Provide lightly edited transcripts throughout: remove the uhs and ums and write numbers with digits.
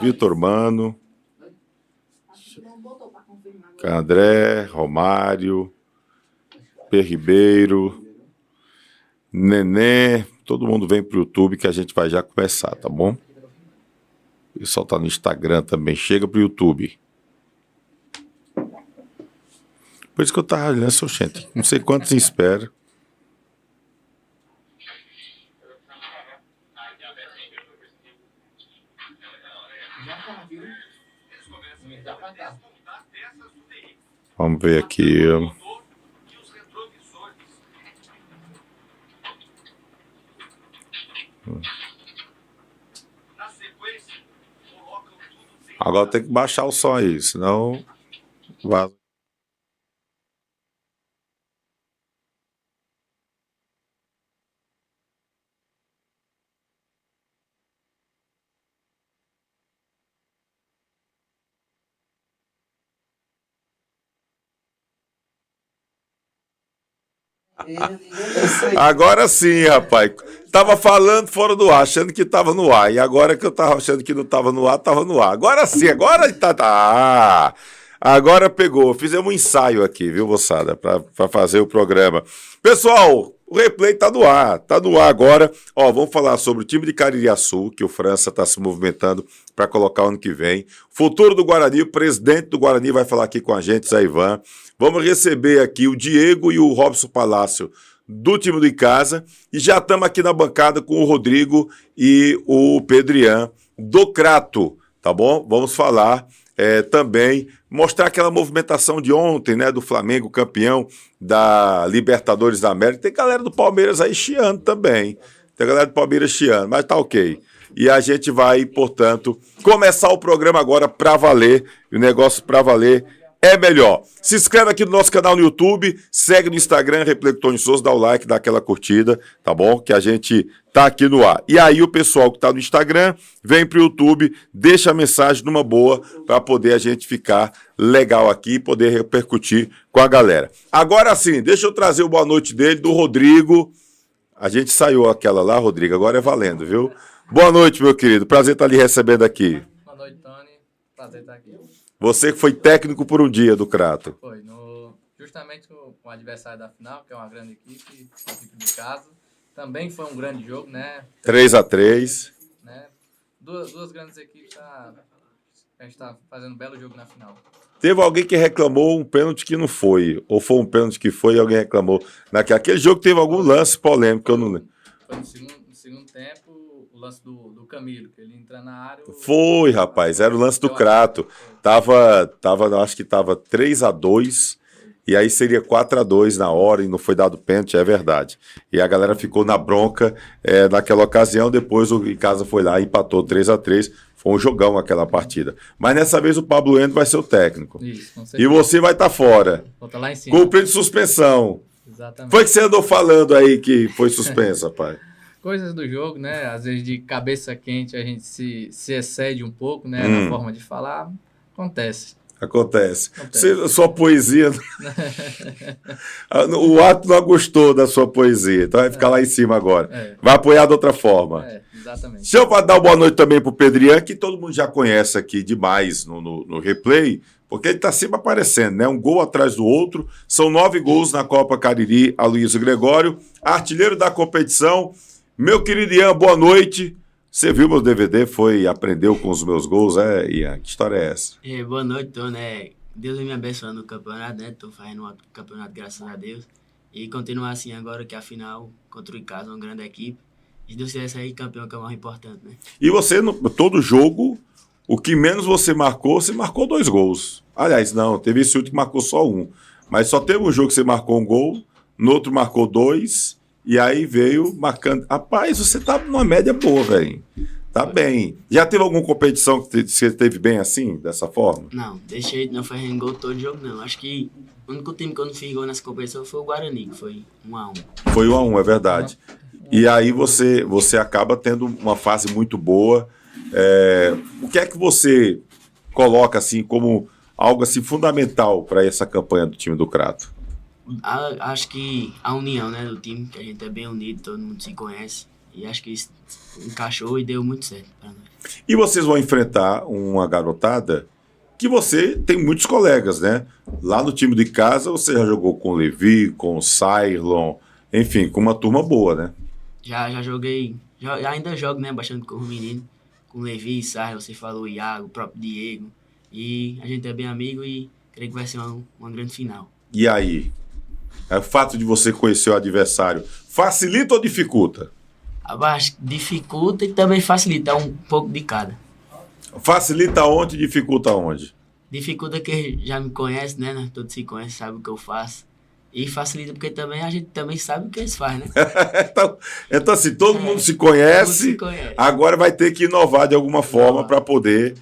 Vitor Mano, André, Romário, P. Ribeiro, Nenê, todo mundo vem pro YouTube que a gente vai já começar, tá bom? O pessoal tá no Instagram também, chega pro YouTube. Por isso que eu tava olhando, seu gente, não sei quantos espera. Vamos ver aqui. Agora tem que baixar o som aí, senão vaza. Agora sim, rapaz. Tava falando fora do ar, achando que tava no ar. E agora que eu tava achando que não tava no ar, tava no ar. Agora sim, agora tá. Agora pegou. Fizemos um ensaio aqui, viu, moçada, pra fazer o programa. Pessoal, o replay tá no ar. Tá no ar agora. Ó, vamos falar sobre o time de Caririaçu, que o França tá se movimentando para colocar o ano que vem. Futuro do Guarani, o presidente do Guarani vai falar aqui com a gente, Zé Ivan. Vamos receber aqui o Diego e o Robson Palácio do time do Icasa. E já estamos aqui na bancada com o Rodrigo e o Pedrian do Crato, tá bom? Vamos falar também, mostrar aquela movimentação de ontem, né, do Flamengo campeão da Libertadores da América. Tem galera do Palmeiras aí chiando também. Tem galera do Palmeiras chiando, mas tá ok. E a gente vai, portanto, começar o programa agora pra valer. E o negócio pra valer é melhor. Se inscreve aqui no nosso canal no YouTube, segue no Instagram, Reflector Souza, dá o like, dá aquela curtida, tá bom? Que a gente tá aqui no ar. E aí o pessoal que tá no Instagram, vem pro YouTube, deixa a mensagem numa boa para poder a gente ficar legal aqui e poder repercutir com a galera. Agora sim, deixa eu trazer o boa noite dele, do Rodrigo. A gente saiu aquela lá, Rodrigo, agora é valendo, viu? Boa noite, meu querido. Prazer estar lhe recebendo aqui. Boa noite, Tony. Prazer estar aqui. Você que foi técnico por um dia do Crato. Foi, justamente com o adversário da final, que é uma grande equipe, a equipe de casa. Também foi um grande jogo, né? 3-3. Né? Duas grandes equipes, a gente está fazendo um belo jogo na final. Teve alguém que reclamou um pênalti que não foi, ou foi um pênalti que foi e alguém reclamou. Naquele jogo teve algum lance polêmico, que eu não lembro. Foi no segundo tempo, o lance do Camilo, que ele entra na área... Foi, rapaz, era o lance do Crato. Acho que tava 3-2, e aí seria 4-2 na hora, e não foi dado pênalti, é verdade. E a galera ficou na bronca naquela ocasião, depois o Icasa foi lá e empatou 3-3. Foi um jogão aquela partida. Mas nessa vez o Pablo Endo vai ser o técnico. Isso, com certeza. E você vai estar fora. Vou estar lá em cima. Cumprindo suspensão. Exatamente. Foi que você andou falando aí que foi suspensa, pai? Coisas do jogo, né? Às vezes de cabeça quente a gente se excede um pouco, né? Na forma de falar. Acontece. Sua poesia... O ato não gostou da sua poesia, então vai ficar lá em cima agora. Vai apoiar de outra forma. Exatamente. Deixa eu dar uma boa noite também pro Pedrian, que todo mundo já conhece aqui demais no replay, porque ele tá sempre aparecendo, né? Um gol atrás do outro. São 9 gols na Copa Cariri, Aloysio Gregório, artilheiro da competição. Meu querido Ian, boa noite. Você viu meu DVD, aprendeu com os meus gols, Ian? Que história é essa? Boa noite, Tony. Deus me abençoando no campeonato, né? Tô fazendo um campeonato, graças a Deus. E continuar assim agora, que a final contra o Icasa, uma grande equipe. E se Deus quiser sair campeão, que é o mais importante, né? E você, todo jogo, o que menos você marcou 2 gols. Aliás, não, teve esse último que marcou só 1. Mas só teve um jogo que você marcou 1 gol, no outro marcou 2... E aí veio marcando. Rapaz, você tá numa média boa, velho. Tá bem. Já teve alguma competição que você teve bem assim, dessa forma? Não, deixei de não fazer gol todo jogo, não. Acho que o único time que eu não fiz gol nessa competição foi o Guarani, que foi 1-1. Foi 1-1, é verdade. E aí você acaba tendo uma fase muito boa. O que é que você coloca assim como algo assim fundamental para essa campanha do time do Crato? Acho que a união, né, do time, que a gente é bem unido, todo mundo se conhece. E acho que isso encaixou e deu muito certo para nós. E vocês vão enfrentar uma garotada que você tem muitos colegas, né? Lá no time de casa você já jogou com o Levi, com o Cylon, enfim, com uma turma boa, né? Já joguei, ainda jogo, né, bastante com o menino, com o Levi, Sarra, você falou, o Iago, o próprio Diego. E a gente é bem amigo e creio que vai ser uma grande final. E aí? O fato de você conhecer o adversário facilita ou dificulta? Acho que dificulta e também facilita, um pouco de cada. Facilita onde e dificulta onde? Dificulta que já me conhece, né? Todos se conhecem, sabem o que eu faço. E facilita porque também a gente também sabe o que eles fazem, né? então, assim, todo mundo se conhece, agora vai ter que inovar de alguma forma para poder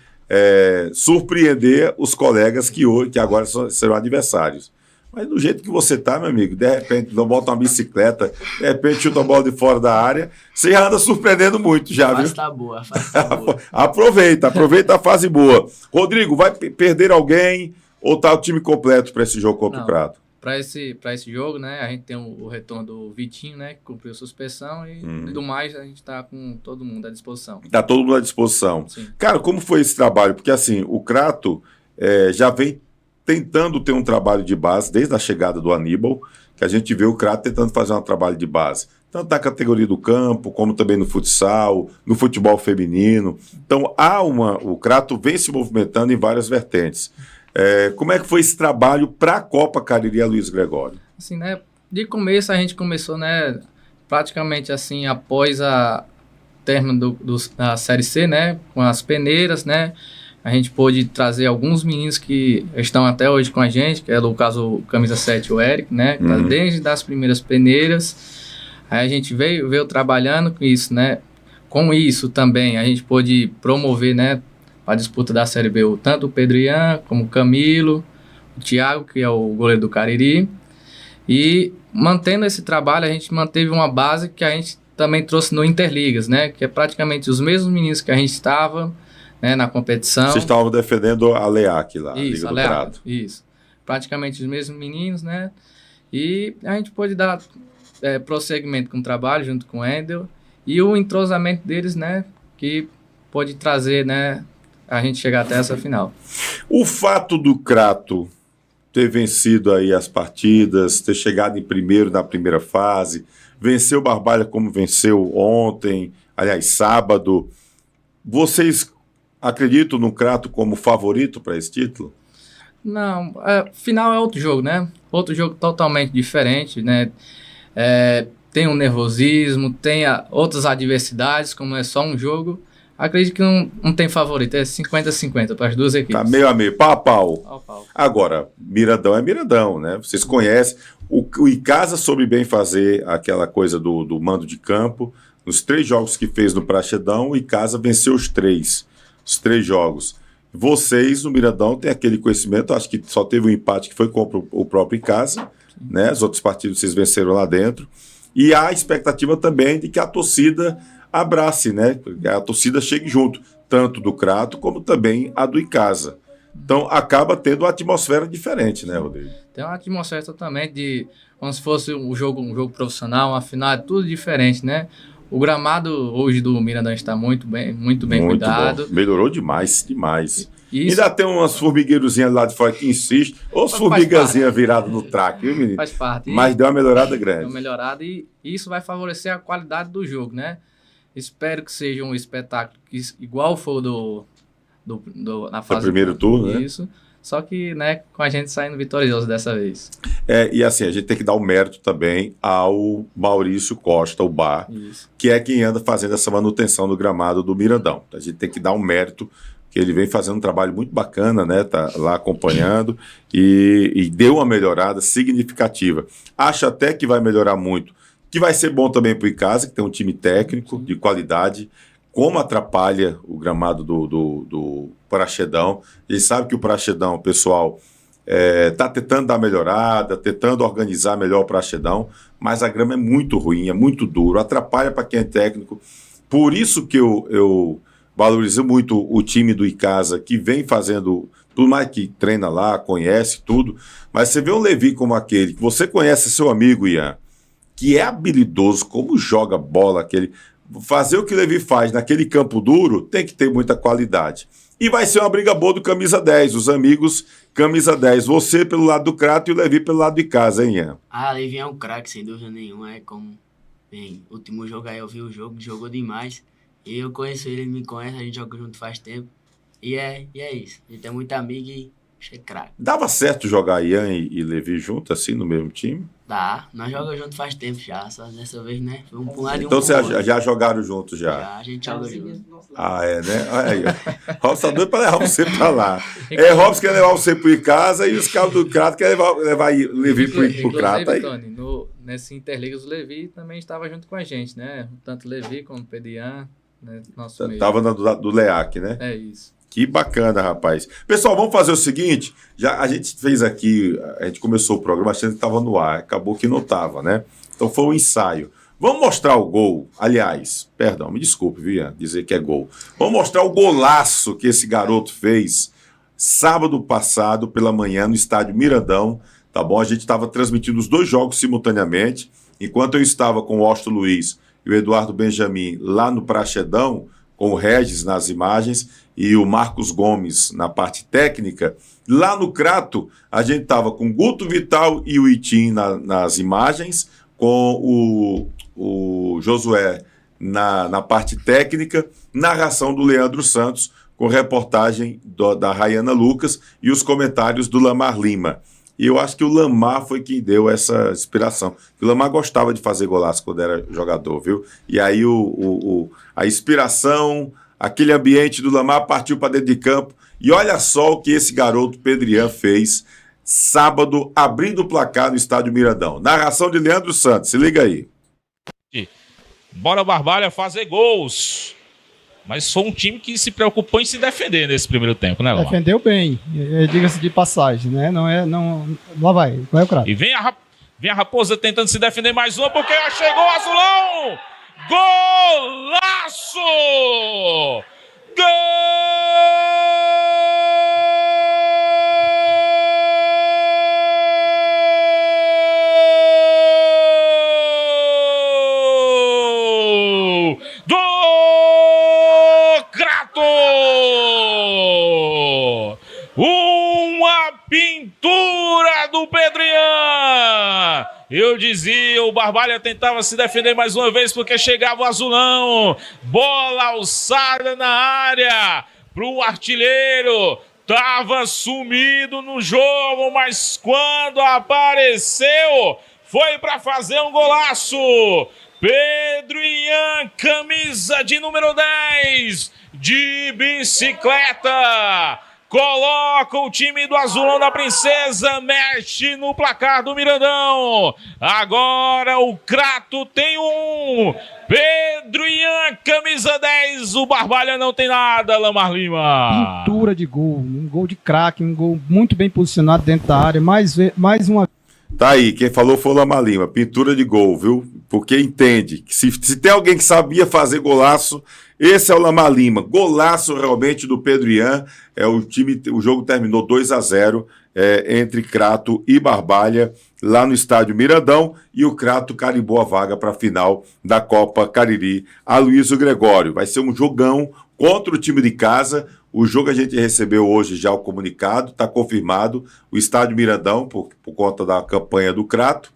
surpreender os colegas que agora serão adversários. Mas do jeito que você tá, meu amigo, de repente não bota uma bicicleta, de repente chuta a bola de fora da área, você já anda surpreendendo muito já, viu? A fase tá boa. Aproveita a fase boa. Rodrigo, vai perder alguém ou tá o time completo para esse jogo contra o Crato? Para esse jogo, né, a gente tem o retorno do Vitinho, né, que cumpriu suspensão e do mais a gente tá com todo mundo à disposição. Tá todo mundo à disposição. Sim. Cara, como foi esse trabalho? Porque assim, o Crato já vem tentando ter um trabalho de base desde a chegada do Aníbal, que a gente vê o Crato tentando fazer um trabalho de base, tanto na categoria do campo, como também no futsal, no futebol feminino. Então, o Crato vem se movimentando em várias vertentes. Como é que foi esse trabalho para a Copa Cariri Luiz Gregório? Assim, né, de começo a gente começou, né, praticamente assim, após a término da Série C, né, com as peneiras, né, a gente pôde trazer alguns meninos que estão até hoje com a gente, que é o caso o camisa 7, o Eric, né, que tá desde as primeiras peneiras. Aí a gente veio trabalhando com isso, né. Com isso também a gente pôde promover, né, para a disputa da Série B, tanto o Pedro Ian, como o Camilo, o Thiago, que é o goleiro do Cariri. E mantendo esse trabalho, a gente manteve uma base que a gente também trouxe no Interligas, né, que é praticamente os mesmos meninos que a gente estava, né, na competição. Vocês estavam defendendo a LEAC lá, isso, a Liga do Crato. Isso, praticamente os mesmos meninos, né, e a gente pôde dar prosseguimento com o trabalho junto com o Endel e o entrosamento deles, né, que pode trazer, né, a gente chegar até essa final. O fato do Crato ter vencido aí as partidas, ter chegado em primeiro na primeira fase, venceu o Barbalha como venceu ontem, aliás, sábado, vocês acreditam no Crato como favorito para esse título? Não, final é outro jogo, né? Outro jogo totalmente diferente, né? Tem um nervosismo, tem outras adversidades, como é só um jogo. Acredito que não tem favorito, é 50-50 para as duas equipes. Tá meio a meio, pau a pau. Pau a pau. Agora, Mirandão é Mirandão, né? Vocês conhecem. O Icasa soube bem fazer aquela coisa do mando de campo. Nos 3 jogos que fez no Praxedão, o Icasa venceu os 3 jogos. Vocês, no Mirandão, têm aquele conhecimento, acho que só teve um empate que foi contra o próprio Icasa, né? Os outros partidos vocês venceram lá dentro. E há a expectativa também de que a torcida abrace, né? A torcida chegue junto, tanto do Crato como também a do Icasa. Então acaba tendo uma atmosfera diferente, né, Rodrigo? Tem uma atmosfera totalmente como se fosse um jogo profissional, uma final, é tudo diferente, né? O gramado hoje do Mirandão está muito bem cuidado. Bom. Melhorou demais. Isso. Ainda tem umas formigueirozinhas lá de fora que insistem, ou as formigazinhas viradas no traque, viu, menino? Faz parte. Mas deu uma melhorada grande. Deu uma melhorada e isso vai favorecer a qualidade do jogo, né? Espero que seja um espetáculo igual foi na fase do primeiro turno, né? Isso. Só que, né, com a gente saindo vitorioso dessa vez. E assim, a gente tem que dar o mérito também ao Maurício Costa, o Bar, que é quem anda fazendo essa manutenção do gramado do Mirandão. A gente tem que dar o mérito, que ele vem fazendo um trabalho muito bacana, né? Tá lá acompanhando e deu uma melhorada significativa. Acho até que vai melhorar muito, que vai ser bom também para o Icasa, que tem um time técnico de qualidade. Como atrapalha o gramado do Praxedão. A gente sabe que o Praxedão, o pessoal está tentando dar melhorada, tentando organizar melhor o Praxedão, mas a grama é muito ruim, é muito duro, atrapalha para quem é técnico. Por isso que eu valorizo muito o time do Icasa, que vem fazendo, tudo mais que treina lá, conhece tudo, mas você vê um Levi como aquele, que você conhece seu amigo, Ian, que é habilidoso, como joga bola, aquele... fazer o que o Levi faz naquele campo duro, tem que ter muita qualidade. E vai ser uma briga boa do Camisa 10, os amigos Camisa 10. Você pelo lado do Crato e o Levi pelo lado de casa, hein, Ian? Levi é um craque, sem dúvida nenhuma. É como, bem, último jogo aí eu vi o jogo, jogou demais. E eu conheço ele me conhece, a gente joga junto faz tempo. E é isso. A gente é muito amigo e é craque. Dava certo jogar Ian e Levi junto, assim, no mesmo time? Dá, nós jogamos junto faz tempo já, só dessa vez, né? Foi um pra um lado e um Então pro outro. vocês já jogaram juntos já? Já, a gente joga junto. É, né? Aí, Robson tá doido pra levar você pra lá. Robson quer levar você pro casa e os caras do Crato querem levar Levi pro Crato. Aí. Tony, nesse Interligas o Levi também estava junto com a gente, né? Tanto o Levi como o Pedian, né? Nosso meio. Tava do Leac, né? É isso. Que bacana, rapaz. Pessoal, vamos fazer o seguinte, a gente fez aqui, a gente começou o programa achando que estava no ar, acabou que não estava, né? Então foi um ensaio. Vamos mostrar o gol, aliás, perdão, me desculpe, viu, dizer que é gol. Vamos mostrar o golaço que esse garoto fez sábado passado pela manhã no estádio Mirandão, tá bom? A gente estava transmitindo os dois jogos simultaneamente, enquanto eu estava com o Austin Luiz e o Eduardo Benjamin lá no Praxedão, com o Regis nas imagens e o Marcos Gomes na parte técnica. Lá no Crato, a gente estava com o Guto Vital e o Itim nas imagens, com o Josué na parte técnica, narração do Leandro Santos, com reportagem da Rayana Lucas e os comentários do Lamar Lima. E eu acho que o Lamar foi quem deu essa inspiração. O Lamar gostava de fazer golaço quando era jogador, viu? E aí a inspiração, aquele ambiente do Lamar partiu para dentro de campo. E olha só o que esse garoto Pedrian fez sábado, abrindo o placar no estádio Mirandão. Narração de Leandro Santos, se liga aí. Bora Barbalha fazer gols. Mas foi um time que se preocupou em se defender nesse primeiro tempo, né, Lamar? Defendeu bem, diga-se de passagem, né? Lá vai o Crato. E vem a Raposa tentando se defender mais uma, porque chegou o Azulão! Golaço! Gol! Uma pintura do Pedrian! Eu dizia, o Barbalha tentava se defender mais uma vez porque chegava o Azulão. Bola alçada na área pro artilheiro. Tava sumido no jogo, mas quando apareceu, foi para fazer um golaço. Pedro Ian, camisa de número 10, de bicicleta. Coloca o time do Azulão da Princesa, mexe no placar do Mirandão. Agora o Crato tem um. Pedro Ian, camisa 10, o Barbalha não tem nada, Lamar Lima. Pintura de gol, um gol de craque, um gol muito bem posicionado dentro da área, mais uma. Tá aí, quem falou foi o Lamar Lima, pintura de gol, viu? Porque entende que se tem alguém que sabia fazer golaço, esse é o Lamar Lima. Golaço realmente do Pedro Ian. O jogo terminou 2-0 entre Crato e Barbalha lá no estádio Mirandão, e o Crato carimbou a vaga para a final da Copa Cariri Aloysio Gregório. Vai ser um jogão contra o time de casa. O jogo a gente recebeu hoje já o comunicado, está confirmado, o estádio Mirandão, por conta da campanha do Crato,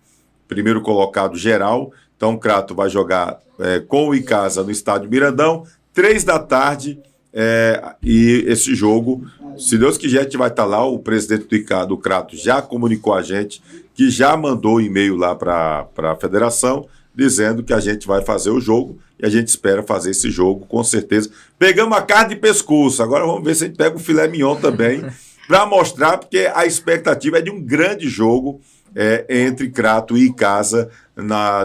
primeiro colocado geral. Então o Crato vai jogar com o Icasa no estádio Mirandão, 15h, e esse jogo, se Deus quiser, a gente vai estar lá. O presidente do Crato já comunicou a gente, que já mandou e-mail lá para a federação, dizendo que a gente vai fazer o jogo, e a gente espera fazer esse jogo, com certeza. Pegamos a carne de pescoço, agora vamos ver se a gente pega o filé mignon também, para mostrar, porque a expectativa é de um grande jogo entre Crato e Icasa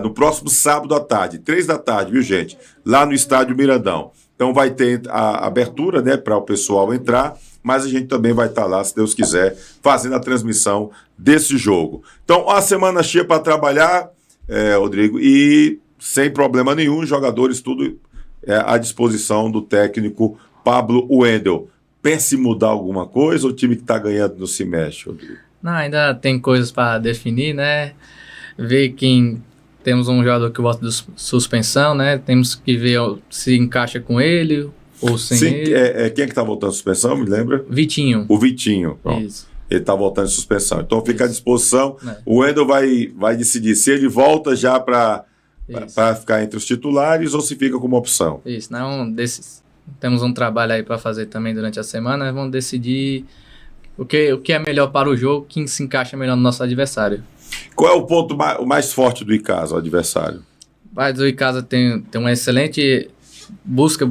no próximo sábado à tarde, 15h, viu, gente? Lá no estádio Mirandão. Então vai ter a abertura, né, para o pessoal entrar, mas a gente também vai estar lá, se Deus quiser, fazendo a transmissão desse jogo. Então, uma semana cheia para trabalhar, Rodrigo, e sem problema nenhum, jogadores tudo à disposição do técnico Pablo Wendel. Pensa em mudar alguma coisa ou o time que está ganhando não se mexe, Rodrigo? Não, ainda tem coisas para definir, né? Ver quem temos um jogador que volta de suspensão, né? Temos que ver se encaixa com ele ou sem Sim, ele. quem é que tá voltando de suspensão, me lembra? Vitinho. O Vitinho. Pronto. Isso. Ele tá voltando de suspensão. Então fica à Isso. disposição. É. O Wendel vai decidir se ele volta já para Isso. ficar entre os titulares ou se fica como opção. Isso, não desses. Temos um trabalho aí para fazer também durante a semana. Vamos decidir o que é melhor para o jogo, quem se encaixa melhor no nosso adversário. Qual é o ponto mais forte do Icasa, o adversário? Mas o Icasa tem uma excelente busca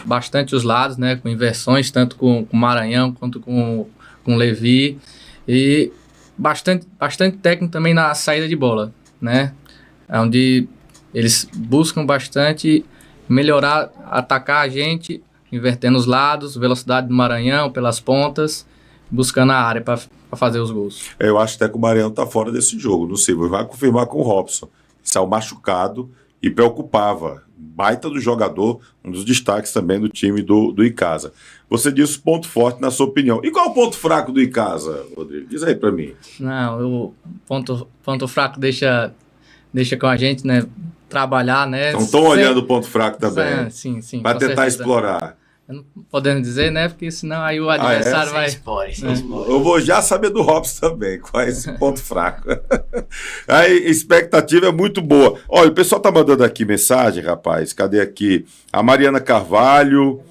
bastante os lados, né? Com inversões, tanto com o Maranhão quanto com o Levi. E bastante técnico também na saída de bola, né? Onde eles buscam bastante melhorar, atacar a gente, invertendo os lados, velocidade do Maranhão pelas pontas, buscando a área para fazer os gols. Eu acho até que o Maranhão tá fora desse jogo, não sei, vai confirmar com o Robson. Saiu machucado e preocupava. Baita do jogador, um dos destaques também do time do Icasa. Você disse ponto forte na sua opinião. E qual é o ponto fraco do Icasa, Rodrigo? Diz aí para mim. Não, o ponto fraco deixa com a gente, né? Trabalhar, né? Então estão olhando o ponto fraco também. Sim. Para com tentar certeza. explorar. Eu não podendo dizer, né? Porque senão aí o adversário vai... Sem spoiler. Eu vou já saber do Robson também, qual é esse ponto fraco. A expectativa é muito boa. Olha, o pessoal tá mandando aqui mensagem, rapaz. Cadê aqui? A Mariana Carvalho,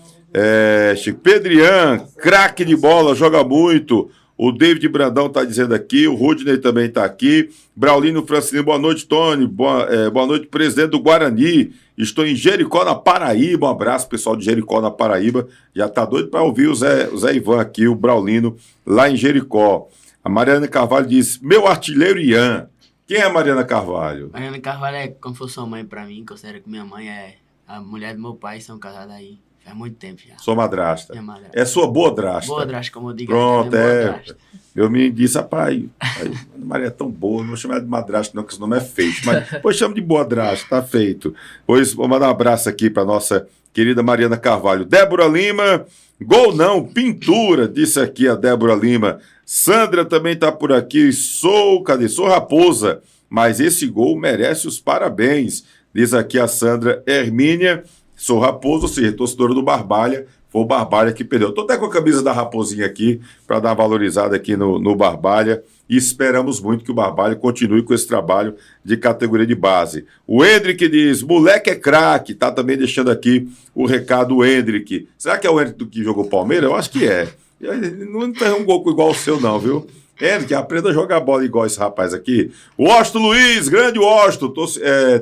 Chico Pedrian, craque de bola, joga muito. O David Brandão tá dizendo aqui, o Rudney também tá aqui. Braulino Francine, boa noite, Tony. Boa noite, presidente do Guarani. Estou em Jericó, na Paraíba. Um abraço, pessoal de Jericó, na Paraíba. Já tá doido para ouvir o Zé Ivan aqui, o Braulino, lá em Jericó. A Mariana Carvalho diz, meu artilheiro Ian. Quem é a Mariana Carvalho? Mariana Carvalho é como se fosse uma mãe pra mim, considero que minha mãe é a mulher do meu pai, são casados aí faz muito tempo já. Sua madrasta. Minha madrasta. É sua boa drasta. Boa drasta, como eu digo. Pronto, boa drasta. Meu menino disse, rapaz, a Maria é tão boa, não vou chamar ela de madrasta não, que esse nome é feito. Mas, pois chama de boa drasta, tá feito. Pois vou mandar um abraço aqui para nossa querida Mariana Carvalho. Débora Lima, gol não, pintura, disse aqui a Débora Lima. Sandra também tá por aqui, sou Raposa, mas esse gol merece os parabéns, diz aqui a Sandra Hermínia. Sou Raposo, ou seja, torcedora do Barbalha. Foi o Barbalha que perdeu. Estou até com a camisa da Raposinha aqui, para dar uma valorizada aqui no Barbalha. E esperamos muito que o Barbalha continue com esse trabalho de categoria de base. O Hendrick diz, moleque é craque. Está também deixando aqui o recado, o Hendrick. Será que é o Hendrick que jogou Palmeiras? Eu acho que é. Ele não fez um gol igual o seu não, viu? Hendrick, aprenda a jogar bola igual esse rapaz aqui. O Osto Luiz, grande Osto,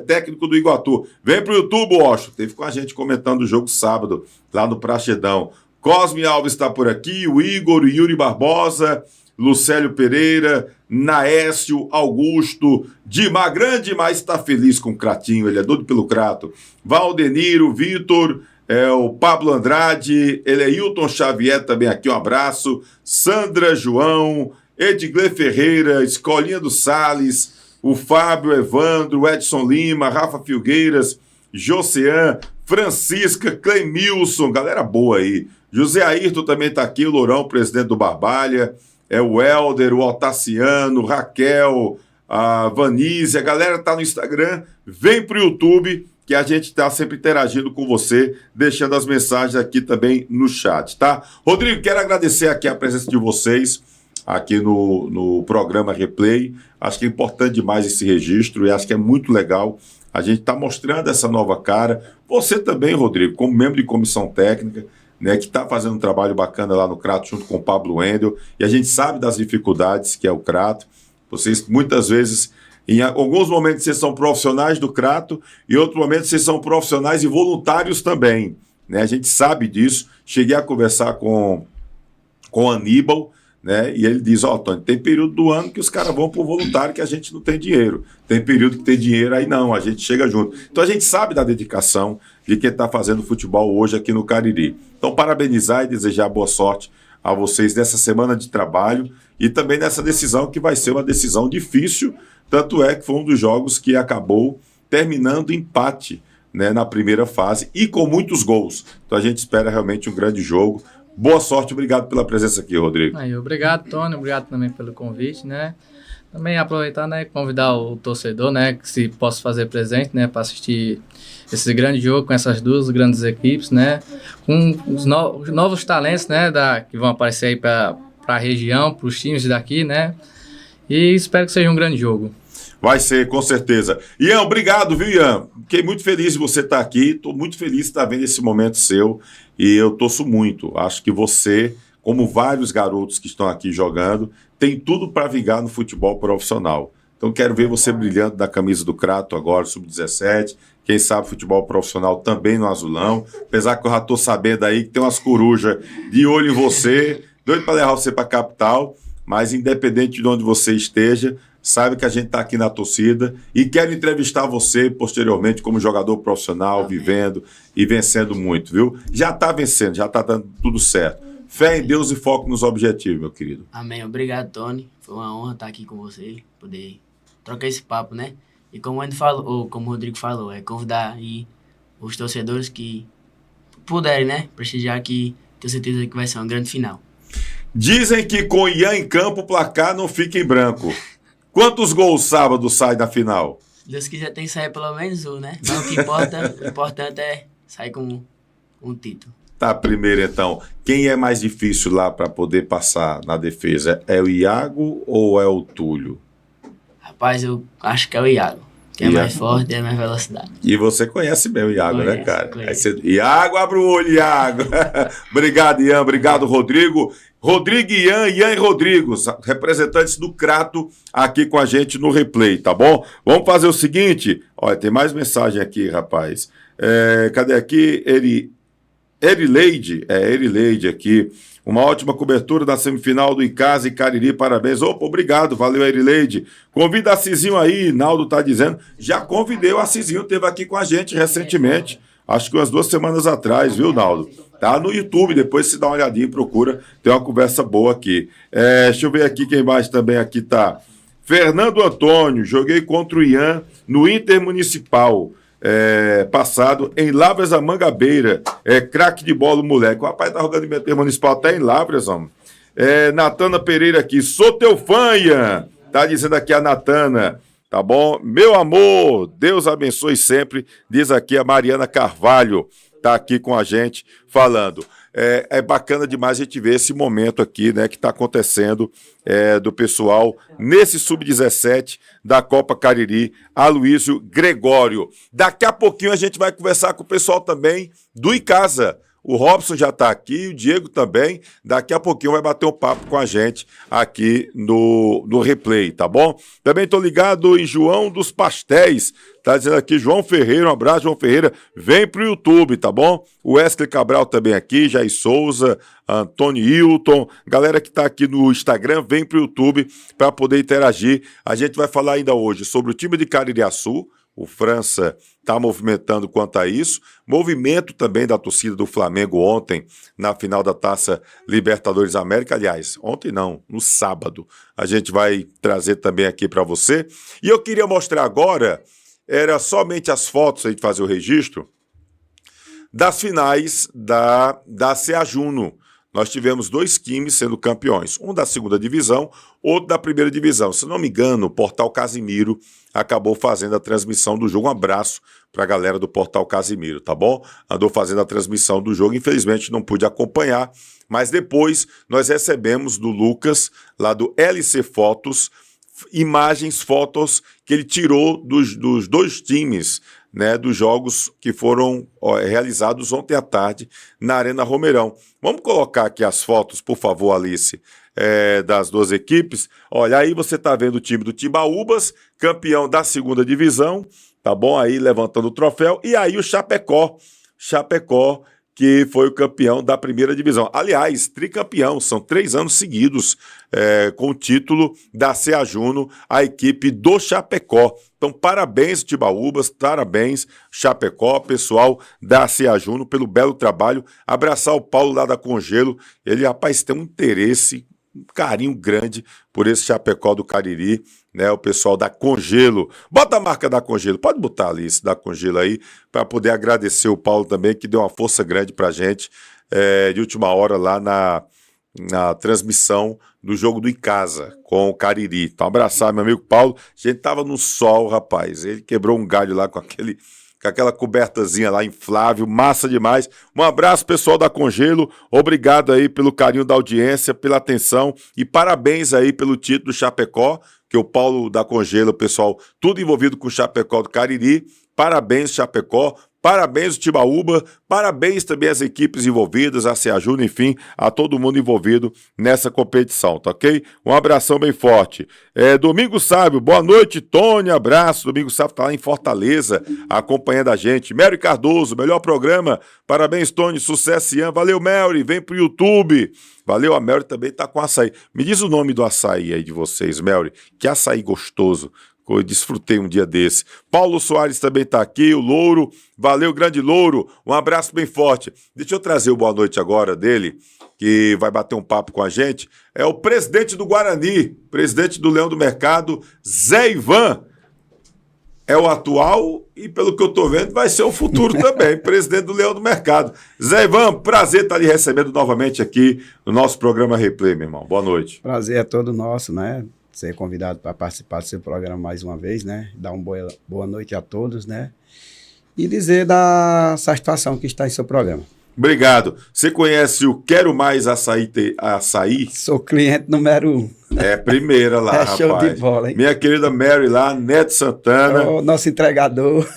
técnico do Iguatu. Vem pro YouTube, Osto. Teve com a gente comentando o jogo sábado, lá no Praxedão. Cosme Alves está por aqui, o Igor, o Yuri Barbosa, Lucélio Pereira, Naécio, Augusto, Dimar, grande Dimar está feliz com o Cratinho, ele é doido pelo Crato. Valdeniro, Vitor, o Pablo Andrade, ele é Hilton Xavier também aqui, um abraço. Sandra João, Edgley Ferreira, Escolinha do Salles, o Fábio Evandro, o Edson Lima, Rafa Filgueiras, Josean, Francisca, Clemilson, galera boa aí. José Ayrton também está aqui, o Lourão, presidente do Barbalha, o Helder, o Altaciano, Raquel, a Vanise, a galera tá no Instagram, vem pro YouTube, que a gente está sempre interagindo com você, deixando as mensagens aqui também no chat, tá? Rodrigo, quero agradecer aqui a presença de vocês, aqui no programa Replay. Acho que é importante demais esse registro e acho que é muito legal. A gente está mostrando essa nova cara. Você também, Rodrigo, como membro de comissão técnica, né, que está fazendo um trabalho bacana lá no Crato junto com o Pablo Wendel, e a gente sabe das dificuldades que é o Crato. Vocês, muitas vezes, em alguns momentos vocês são profissionais do Crato e em outros momentos vocês são profissionais e voluntários também, né? A gente sabe disso. Cheguei a conversar com Aníbal, né? E ele diz, Tony, tem período do ano que os caras vão pro voluntário que a gente não tem dinheiro. Tem período que tem dinheiro, aí não, a gente chega junto. Então a gente sabe da dedicação de quem está fazendo futebol hoje aqui no Cariri. Então parabenizar e desejar boa sorte a vocês nessa semana de trabalho e também nessa decisão que vai ser uma decisão difícil, tanto é que foi um dos jogos que acabou terminando empate, né, na primeira fase e com muitos gols. Então a gente espera realmente um grande jogo. Boa sorte, obrigado pela presença aqui, Rodrigo. Aí, obrigado, Tony, obrigado também pelo convite, né? Também aproveitar, né, convidar o torcedor, né, que se possa fazer presente, né, para assistir esse grande jogo com essas duas grandes equipes, né, com os novos talentos, né, que vão aparecer aí para a região, para os times daqui, né, e espero que seja um grande jogo. Vai ser, com certeza. Ian, obrigado, viu, Ian? Fiquei muito feliz de você estar aqui, estou muito feliz de estar vendo esse momento seu e eu torço muito. Acho que você, como vários garotos que estão aqui jogando, tem tudo para vingar no futebol profissional. Então quero ver você brilhando na camisa do Crato agora, sub-17, quem sabe futebol profissional também no Azulão, apesar que eu já estou sabendo aí que tem umas corujas de olho em você, doido para levar você para a capital, mas independente de onde você esteja, saiba que a gente está aqui na torcida e quero entrevistar você posteriormente como jogador profissional, vivendo e vencendo muito, viu? Já está vencendo, já está dando tudo certo. Fé em Deus e foco nos objetivos, meu querido. Amém. Obrigado, Tony. Foi uma honra estar aqui com você, poder trocar esse papo, né? E como ele falou, ou como o Rodrigo falou, convidar aí os torcedores que puderem, né? Prestigiar, que tenho certeza que vai ser uma grande final. Dizem que com Ian em campo o placar não fica em branco. Quantos gols sábado sai da final? Se Deus quiser, tem que sair pelo menos um, né? Mas o importante é sair com um título. Tá, primeiro então. Quem é mais difícil lá para poder passar na defesa? É o Iago ou é o Túlio? Rapaz, eu acho que é o Iago. Que é mais forte e é mais velocidade. E você conhece bem o Iago, né, cara? Conheço. Aí você... Iago, abre o olho, Iago. Obrigado, Ian. Obrigado, Rodrigo. Rodrigo e Ian e Rodrigo, representantes do Crato, aqui com a gente no replay, tá bom? Vamos fazer o seguinte. Olha, tem mais mensagem aqui, rapaz. Cadê aqui? Erileide aqui. Uma ótima cobertura da semifinal do Icasa e Cariri, parabéns. Opa, obrigado, valeu, Erileide. Convida a Cizinho aí, Naldo tá dizendo. Já convidei o Cizinho, esteve aqui com a gente recentemente, acho que umas 2 semanas atrás, viu, Naldo? Tá no YouTube, depois se dá uma olhadinha e procura, tem uma conversa boa aqui. Deixa eu ver aqui quem mais também aqui tá. Fernando Antônio, joguei contra o Ian no Intermunicipal. Passado em Lavras da Mangabeira, craque de bola o moleque. O rapaz tá jogando em Intermunicipal até em Lavras, homem. Natana Pereira aqui, sou teu fã, Ian. Tá dizendo aqui a Natana, tá bom? Meu amor, Deus abençoe sempre, diz aqui a Mariana Carvalho, tá aqui com a gente falando. É bacana demais a gente ver esse momento aqui, né, que está acontecendo do pessoal nesse Sub-17 da Copa Cariri, Aloysio Gregório. Daqui a pouquinho a gente vai conversar com o pessoal também do Icasa. O Robson já está aqui, o Diego também. Daqui a pouquinho vai bater um papo com a gente aqui no replay, tá bom? Também estou ligado em João dos Pastéis. Tá dizendo aqui, João Ferreira, um abraço, João Ferreira. Vem pro YouTube, tá bom? O Wesley Cabral também aqui, Jair Souza, Antônio Hilton. Galera que tá aqui no Instagram, vem pro YouTube para poder interagir. A gente vai falar ainda hoje sobre o time de Caririaçu. O França está movimentando quanto a isso. Movimento também da torcida do Flamengo ontem, na final da Taça Libertadores América. Aliás, ontem não, no sábado. A gente vai trazer também aqui para você. E eu queria mostrar agora, era somente as fotos, a gente fazer o registro, das finais da CA Juno. Nós tivemos 2 times sendo campeões, um da 2ª divisão, outro da 1ª divisão. Se não me engano, o Portal Casimiro acabou fazendo a transmissão do jogo. Um abraço para a galera do Portal Casimiro, tá bom? Andou fazendo a transmissão do jogo, infelizmente não pude acompanhar, mas depois nós recebemos do Lucas, lá do LC Fotos, fotos que ele tirou dos 2 times, né, dos jogos que foram realizados ontem à tarde na Arena Romeirão. Vamos colocar aqui as fotos, por favor, Alice, das 2 equipes. Olha, aí você está vendo o time do Timbaúbas, campeão da 2ª divisão, tá bom? Aí levantando o troféu. E aí o Chapecó, que foi o campeão da 1ª divisão. Aliás, tricampeão, são 3 anos seguidos com o título da CA Juno, a equipe do Chapecó. Então, parabéns, Timbaúbas, parabéns, Chapecó, pessoal da CA Juno, pelo belo trabalho. Abraçar o Paulo lá da Congelo. Ele, rapaz, tem um interesse, um carinho grande por esse Chapecó do Cariri, né? O pessoal da Congelo. Bota a marca da Congelo, pode botar ali esse da Congelo aí, para poder agradecer o Paulo também, que deu uma força grande pra gente de última hora lá na transmissão do jogo do Icasa com o Cariri. Então, abraçar meu amigo Paulo. A gente tava no sol, rapaz. Ele quebrou um galho lá com aquela cobertazinha lá inflável, massa demais. Um abraço, pessoal da Congelo. Obrigado aí pelo carinho da audiência, pela atenção e parabéns aí pelo título do Chapecó, que o Paulo da Congelo, pessoal, tudo envolvido com o Chapecó do Cariri. Parabéns, Chapecó. Parabéns, Timbaúba, parabéns também às equipes envolvidas, a CEA Júnior, enfim, a todo mundo envolvido nessa competição, tá ok? Um abração bem forte. Domingo Sábio, boa noite, Tony, abraço. Domingo Sábio tá lá em Fortaleza, acompanhando a gente. Mary Cardoso, melhor programa, parabéns, Tony, sucesso, Ian. Valeu, Mary, vem pro YouTube. Valeu, a Mary também tá com açaí. Me diz o nome do açaí aí de vocês, Mary, que açaí gostoso. Eu desfrutei um dia desse. Paulo Soares também está aqui, o Louro. Valeu, grande Louro. Um abraço bem forte. Deixa eu trazer o boa noite agora dele, que vai bater um papo com a gente. É o presidente do Guarani, presidente do Leão do Mercado, Zé Ivan. É o atual e, pelo que eu estou vendo, vai ser o futuro também, presidente do Leão do Mercado. Zé Ivan, prazer estar lhe recebendo novamente aqui no nosso programa Replay, meu irmão. Boa noite. Prazer é todo nosso, né? Ser convidado para participar do seu programa mais uma vez, né? Dar uma boa noite a todos, né? E dizer da satisfação que está em seu programa. Obrigado. Você conhece o Quero Mais Açaí? Sou cliente número 1. Primeira lá, rapaz. Show de bola, hein? Minha querida Mary lá, Neto Santana. O nosso entregador.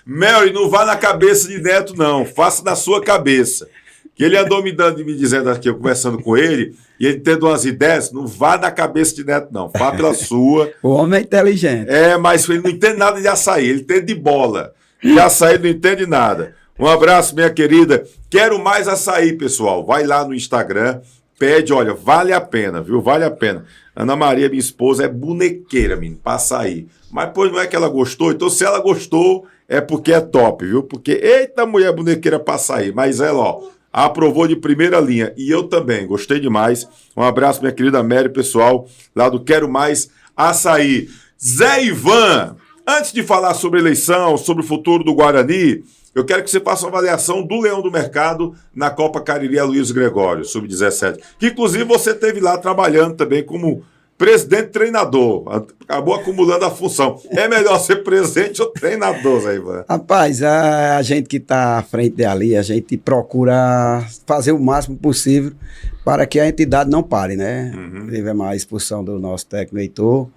Mary, não vá na cabeça de Neto, não. Faça na sua cabeça. Que ele andou me dizendo aqui, eu conversando com ele, e ele tendo umas ideias, não vá na cabeça de Neto, não. Vá pela sua. O homem é inteligente. Mas ele não entende nada de açaí, ele entende de bola. De açaí não entende nada. Um abraço, minha querida. Quero mais açaí, pessoal. Vai lá no Instagram, pede, olha, vale a pena, viu? Vale a pena. Ana Maria, minha esposa, é bonequeira, menino, pra açaí. Mas, pois, não é que ela gostou? Então, se ela gostou, é porque é top, viu? Porque, eita, mulher bonequeira pra açaí. Mas ela, ó, aprovou de primeira linha. E eu também, gostei demais. Um abraço, minha querida Mary, pessoal, lá do Quero Mais Açaí. Zé Ivan, antes de falar sobre eleição, sobre o futuro do Guarani, eu quero que você faça uma avaliação do Leão do Mercado na Copa Cariri Luiz Gregório, sub-17. Que, inclusive, você esteve lá trabalhando também como presidente treinador. Acabou acumulando a função. É melhor ser presidente ou treinador, Zé Ivan? Rapaz, a gente que está à frente dali, a gente procura fazer o máximo possível para que a entidade não pare, né? Tivemos a expulsão do nosso técnico Heitor.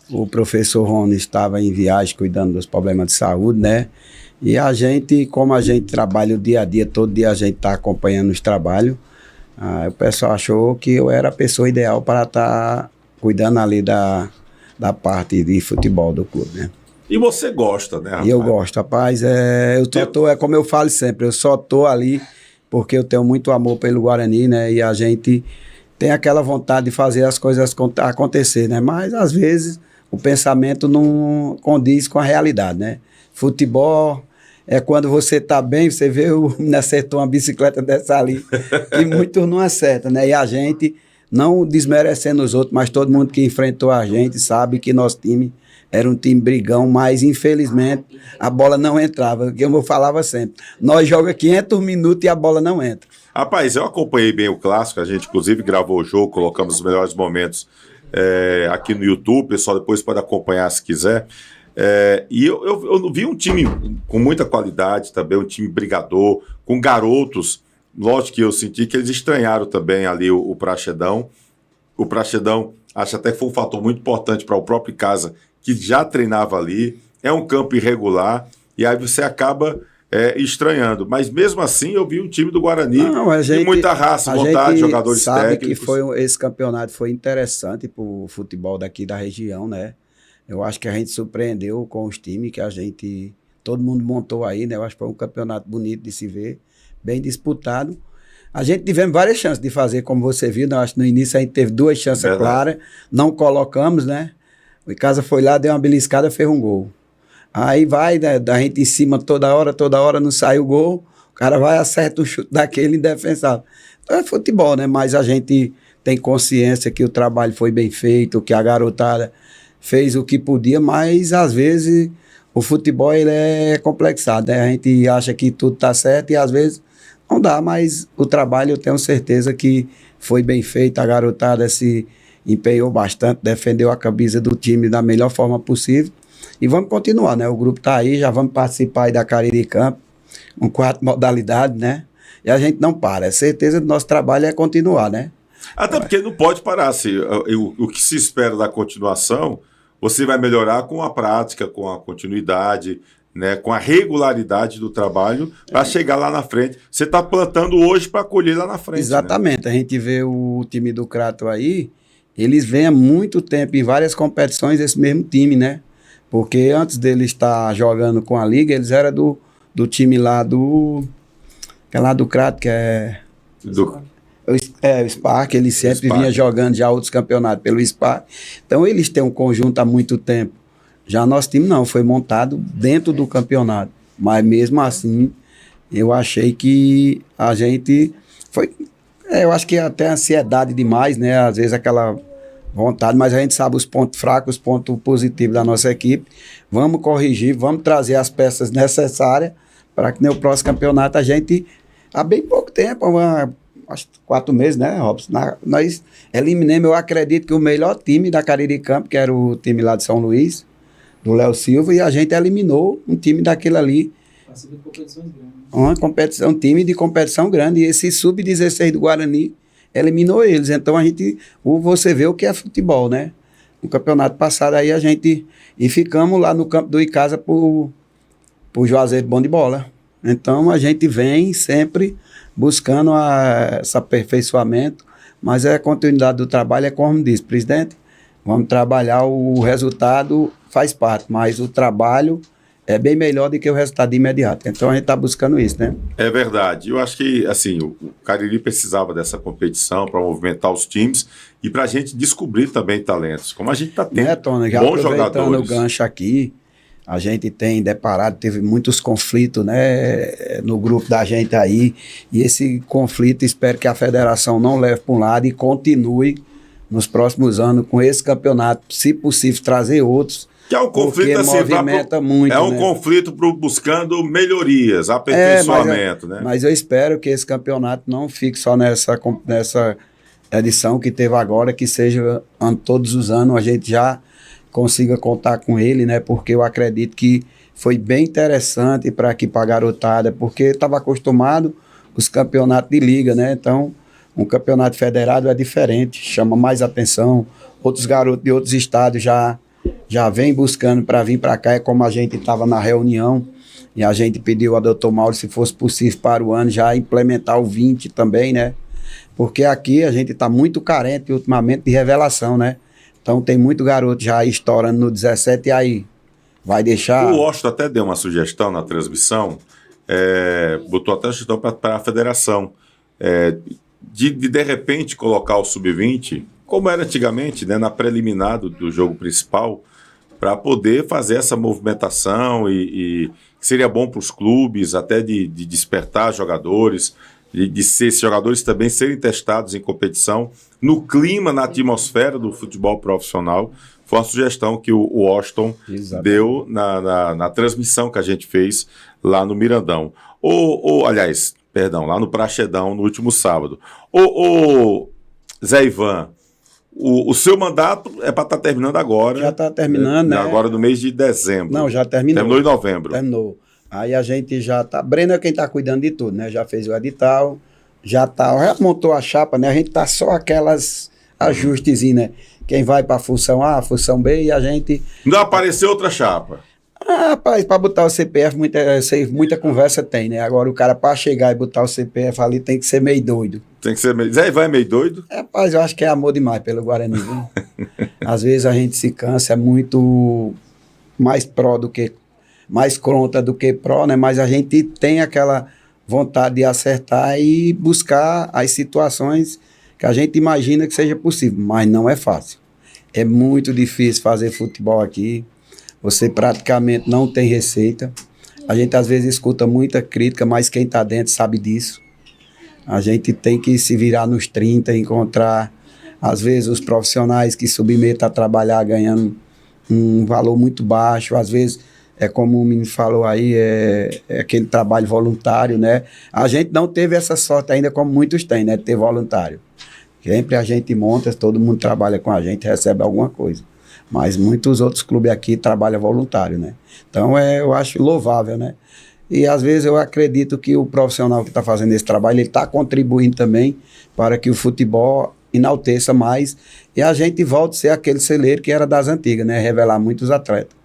O professor Rony estava em viagem cuidando dos problemas de saúde, né? E a gente, como a gente trabalha o dia a dia, todo dia a gente está acompanhando os trabalhos, o pessoal achou que eu era a pessoa ideal para estar cuidando ali da parte de futebol do clube, né? E você gosta, né, rapaz? E eu gosto, rapaz. Como eu falo sempre, eu só tô ali porque eu tenho muito amor pelo Guarani, né? E a gente tem aquela vontade de fazer as coisas acontecer, né? Mas, às vezes, o pensamento não condiz com a realidade, né? Futebol é quando você tá bem, você vê o menino acertou uma bicicleta dessa ali, e muitos não acertam, né? E a gente, não desmerecendo os outros, mas todo mundo que enfrentou a gente sabe que nosso time era um time brigão, mas infelizmente a bola não entrava, que eu falava sempre, nós jogamos 500 minutos e a bola não entra. Rapaz, eu acompanhei bem o Clássico, a gente inclusive gravou o jogo, colocamos os melhores momentos aqui no YouTube, o pessoal depois pode acompanhar se quiser. E eu vi um time com muita qualidade também, um time brigador, com garotos. Lógico que eu senti que eles estranharam também ali o Praxedão. O Praxedão, acho até que foi um fator muito importante para o próprio Casa, que já treinava ali. É um campo irregular, e aí você acaba estranhando. Mas mesmo assim, eu vi um time do Guarani com muita raça, vontade, jogadores técnicos. Que esse campeonato foi interessante para o futebol daqui da região, né? Eu acho que a gente surpreendeu com os times que todo mundo montou aí, né? Eu acho que foi um campeonato bonito de se ver, bem disputado. A gente tivemos várias chances de fazer, como você viu, né? Eu acho que no início a gente teve 2 chances claras, não colocamos, né? O Icasa foi lá, deu uma beliscada, fez um gol. Aí vai, né, da gente em cima toda hora, não sai o gol, o cara vai, acerta o chute daquele indefensável. Então é futebol, né? Mas a gente tem consciência que o trabalho foi bem feito, que a garotada fez o que podia, mas às vezes o futebol ele é complexado, né? A gente acha que tudo tá certo e às vezes Não dá, mas o trabalho eu tenho certeza que foi bem feito, a garotada se empenhou bastante, defendeu a camisa do time da melhor forma possível. E vamos continuar, né? O grupo está aí, já vamos participar aí da Cariri Cup, com 4 modalidades, né? E a gente não para. É certeza que o nosso trabalho é continuar, né? Até porque não pode parar. Assim, o que se espera da continuação, você vai melhorar com a prática, com a continuidade, né, com a regularidade do trabalho para chegar lá na frente. Você está plantando hoje para colher lá na frente. Exatamente. Né? A gente vê o time do Crato aí, eles vêm há muito tempo em várias competições esse mesmo time, né? Porque antes deles estar jogando com a Liga, eles eram do time lá que é lá do Crato, que é... o Spark, ele sempre vinha jogando já outros campeonatos pelo Spark. Então eles têm um conjunto há muito tempo. Já nosso time não, foi montado dentro do campeonato. Mas mesmo assim, eu achei que a gente foi... eu acho que até ansiedade demais, né? Às vezes aquela vontade, mas a gente sabe os pontos fracos, os pontos positivos da nossa equipe. Vamos corrigir, vamos trazer as peças necessárias para que no próximo campeonato a gente, há bem pouco tempo, acho 4 meses, né, Robson? Nós eliminamos, eu acredito que o melhor time da Cariri Campo, que era o time lá de São Luís, do Léo Silva, e a gente eliminou um time daquele ali. Um time de competição grande. E esse sub-16 do Guarani eliminou eles. Então você vê o que é futebol, né? No campeonato passado aí e ficamos lá no campo do Icasa por Juazeiro Bom de Bola. Então a gente vem sempre buscando esse aperfeiçoamento, mas a continuidade do trabalho é como diz, presidente, vamos trabalhar, o resultado faz parte, mas o trabalho é bem melhor do que o resultado imediato. Então a gente está buscando isso, né? É verdade. Eu acho que assim, o Cariri precisava dessa competição para movimentar os times e para a gente descobrir também talentos, como a gente está tendo, né, Tony? Já bons aproveitando jogadores. O gancho aqui, a gente tem deparado, teve muitos conflitos, né, no grupo da gente aí, e esse conflito espero que a federação não leve para um lado e continue nos próximos anos com esse campeonato, se possível trazer outros, que é um conflito assim, movimenta muito, é um né? conflito buscando melhorias, aperfeiçoamento, né? Mas eu espero que esse campeonato não fique só nessa edição que teve agora, que seja todos os anos a gente já consiga contar com ele, né? Porque eu acredito que foi bem interessante para a garotada, porque estava acostumado os campeonatos de liga, né? Então, um campeonato federado é diferente, chama mais atenção. Outros garotos de outros estados já vêm buscando para vir para cá, é como a gente estava na reunião, e a gente pediu ao doutor Mauro, se fosse possível para o ano, já implementar o 20 também, né? Porque aqui a gente está muito carente ultimamente de revelação, né? Então tem muito garoto já estourando no 17 e aí vai deixar... O Washington até deu uma sugestão na transmissão, botou até a sugestão para a federação, de repente colocar o sub-20, como era antigamente, né, na preliminar do jogo principal, para poder fazer essa movimentação e seria bom para os clubes até de despertar jogadores, de esses jogadores também serem testados em competição, no clima, na atmosfera do futebol profissional. Foi uma sugestão que o Washington deu na transmissão que a gente fez lá no Mirandão. Aliás, perdão, lá no Praxedão, no último sábado. Zé Ivan, o seu mandato é para estar terminando agora. Já está terminando, né? Agora no mês de dezembro. Não, já terminou. Terminou em novembro. Terminou. Aí a gente já tá... Breno é quem tá cuidando de tudo, né? Já fez o edital, já montou a chapa, né? A gente tá só aquelas ajustezinhos, né? Quem vai pra função A, função B e a gente... Não apareceu outra chapa? Rapaz, pra botar o CPF, muita conversa tem, né? Agora o cara pra chegar e botar o CPF ali tem que ser meio doido. Tem que ser meio... Zé Ivan é meio doido? Rapaz, eu acho que é amor demais pelo Guarani, viu? Às vezes a gente se cansa, é muito mais pró do que... mais contra do que pró, né? Mas a gente tem aquela vontade de acertar e buscar as situações que a gente imagina que seja possível, mas não é fácil. É muito difícil fazer futebol aqui, você praticamente não tem receita. A gente às vezes escuta muita crítica, mas quem está dentro sabe disso. A gente tem que se virar nos 30, encontrar, às vezes, os profissionais que submetem a trabalhar ganhando um valor muito baixo, às vezes é como o menino falou aí, é aquele trabalho voluntário, né? A gente não teve essa sorte ainda como muitos têm, né? De ter voluntário. Sempre a gente monta, todo mundo trabalha com a gente, recebe alguma coisa. Mas muitos outros clubes aqui trabalham voluntário, né? Então, eu acho louvável, né? E às vezes eu acredito que o profissional que está fazendo esse trabalho, ele está contribuindo também para que o futebol enalteça mais e a gente volte a ser aquele celeiro que era das antigas, né? Revelar muitos atletas.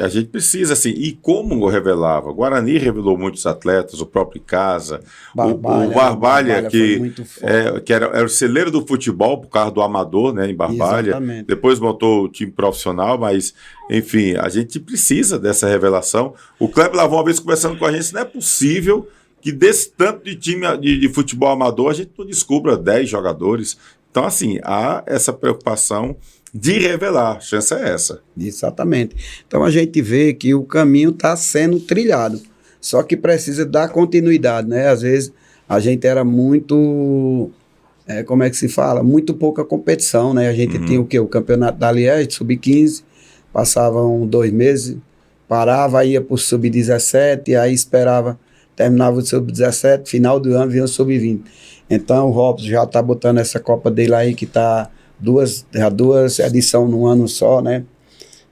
A gente precisa, assim, e como revelava? O Guarani revelou muitos atletas, o próprio Icasa, o Barbalha, que era o celeiro do futebol por causa do amador, né, em Barbalha. Exatamente. Depois montou o time profissional, mas, enfim, a gente precisa dessa revelação. O Kleber Lavon, uma vez conversando com a gente, não é possível que desse tanto de time de futebol amador a gente não descubra 10 jogadores. Então, assim, há essa preocupação de revelar, a chance é essa. Exatamente. Então a gente vê que o caminho está sendo trilhado, só que precisa dar continuidade, né? Às vezes a gente era muito, como é que se fala? Muito pouca competição, né? A gente tinha o quê? O campeonato da Liege, sub-15, passavam 2 meses, parava, ia para o sub-17, aí esperava, terminava o sub-17, final do ano vinha o sub-20. Então o Robson já está botando essa Copa dele aí que está duas edições num ano só, né?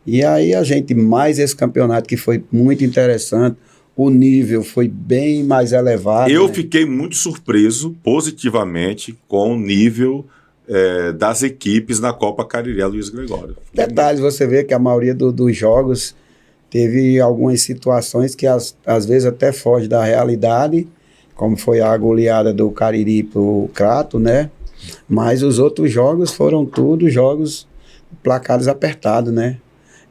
E aí a gente, mais esse campeonato que foi muito interessante, o nível foi bem mais elevado. Eu fiquei muito surpreso, positivamente, com o nível das equipes na Copa Cariri Luiz Gregório. Detalhes, você vê que a maioria dos jogos teve algumas situações que às vezes até foge da realidade, como foi a goleada do Cariri pro Crato, né? Mas os outros jogos foram todos jogos placares apertados, né?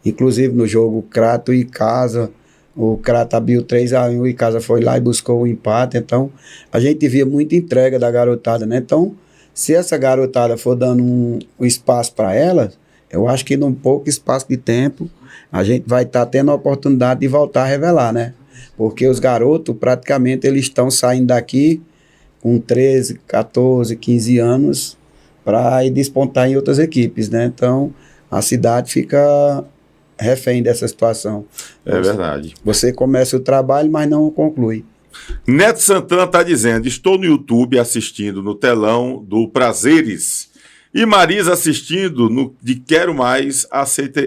Inclusive no jogo Crato e Icasa, o Crato abriu 3-1, o Icasa foi lá e buscou o empate. Então, a gente via muita entrega da garotada, né? Então, se essa garotada for dando um espaço para ela, eu acho que num pouco espaço de tempo, a gente vai estar tendo a oportunidade de voltar a revelar, né? Porque os garotos, praticamente, eles estão saindo daqui com 13, 14, 15 anos para ir despontar em outras equipes, né? Então, a cidade fica refém dessa situação. É verdade. Você começa o trabalho, mas não o conclui. Neto Santana está dizendo, estou no YouTube assistindo no telão do Prazeres e Marisa assistindo no de Quero Mais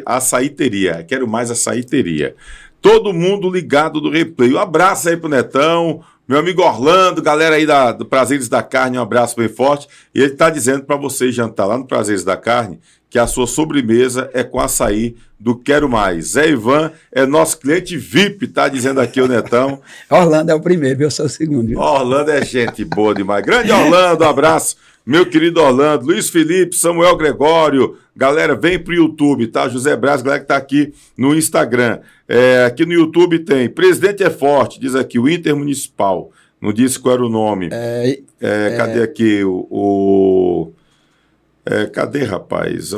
Açaiteria. Quero Mais Açaiteria. Todo mundo ligado do replay. Um abraço aí pro Netão, meu amigo Orlando, galera aí do Prazeres da Carne, um abraço bem forte. E ele está dizendo para você jantar lá no Prazeres da Carne que a sua sobremesa é com açaí do Quero Mais. Zé Ivan é nosso cliente VIP, tá dizendo aqui o Netão. Orlando é o primeiro, eu sou o segundo. Viu? Orlando é gente boa demais. Grande Orlando, um abraço. Meu querido Orlando, Luiz Felipe, Samuel Gregório, galera, vem pro YouTube, tá? José Braz, galera que tá aqui no Instagram. Aqui no YouTube tem Presidente é Forte, diz aqui, o Intermunicipal. Não disse qual era o nome. Cadê aqui cadê, rapaz?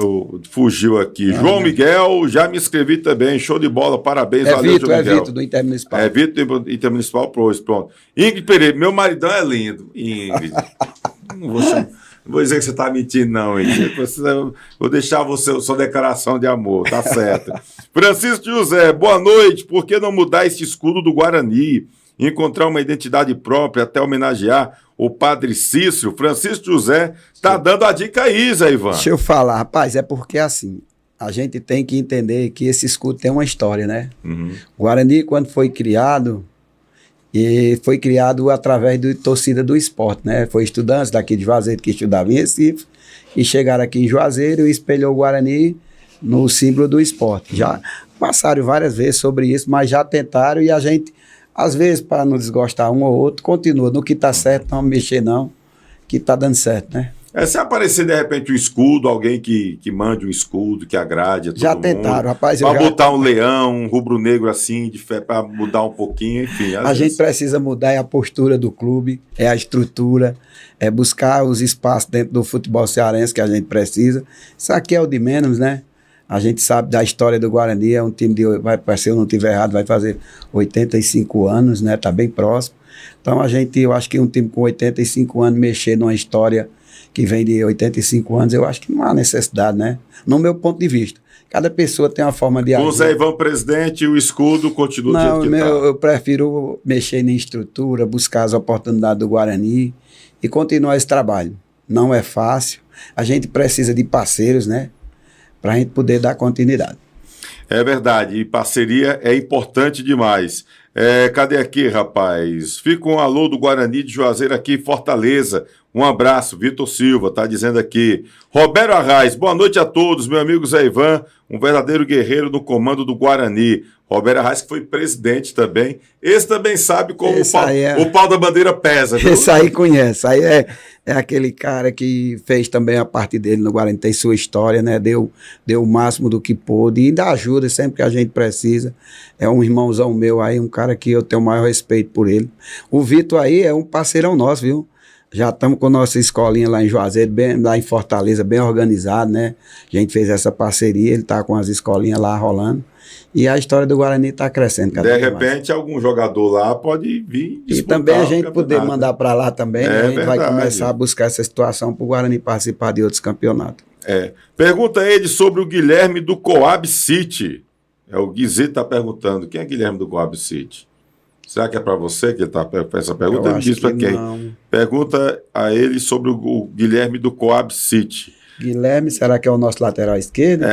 Fugiu aqui. João Miguel, já me inscrevi também. Show de bola, parabéns. Valeu, João Miguel. Vitor do Intermunicipal. Vitor do Intermunicipal, pronto. Ingrid Pereira, meu maridão é lindo. Ingrid. Não vou dizer que você está mentindo, não, Ingrid. Vou deixar sua declaração de amor, tá certo. Francisco José, boa noite. Por que não mudar esse escudo do Guarani? Encontrar uma identidade própria, até homenagear o Padre Cícero. Francisco José está dando a dica aí, Zé Ivan. Deixa eu falar, rapaz, é porque assim, a gente tem que entender que esse escudo tem uma história, né? Uhum. O Guarani, quando foi criado, foi criado através da torcida do esporte, né? Foi estudantes daqui de Juazeiro que estudavam em Recife e chegaram aqui em Juazeiro e espelhou o Guarani no símbolo do esporte. Já passaram várias vezes sobre isso, mas já tentaram e a gente, às vezes, para não desgostar um ou outro, continua. No que está certo, não mexer não, que está dando certo, né? Se aparecer, de repente, um escudo, alguém que mande um escudo, que agrade a todo já mundo. Tentaram, rapaz. Para botar um leão, um rubro-negro assim, para mudar um pouquinho, enfim. A gente precisa mudar a postura do clube, a estrutura, buscar os espaços dentro do futebol cearense que a gente precisa. Isso aqui é o de menos, né? A gente sabe da história do Guarani, é um time se eu não estiver errado, vai fazer 85 anos, né? Tá bem próximo. Então eu acho que um time com 85 anos mexer numa história que vem de 85 anos, eu acho que não há necessidade, né? No meu ponto de vista. Cada pessoa tem uma forma de agir. Com o Zé Ivan presidente, o escudo continua do Não, jeito que tá. eu prefiro mexer na estrutura, buscar as oportunidades do Guarani e continuar esse trabalho. Não é fácil. A gente precisa de parceiros, né? Para a gente poder dar continuidade. É verdade, e parceria é importante demais. Cadê aqui, rapaz? Fica um alô do Guarani de Juazeiro aqui em Fortaleza. Um abraço, Vitor Silva, tá dizendo aqui. Roberto Arraes, boa noite a todos, meu amigo Zé Ivan, um verdadeiro guerreiro no comando do Guarani. Roberto Arraes, que foi presidente também. Esse também sabe como o pau da bandeira pesa. Viu? Esse aí conhece. Aí é aquele cara que fez também a parte dele no Guarani, tem sua história, né? Deu o máximo do que pôde e ainda ajuda sempre que a gente precisa. É um irmãozão meu aí, um cara que eu tenho o maior respeito por ele. O Vitor aí é um parceirão nosso, viu? Já estamos com nossa escolinha lá em Juazeiro, lá em Fortaleza, bem organizado, né? A gente fez essa parceria, ele está com as escolinhas lá rolando. E a história do Guarani está crescendo cada vez mais. De repente, algum jogador lá pode vir disputar. E também a gente poder mandar para lá também, né? A gente vai começar a buscar essa situação para o Guarani participar de outros campeonatos. Pergunta ele sobre o Guilherme do Coab City. O Guizito está perguntando, quem é Guilherme do Coab City? Será que é para você que ele está fazendo essa pergunta? Ele diz para quem? Não. Pergunta a ele sobre o Guilherme do Coab City. Guilherme, será que é o nosso lateral esquerdo?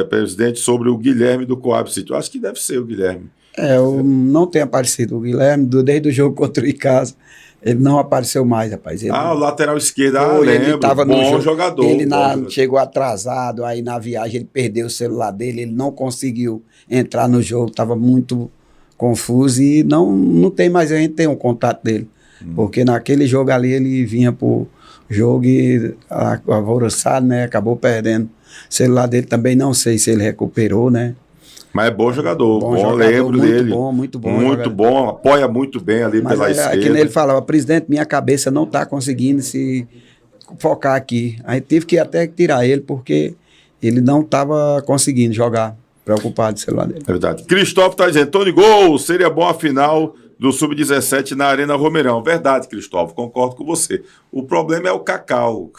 Presidente, sobre o Guilherme do Coab City. Eu acho que deve ser o Guilherme. Eu não tenho aparecido o Guilherme, desde o jogo contra o Icasa. Ele não apareceu mais, rapaz. O lateral esquerdo, lembro. Ele estava no jogo, jogador. Ele chegou atrasado, aí na viagem ele perdeu o celular dele, ele não conseguiu entrar no jogo, estava muito confuso e não tem mais, a gente tem um contato dele. Porque naquele jogo ali ele vinha pro jogo e alvoroçado, né? Acabou perdendo. O celular dele também não sei se ele recuperou, né? Mas é bom jogador, lembro dele. Muito bom. Muito bom, apoia muito bem ali pela esquerda. Que ele falava, presidente, minha cabeça não está conseguindo se focar aqui. Aí tive que até tirar ele, porque ele não estava conseguindo jogar, preocupado com o celular dele. É verdade. Cristóvão está dizendo, Tony Gol, seria bom a final do Sub-17 na Arena Romeirão. Verdade, Cristóvão, concordo com você. O problema é o Cacau.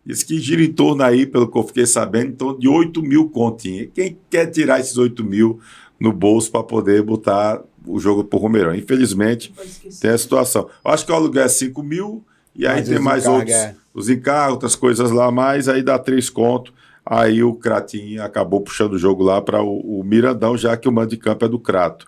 Diz que gira em torno aí, pelo que eu fiquei sabendo, em torno de 8 mil continhas. Quem quer tirar esses 8 mil no bolso para poder botar o jogo pro Romeirão? Infelizmente, tem a situação. Eu acho que o aluguel é 5 mil e aí tem mais outros, os encargos, outras coisas lá, mais aí dá 3 conto. Aí o Cratinho acabou puxando o jogo lá para o Mirandão, já que o mando de campo é do Crato.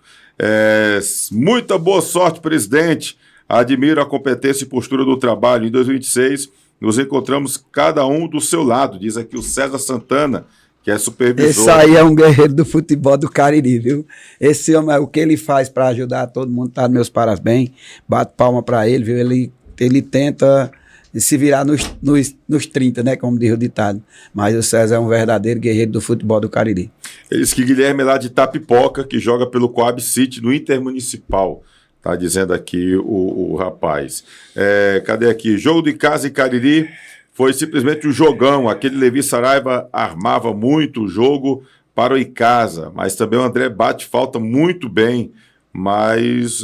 Muita boa sorte, presidente. Admiro a competência e postura do trabalho. Em 2026, nos encontramos cada um do seu lado, diz aqui o César Santana, que é supervisor. Esse aí é um guerreiro do futebol do Cariri, viu? Esse homem, o que ele faz para ajudar todo mundo, tá? Meus parabéns, bato palma para ele, viu? Ele tenta se virar nos 30, né? Como diz o ditado. Mas o César é um verdadeiro guerreiro do futebol do Cariri. Ele diz que Guilherme é lá de Tapipoca, que joga pelo Coab City, no Intermunicipal. Tá dizendo aqui o rapaz. Cadê aqui? Jogo de Icasa e Cariri foi simplesmente um jogão. Aquele Levi Saraiva armava muito o jogo para o Icasa, mas também o André bate falta muito bem. Mas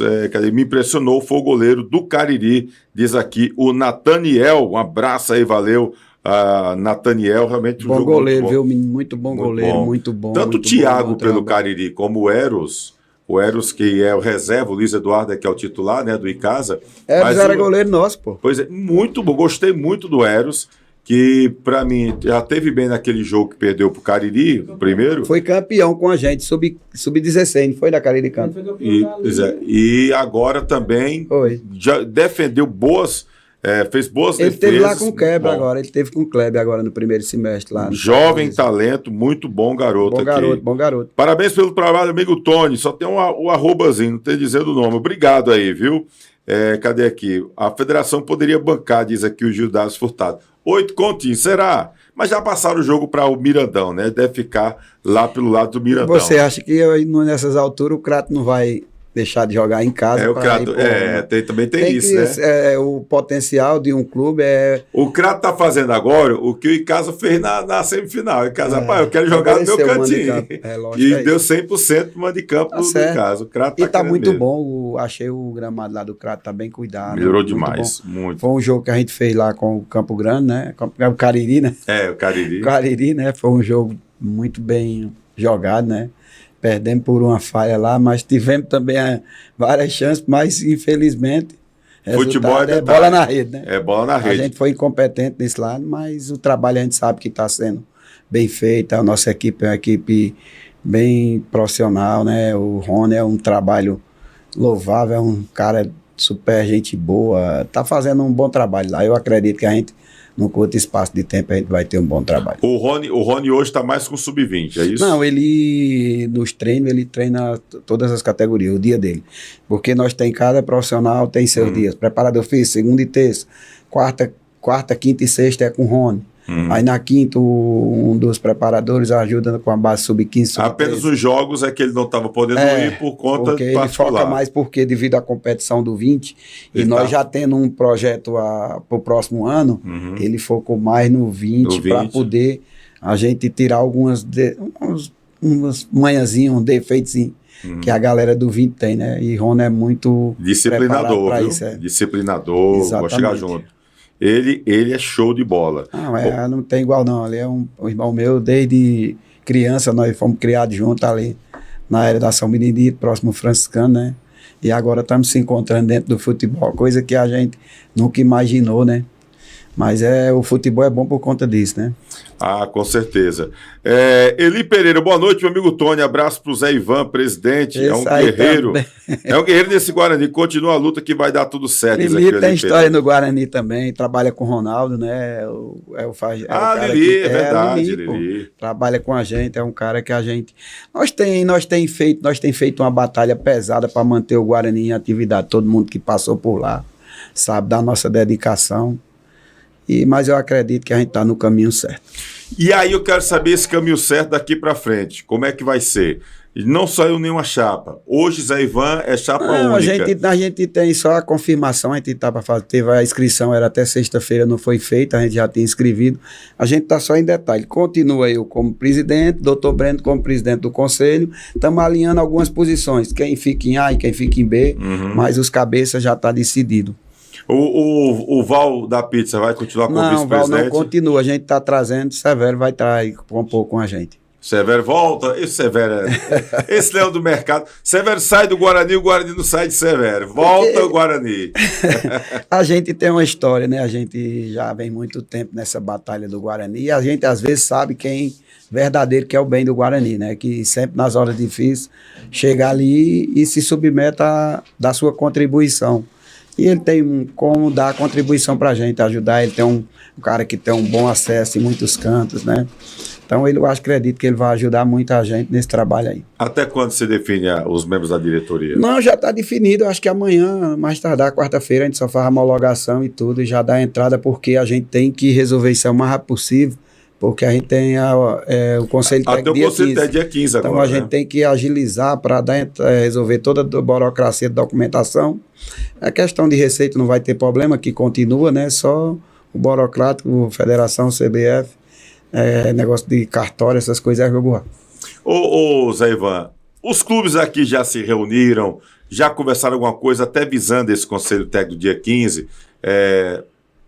me impressionou, foi o goleiro do Cariri, diz aqui o Nathaniel. Um abraço aí, valeu. Nathaniel, realmente bom goleiro, viu? Muito bom goleiro, muito bom. Tanto o Thiago pelo Cariri como o Eros, que é o reserva, o Luiz Eduardo, que é o titular, né, do Icasa. Eros era goleiro nosso, pô. Pois é, muito bom, gostei muito do Eros, que pra mim já teve bem naquele jogo que perdeu pro Cariri, o primeiro. Foi campeão com a gente, sub-16, não foi da Cariri Campo. E agora também já defendeu fez boas defesas. Ele teve lá com o Kleber agora, ele teve com o Kleber agora no primeiro semestre lá. Jovem talento, muito bom garoto aqui. Bom garoto. Parabéns pelo trabalho, amigo Tony, só tem o arrobazinho, não tem dizendo o nome. Obrigado aí, viu? Cadê aqui? A federação poderia bancar, diz aqui o Gildas Furtado. 8 continhos, será? Mas já passaram o jogo para o Mirandão, né? Deve ficar lá pelo lado do Mirandão. Você acha que nessas alturas o Crato não vai deixar de jogar em casa. O Crato, também tem isso, né? O potencial de um clube é... O Crato tá fazendo agora o que o Icasa fez na semifinal. O Icasa, rapaz, eu quero jogar no meu cantinho. E deu 100% do mando de campo do Icasa. O Crato tá muito mesmo. Bom. Achei o gramado lá do Crato tá bem cuidado. Melhorou demais, muito. Foi um jogo que a gente fez lá com o Campo Grande, né? O Cariri, né? O Cariri. O Cariri, né? Foi um jogo muito bem jogado, né? Perdemos por uma falha lá, mas tivemos também várias chances, mas infelizmente futebol é bola na rede, né? É bola na rede. A gente foi incompetente nesse lado, mas o trabalho a gente sabe que está sendo bem feito. A nossa equipe é uma equipe bem profissional, né? O Rony é um trabalho louvável, é um cara super gente boa, está fazendo um bom trabalho lá. Eu acredito que a gente, num curto espaço de tempo, a gente vai ter um bom trabalho. O Rony hoje está mais com sub-20, é isso? Não, ele nos treinos, ele treina todas as categorias, o dia dele. Porque nós tem cada profissional, tem seus dias. Preparador físico, segunda e terça. Quarta, quinta e sexta é com o Rony. Aí na quinta, um dos preparadores ajuda com a base sub-15. Apenas os jogos é que ele não estava podendo ir por conta porque ele foca mais porque devido à competição do 20 e nós já tendo um projeto para o próximo ano, ele focou mais no 20 para poder a gente tirar umas manhãzinhas, um defeitos que a galera do 20 tem, né? E Rony é muito disciplinador, viu? Isso, disciplinador, vou chegar junto. Ele é show de bola. Não tem igual não, ele é um irmão meu, desde criança nós fomos criados juntos ali na área da São Benedito, próximo franciscano, né? E agora estamos se encontrando dentro do futebol, coisa que a gente nunca imaginou, né? Mas o futebol é bom por conta disso, né? Com certeza. Eli Pereira, boa noite, meu amigo Tony. Abraço pro Zé Ivan, presidente. Esse é um guerreiro. É um guerreiro nesse Guarani. Continua a luta que vai dar tudo certo. Lili tem história no Guarani também. Trabalha com o Ronaldo, né? Lili, é verdade. Lili. Trabalha com a gente. É um cara que a gente. Nós tem feito uma batalha pesada para manter o Guarani em atividade. Todo mundo que passou por lá sabe da nossa dedicação. Mas eu acredito que a gente está no caminho certo. E aí eu quero saber esse caminho certo daqui para frente. Como é que vai ser? Não saiu nenhuma chapa. Hoje Zé Ivan é chapa única. A gente tem só a confirmação, a gente está para fazer. Teve a inscrição, era até sexta-feira, não foi feita, a gente já tinha inscrevido. A gente está só em detalhe. Continua eu como presidente, doutor Breno como presidente do conselho. Estamos alinhando algumas posições. Quem fica em A e quem fica em B, mas os cabeças já está decidido. O Val da Pizza vai continuar como vice-presidente? Não, o Val não continua. A gente está trazendo, Severo vai estar aí um pouco com a gente. Severo volta, esse leão do mercado. Severo sai do Guarani, o Guarani não sai de Severo. Volta o Guarani. A gente tem uma história, né? A gente já vem muito tempo nessa batalha do Guarani e a gente às vezes sabe quem verdadeiro que é o bem do Guarani, né? Que sempre nas horas difíceis chega ali e se submete a dar sua contribuição. E ele tem como dar contribuição para a gente, ajudar. Ele tem um cara que tem um bom acesso em muitos cantos, né? Então, eu acredito que ele vai ajudar muita gente nesse trabalho aí. Até quando você define os membros da diretoria? Não, já está definido. Eu acho que amanhã, mais tardar, quarta-feira, a gente só faz a homologação e tudo, e já dá a entrada, porque a gente tem que resolver isso o mais rápido possível, porque a gente tem o Conselho Técnico dia 15. Até o Conselho Técnico dia 15 agora. Então, a gente tem que agilizar para resolver toda a burocracia de documentação. A questão de receita não vai ter problema, que continua, né? Só o burocrático, Federação, CBF, negócio de cartório, essas coisas é jogo. Ô Zé Ivan, os clubes aqui já se reuniram, já conversaram alguma coisa, até visando esse Conselho Técnico dia 15,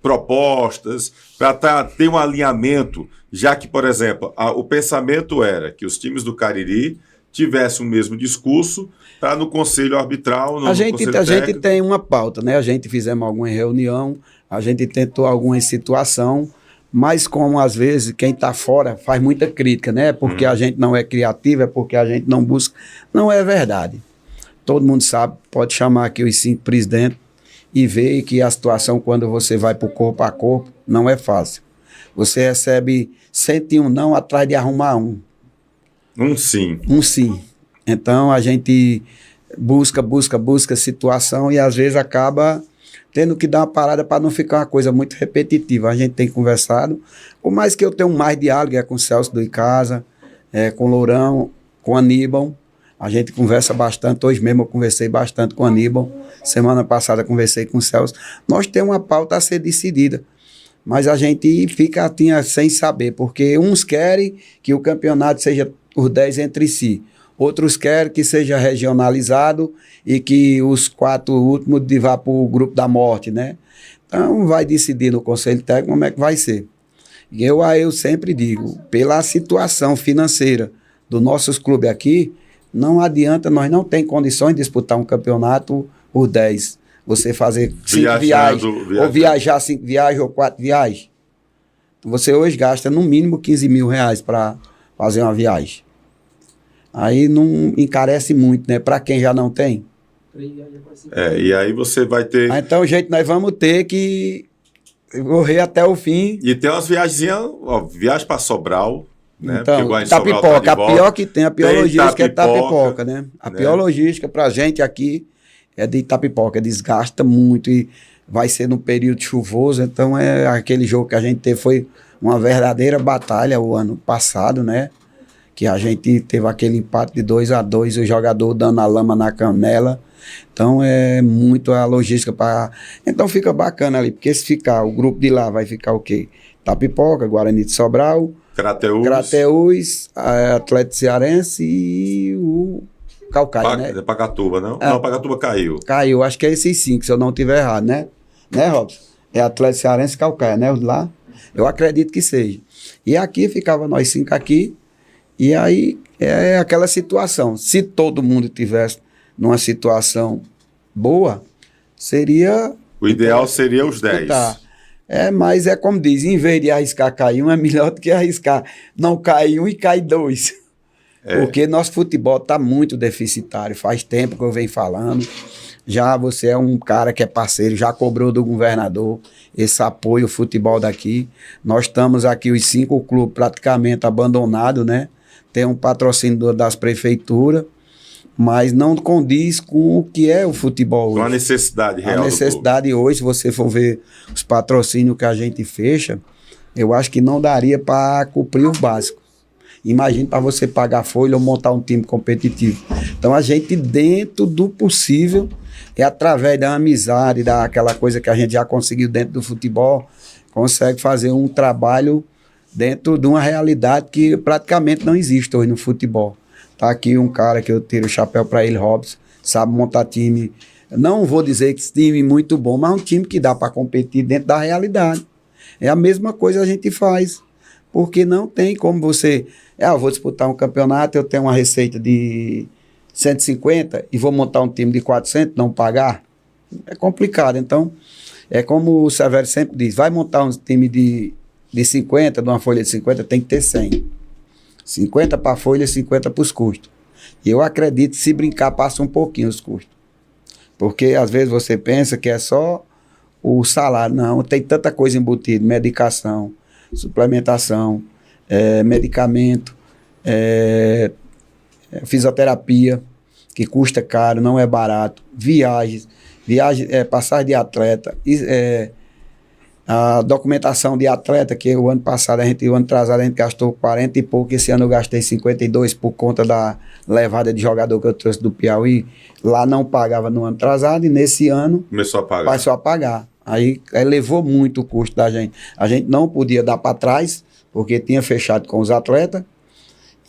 propostas, para ter um alinhamento, já que, por exemplo, o pensamento era que os times do Cariri tivessem o mesmo discurso para no Conselho Arbitral, a gente tem uma pauta, né? A gente fizemos alguma reunião, a gente tentou alguma situação, mas como às vezes quem está fora faz muita crítica, né? Porque a gente não é criativo, é porque a gente não busca. Não é verdade. Todo mundo sabe, pode chamar aqui os 5 presidentes e ver que a situação quando você vai para o corpo a corpo não é fácil. Você recebe 101 não atrás de arrumar um. Um sim. Um sim. Então a gente busca situação e às vezes acaba tendo que dar uma parada para não ficar uma coisa muito repetitiva. A gente tem conversado, por mais que eu tenha mais diálogo com o Celso do Icasa, com o Lourão, com o Aníbal, A gente conversa bastante, hoje mesmo eu conversei bastante com o Aníbal, semana passada conversei com o Celso. Nós temos uma pauta a ser decidida, mas a gente fica sem saber, porque uns querem que o campeonato seja os 10 entre si, outros querem que seja regionalizado e que os 4 últimos vá para o grupo da morte, né? Então vai decidir no Conselho Técnico como é que vai ser. E eu sempre digo, pela situação financeira dos nossos clubes aqui, não adianta, nós não temos condições de disputar um campeonato por 10. Você fazer 5 viagens, ou viajar 5 viagens ou 4 viagens. Você hoje gasta no mínimo 15 mil reais para fazer uma viagem. Aí não encarece muito, né? Para quem já não tem. E aí você vai ter... Então, gente, nós vamos ter que correr até o fim. E tem umas viagens para Sobral, né? Então, Itapipoca, a pior que tem, a pior logística é Itapipoca, né? A pior logística pra gente aqui é de Itapipoca, desgasta muito e vai ser no período chuvoso, então aquele jogo que a gente teve foi uma verdadeira batalha o ano passado, né? Que a gente teve aquele empate de 2-2, o jogador dando a lama na canela, então é muito a logística para... Então fica bacana ali, porque se ficar, o grupo de lá vai ficar o quê? Itapipoca, Guarani de Sobral, Crateús, Atlético Cearense e o Caucaia, né? Pacatuba, não? Não, Pacatuba caiu. Caiu, acho que é esses 5, se eu não estiver errado, né? Né, Robson? É Atlético Cearense e Caucaia, né? Os lá, eu acredito que seja. E aqui ficava nós 5 aqui, e aí é aquela situação. Se todo mundo tivesse numa situação boa, seria... O ideal seria os 10. Mas é como diz, em vez de arriscar cair um, é melhor do que arriscar não cair um e cair 2. Porque nosso futebol está muito deficitário. Faz tempo que eu venho falando. Já você é um cara que é parceiro, já cobrou do governador esse apoio ao futebol daqui. Nós estamos aqui, os 5 clubes praticamente abandonados, né? Tem um patrocínio das prefeituras, mas não condiz com o que é o futebol hoje. Com a necessidade real. A necessidade hoje, se você for ver os patrocínios que a gente fecha, eu acho que não daria para cumprir o básico. Imagine para você pagar folha ou montar um time competitivo. Então a gente, dentro do possível, através da amizade, daquela coisa que a gente já conseguiu dentro do futebol, consegue fazer um trabalho dentro de uma realidade que praticamente não existe hoje no futebol. Tá aqui um cara que eu tiro o chapéu para ele, Robson, sabe montar time. Não vou dizer que esse time é muito bom, mas é um time que dá para competir dentro da realidade. É a mesma coisa a gente faz, porque não tem como você... eu vou disputar um campeonato, eu tenho uma receita de 150 e vou montar um time de 400, não pagar. É complicado. Então, é como o Severo sempre diz, vai montar um time de 50, de uma folha de 50, tem que ter 100. 50 para a folha, 50 para os custos. E eu acredito que se brincar, passa um pouquinho os custos. Porque às vezes você pensa que é só o salário. Não, tem tanta coisa embutida, medicação, suplementação, medicamento, fisioterapia, que custa caro, não é barato, viagens, passagem de atleta, a documentação de atleta, que o ano passado, o ano atrasado a gente gastou 40 e pouco, esse ano eu gastei 52 por conta da levada de jogador que eu trouxe do Piauí. Lá não pagava no ano atrasado e nesse ano passou a pagar. Aí elevou muito o custo da gente. A gente não podia dar para trás, porque tinha fechado com os atletas,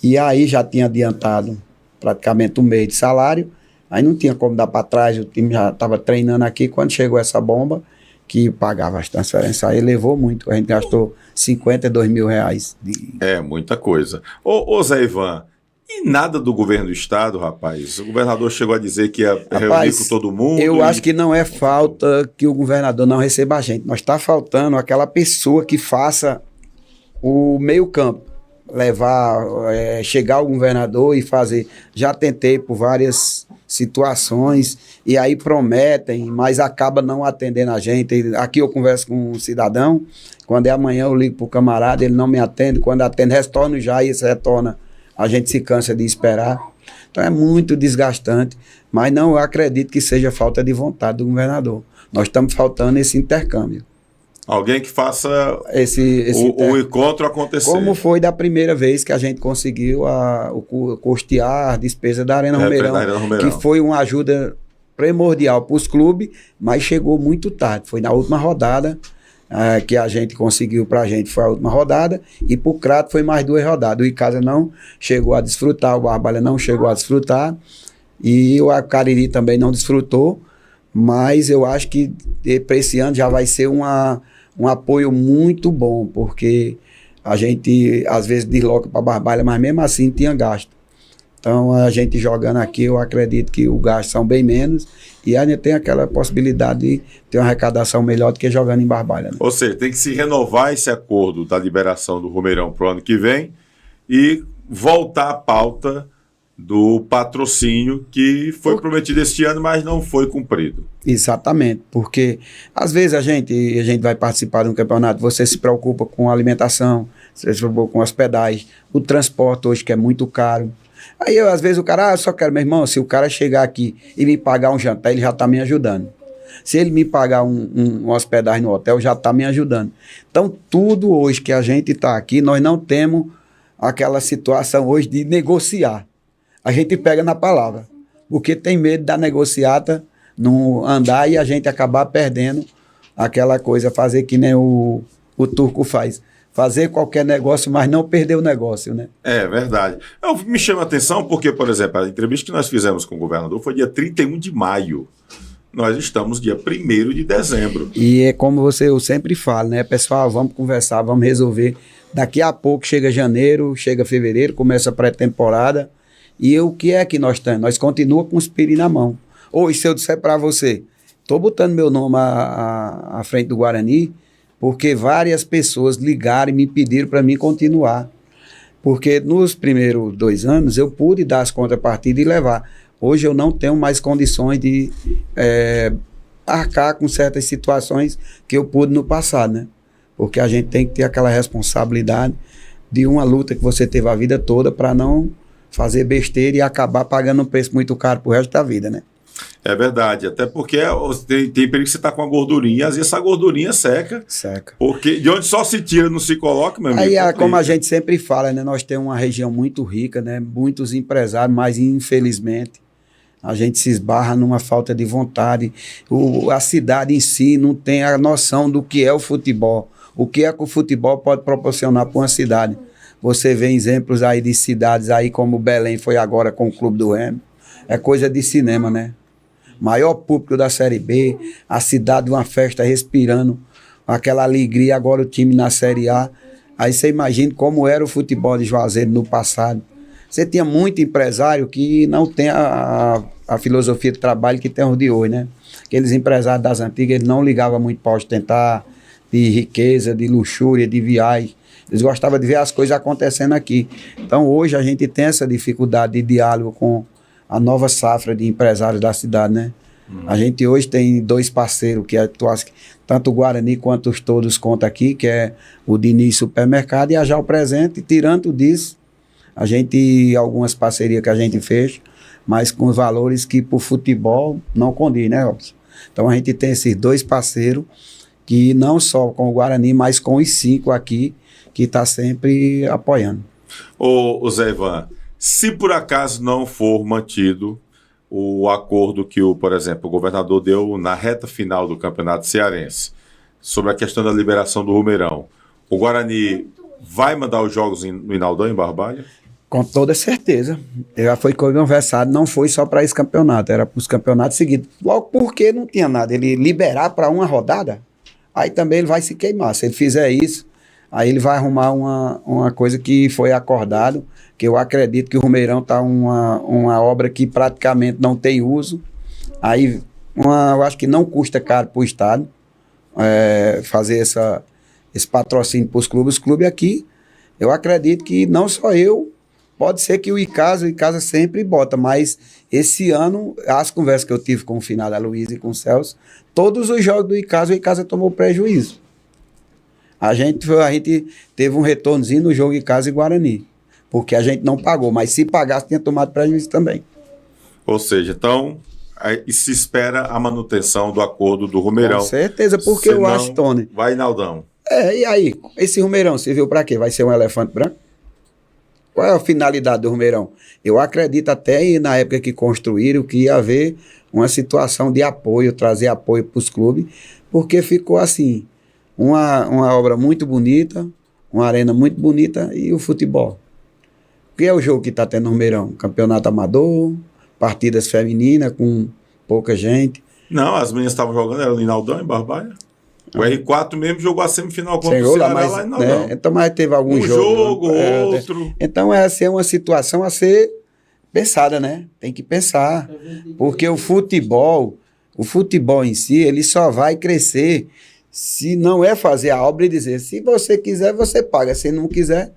e aí já tinha adiantado praticamente um mês de salário, aí não tinha como dar para trás, o time já estava treinando aqui, quando chegou essa bomba, que pagava as transferências, aí levou muito, a gente gastou 52 mil reais. É, muita coisa. Ô Zé Ivan, e nada do governo do estado, rapaz? O governador chegou a dizer que ia reunir com todo mundo. Eu acho que não é falta que o governador não receba a gente, mas está faltando aquela pessoa que faça o meio campo, levar, chegar o governador e fazer. Já tentei por várias situações e aí prometem, mas acaba não atendendo a gente. Aqui eu converso com um cidadão, quando é amanhã eu ligo para o camarada, ele não me atende, quando atende, retorno já e esse retorna, a gente se cansa de esperar. Então é muito desgastante, mas não acredito que seja falta de vontade do governador. Nós estamos faltando esse intercâmbio. Alguém que faça esse o encontro acontecer. Como foi da primeira vez que a gente conseguiu custear a despesa da Arena Romeirão, que foi uma ajuda primordial para os clubes, mas chegou muito tarde. Foi na última rodada que a gente conseguiu para a gente, foi a última rodada, e para o Crato foi mais 2 rodadas. O Icasa não chegou a desfrutar, o Barbalha não chegou a desfrutar, e o Cariri também não desfrutou, mas eu acho que para esse ano já vai ser um apoio muito bom, porque a gente às vezes desloca para Barbalha, mas mesmo assim tinha gasto. Então a gente jogando aqui, eu acredito que os gastos são bem menos e ainda tem aquela possibilidade de ter uma arrecadação melhor do que jogando em Barbalha. Né? Ou seja, tem que se renovar esse acordo da liberação do Romeirão para o ano que vem e voltar à pauta do patrocínio que foi prometido este ano, mas não foi cumprido. Exatamente, porque às vezes a gente vai participar de um campeonato, você se preocupa com a alimentação, você se preocupa com hospedagem, o transporte hoje que é muito caro. Aí às vezes o cara, eu só quero, meu irmão, se o cara chegar aqui e me pagar um jantar, ele já está me ajudando. Se ele me pagar uma hospedagem no hotel, já está me ajudando. Então tudo hoje que a gente está aqui, nós não temos aquela situação hoje de negociar. A gente pega na palavra, porque tem medo da negociata não andar e a gente acabar perdendo aquela coisa, fazer que nem o turco faz. Fazer qualquer negócio, mas não perder o negócio, né? É verdade. Me chama a atenção porque, por exemplo, a entrevista que nós fizemos com o governador foi dia 31 de maio. Nós estamos dia 1º de dezembro. E é como eu sempre falo, né? Pessoal, vamos conversar, vamos resolver. Daqui a pouco chega janeiro, chega fevereiro, começa a pré-temporada. E o que é que nós temos? Nós continuamos com os piri na mão. Ou se eu disser para você, estou botando meu nome à frente do Guarani, porque várias pessoas ligaram e me pediram para mim continuar. Porque nos primeiros 2 anos eu pude dar as contrapartidas e levar. Hoje eu não tenho mais condições de arcar com certas situações que eu pude no passado, né? Porque a gente tem que ter aquela responsabilidade de uma luta que você teve a vida toda para não fazer besteira e acabar pagando um preço muito caro pro resto da vida, né? É verdade, até porque tem perigo que você tá com a gordurinha, às vezes essa gordurinha seca. Seca. Porque de onde só se tira, não se coloca, meu amigo. Aí, como a gente sempre fala, né? Nós temos uma região muito rica, né? Muitos empresários, mas infelizmente a gente se esbarra numa falta de vontade. A cidade em si não tem a noção do que é o futebol. O que é que o futebol pode proporcionar para uma cidade. Você vê exemplos aí de cidades aí como Belém foi agora com o Clube do Remo. É coisa de cinema, né? Maior público da Série B, a cidade uma festa respirando, aquela alegria, agora o time na Série A. Aí você imagina como era o futebol de Juazeiro no passado. Você tinha muito empresário que não tem a filosofia de trabalho que tem os de hoje, né? Aqueles empresários das antigas, eles não ligavam muito para ostentar, de riqueza, de luxúria, de viagem. Eles gostavam de ver as coisas acontecendo aqui. Então hoje a gente tem essa dificuldade de diálogo com a nova safra de empresários da cidade, né? A gente hoje tem 2 parceiros, que tanto o Guarani quanto os todos contam aqui, que é o Diniz Supermercado e a Já o Presente. Tirando disso, algumas parcerias que a gente fez, mas com valores que pro futebol não condiz, né, Robson? Então a gente tem esses 2 parceiros, que não só com o Guarani, mas com os 5 aqui, que está sempre apoiando. Ô Zé Ivan, se por acaso não for mantido o acordo que, por exemplo, o governador deu na reta final do Campeonato Cearense, sobre a questão da liberação do Romeirão, o Guarani vai mandar os jogos no Inaldão, em Barbalha? Com toda certeza. Já foi conversado, não foi só para esse campeonato, era para os campeonatos seguidos. Logo porque não tinha nada. Ele liberar para uma rodada, aí também ele vai se queimar. Se ele fizer isso, aí ele vai arrumar uma coisa que foi acordado, que eu acredito que o Romeirão está uma obra que praticamente não tem uso. Aí eu acho que não custa caro para o Estado fazer esse patrocínio para os clubes. Os clubes aqui, eu acredito que não só eu, pode ser que o Icasa sempre bota, mas esse ano, as conversas que eu tive com o finado Luiz e com o Celso, todos os jogos do Icasa, o Icasa tomou prejuízo. A gente teve um retornozinho no jogo Icasa e Guarani, porque a gente não pagou, mas se pagasse tinha tomado prejuízo também. Ou seja, então e se espera a manutenção do acordo do Romeirão. Com certeza, porque eu acho, Tony. Vai, Naldão. E aí, esse Romeirão serviu para quê? Vai ser um elefante branco? Qual é a finalidade do Romeirão? Eu acredito até na época que construíram que ia haver uma situação de apoio, trazer apoio para os clubes, porque ficou assim, uma obra muito bonita, uma arena muito bonita e o futebol. O que é o jogo que está tendo no Romeirão? Campeonato amador, partidas femininas com pouca gente. Não, as meninas estavam jogando, era o Naldão em Barbalha. O R4 mesmo jogou a semifinal contra o Ceará lá em Naldão. Então, mas teve algum jogo. Outro. Então, essa é uma situação a ser pensada, né? Tem que pensar. Porque o futebol em si, ele só vai crescer se não é fazer a obra e dizer, se você quiser, você paga. Se não quiser,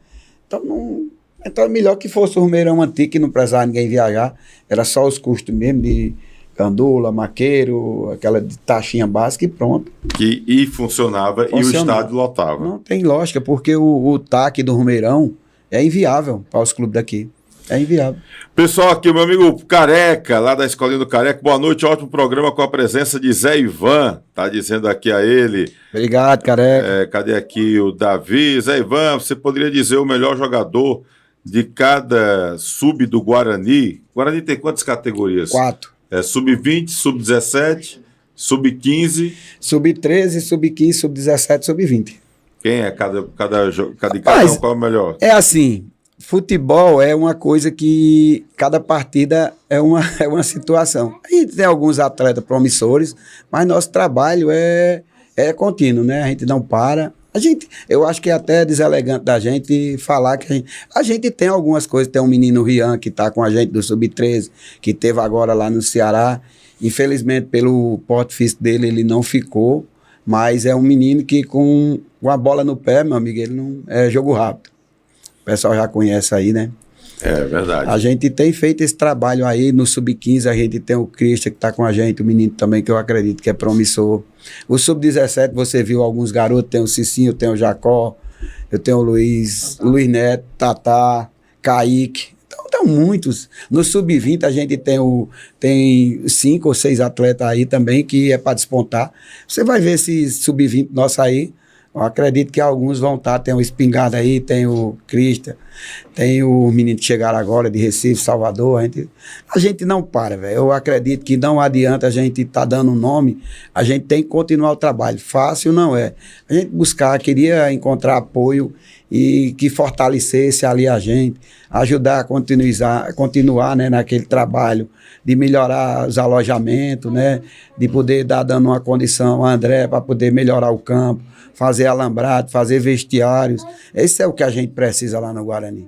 então não... Então é melhor que fosse o Romeirão antigo, que não precisava ninguém viajar. Era só os custos mesmo de gandula, maqueiro, aquela de taxinha básica e pronto. E funcionava e o estádio lotava. Não tem lógica, porque o TAC do Romeirão é inviável para os clubes daqui. É inviável. Pessoal, aqui o meu amigo Careca, lá da Escolinha do Careca. Boa noite, ótimo programa com a presença de Zé Ivan. Tá dizendo aqui a ele. Obrigado, Careca. Cadê aqui o Davi? Zé Ivan, você poderia dizer o melhor jogador de cada sub do Guarani? Guarani tem quantas categorias? 4. Sub-20, sub-17, sub-15. Sub-13, sub-15, sub-17, sub-20. Quem é cada qual é o melhor? É assim, futebol é uma coisa que cada partida é uma situação. A gente tem alguns atletas promissores, mas nosso trabalho é contínuo, né? A gente não para. Eu acho que é até deselegante da gente falar que a gente tem algumas coisas. Tem um menino Rian que está com a gente do Sub-13, que teve agora lá no Ceará. Infelizmente, pelo porte físico dele, ele não ficou. Mas é um menino que com a bola no pé, meu amigo, ele não é jogo rápido. O pessoal já conhece aí, né? É verdade. A gente tem feito esse trabalho aí no Sub-15, a gente tem o Christian que está com a gente, o menino também que eu acredito que é promissor. O Sub-17, você viu alguns garotos, tem o Cicinho, tem o Jacó, eu tenho o Luiz Neto, Tatá, Kaique. Então, tem muitos. No Sub-20 a gente tem 5 ou 6 atletas aí também que é para despontar. Você vai ver esse Sub-20 nosso aí. Eu acredito que alguns vão estar, tem o Espingarda aí, tem o Crista, tem o menino que chegaram agora de Recife, Salvador. A gente não para, velho. Eu acredito que não adianta a gente estar dando um nome, a gente tem que continuar o trabalho. Fácil não é. A gente queria encontrar apoio e que fortalecesse ali a gente, ajudar a continuar né, naquele trabalho de melhorar os alojamentos, né, de poder dar dando uma condição a André para poder melhorar o campo, fazer alambrado, fazer vestiários. Esse é o que a gente precisa lá no Guarani.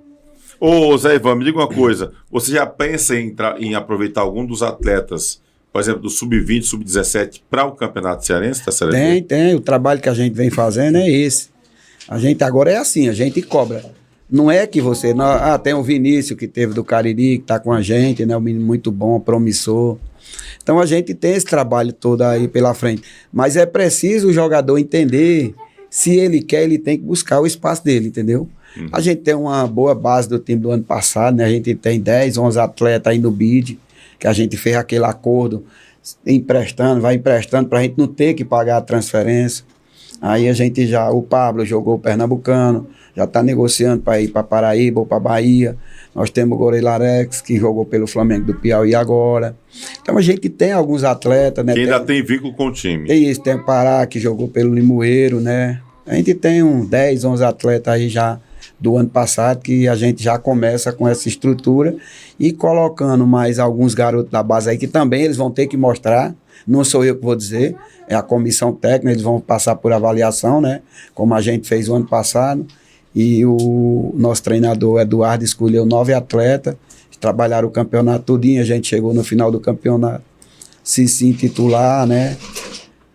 Ô Zé Ivan, me diga uma coisa, você já pensa em aproveitar algum dos atletas, por exemplo, do Sub-20, Sub-17 para o Campeonato Cearense? Tem. O trabalho que a gente vem fazendo é esse. A gente agora é assim, a gente cobra. Não é que você... tem o Vinícius que teve do Cariri, que está com a gente, né? Um menino muito bom, promissor. Então a gente tem esse trabalho todo aí pela frente. Mas é preciso o jogador entender, se ele quer, ele tem que buscar o espaço dele, entendeu? A gente tem uma boa base do time do ano passado, né? A gente tem 10, 11 atletas aí no BID, que a gente fez aquele acordo, vai emprestando para a gente não ter que pagar a transferência. Aí o Pablo jogou o Pernambucano, já está negociando para ir para Paraíba ou para Bahia. Nós temos o Gorila Rex, que jogou pelo Flamengo do Piauí agora. Então a gente tem alguns atletas, né? Que ainda tem vínculo com o time. Tem o Pará, que jogou pelo Limoeiro, né? A gente tem uns 10, 11 atletas aí já do ano passado, que a gente já começa com essa estrutura e colocando mais alguns garotos da base aí, que também eles vão ter que mostrar. Não sou eu que vou dizer, é a comissão técnica, eles vão passar por avaliação, né? Como a gente fez o ano passado. E o nosso treinador Eduardo escolheu 9 atletas, trabalharam o campeonato tudinho, a gente chegou no final do campeonato, Cicinho titular, né?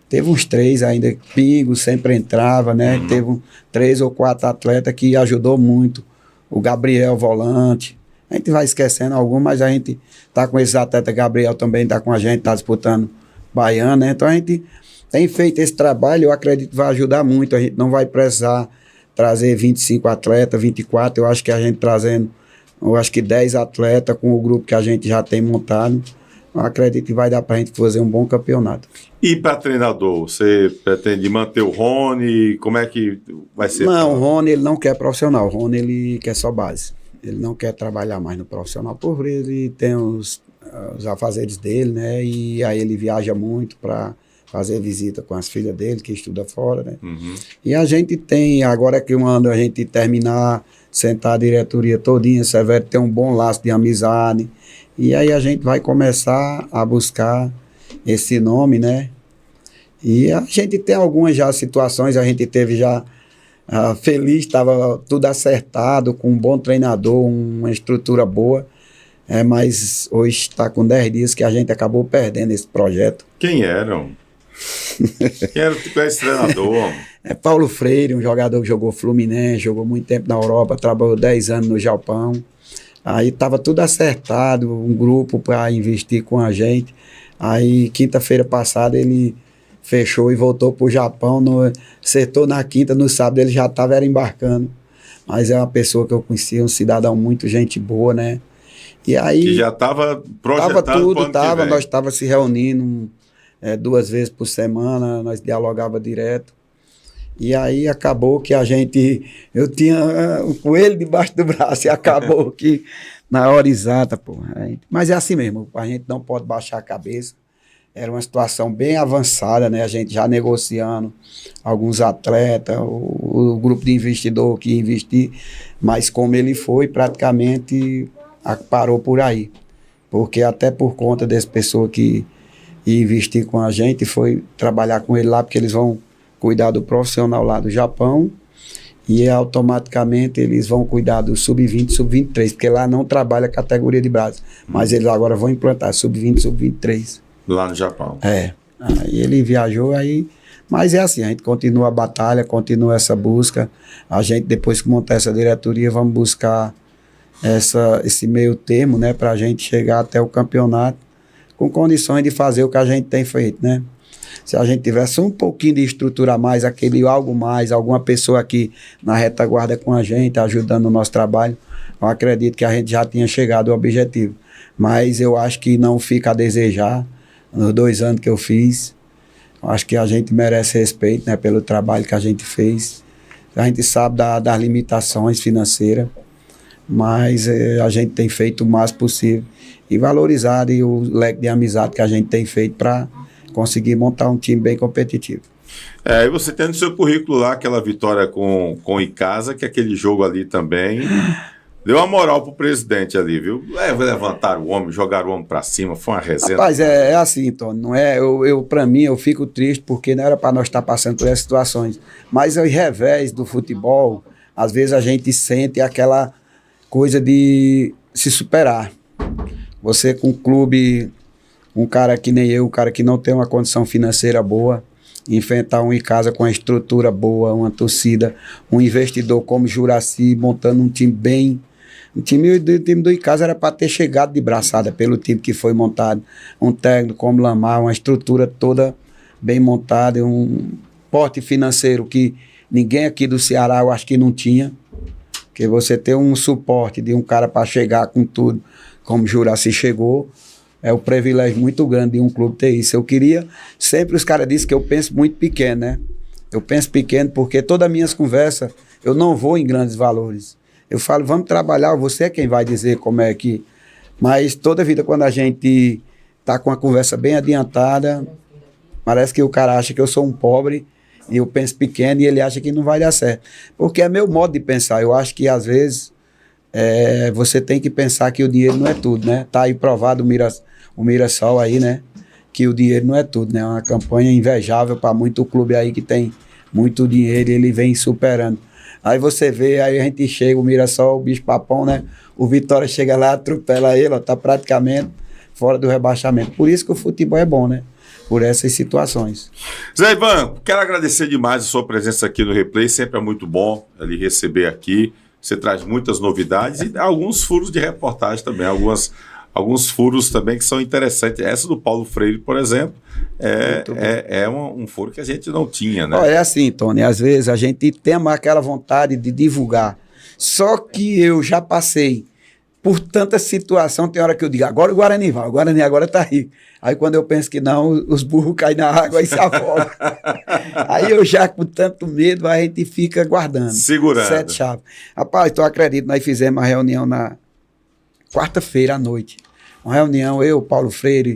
Teve uns 3 ainda, Pingo sempre entrava, né? Teve 3 ou 4 atletas que ajudou muito. O Gabriel, volante. A gente vai esquecendo algum, mas a gente tá com esses atletas. Gabriel também tá com a gente, tá disputando Baiano, né? Então a gente tem feito esse trabalho, eu acredito que vai ajudar muito. A gente não vai precisar trazer 25 atletas, 24. Eu acho que a gente trazendo, 10 atletas com o grupo que a gente já tem montado, eu acredito que vai dar para a gente fazer um bom campeonato. E para treinador, você pretende manter o Rony? Como é que vai ser? Não, o Rony ele não quer profissional, o Rony ele quer só base. Ele não quer trabalhar mais no profissional, por ele tem os afazeres dele, né? E aí ele viaja muito para fazer visita com as filhas dele, que estuda fora, né? Uhum. E a gente tem, agora é que manda a gente terminar, sentar a diretoria todinha, Severo tem um bom laço de amizade, e aí a gente vai começar a buscar esse nome, né? E a gente tem algumas já situações, a gente teve já feliz, estava tudo acertado, com um bom treinador, uma estrutura boa, mas hoje está com 10 dias que a gente acabou perdendo esse projeto. Quem eram? Quem era esse treinador? É Paulo Freire, um jogador que jogou Fluminense, jogou muito tempo na Europa, trabalhou 10 anos no Japão. Aí estava tudo acertado, um grupo para investir com a gente. Aí, quinta-feira passada, ele fechou e voltou para o Japão. Acertou na quinta, no sábado ele já estava embarcando. Mas é uma pessoa que eu conhecia, um cidadão muito gente boa, né? E aí... Que já estava projetado tava tudo, tava, nós estávamos se reunindo 2 vezes por semana, nós dialogava direto. E aí acabou que eu tinha um coelho debaixo do braço e acabou que na hora exata, pô. Mas é assim mesmo, a gente não pode baixar a cabeça. Era uma situação bem avançada, né? A gente já negociando alguns atletas, o grupo de investidor que ia investir, mas como ele foi, praticamente parou por aí. Porque até por conta dessa pessoa que ia investir com a gente, foi trabalhar com ele lá, porque eles vão cuidar do profissional lá do Japão e automaticamente eles vão cuidar do sub-20 sub-23, porque lá não trabalha a categoria de base, mas eles agora vão implantar sub-20 sub-23. Lá no Japão. Aí ele viajou aí, mas é assim, a gente continua a batalha, continua essa busca, a gente depois que montar essa diretoria vamos buscar esse meio termo, né, para a gente chegar até o campeonato com condições de fazer o que a gente tem feito, né? Se a gente tivesse um pouquinho de estrutura a mais, algo mais, alguma pessoa aqui na retaguarda com a gente, ajudando o nosso trabalho, eu acredito que a gente já tinha chegado ao objetivo. Mas eu acho que não fica a desejar, nos 2 anos que eu fiz, eu acho que a gente merece respeito, né, pelo trabalho que a gente fez. A gente sabe das limitações financeiras, mas a gente tem feito o máximo possível e valorizado o leque de amizade que a gente tem feito para conseguir montar um time bem competitivo. E você tem no seu currículo lá aquela vitória com o Icasa, que aquele jogo ali também deu uma moral pro presidente ali, viu? Levantaram o homem, jogaram o homem pra cima, foi uma resenha. Rapaz, é assim, Tony, não é? Pra mim, eu fico triste porque não era para nós estar passando por essas situações. Mas ao revés do futebol, às vezes a gente sente aquela coisa de se superar. Você com um clube, um cara que nem eu, um cara que não tem uma condição financeira boa, enfrentar um Icasa com uma estrutura boa, uma torcida, um investidor como Juraci, montando um time bem... O time do Icasa era para ter chegado de braçada pelo time que foi montado. Um técnico como Lamar, uma estrutura toda bem montada, um porte financeiro que ninguém aqui do Ceará eu acho que não tinha. Porque você ter um suporte de um cara para chegar com tudo, como Juraci chegou, é um privilégio muito grande de um clube ter isso. Eu queria, sempre os caras dizem que eu penso muito pequeno, né? Eu penso pequeno porque todas as minhas conversas, eu não vou em grandes valores. Eu falo, vamos trabalhar, você é quem vai dizer como é que... Mas toda vida, quando a gente tá com a conversa bem adiantada, parece que o cara acha que eu sou um pobre e eu penso pequeno e ele acha que não vai dar certo. Porque é meu modo de pensar. Eu acho que, às vezes, você tem que pensar que o dinheiro não é tudo, né? Tá aí provado o Mirassol aí, né? Que o dinheiro não é tudo, né? É uma campanha invejável para muito clube aí que tem muito dinheiro e ele vem superando. Aí você vê, aí a gente chega, o Mirassol, o bicho papão, né? O Vitória chega lá, atropela ele, ó, tá praticamente fora do rebaixamento. Por isso que o futebol é bom, né? Por essas situações. Zé Ivan, quero agradecer demais a sua presença aqui no Replay, sempre é muito bom lhe receber aqui. Você traz muitas novidades e alguns furos de reportagem também, alguns furos também que são interessantes. Essa do Paulo Freire, por exemplo, um furo que a gente não tinha, né? É assim, Tony, às vezes a gente tem aquela vontade de divulgar. Só que eu já passei por tanta situação, tem hora que eu digo, agora o Guarani vai, o Guarani agora tá aí. Aí quando eu penso que não, os burros caem na água e se afogam. Aí eu já com tanto medo, a gente fica guardando. Segurando. 7 chaves. Rapaz, tu acredita, nós fizemos uma reunião na quarta-feira à noite. Uma reunião, eu, Paulo Freire,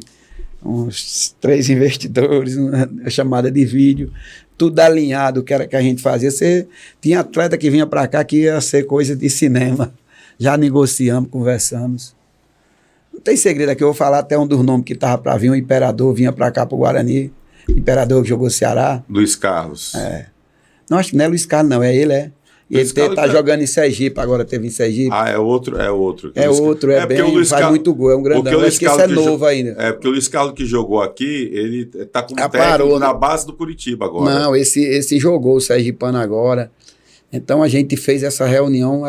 uns 3 investidores, uma chamada de vídeo, tudo alinhado, o que era que a gente fazia. Tinha atleta que vinha para cá que ia ser coisa de cinema. Já negociamos, conversamos. Não tem segredo aqui, eu vou falar até um dos nomes que estava para vir, o Imperador vinha para cá para o Guarani, Imperador que jogou Ceará. Luiz Carlos. Não, acho que não é Luiz Carlos, não, é ele, é. E Luiz ele Carlos tá jogando em Sergipe, agora teve em Sergipe. É outro. É bem, Luiz faz muito gol, é um grandão. Acho que esse é novo ainda. É, porque o Luiz Carlos que jogou aqui, ele tá como técnico parou, na base do Curitiba agora. Não, esse jogou o Sergipano agora. Então a gente fez essa reunião,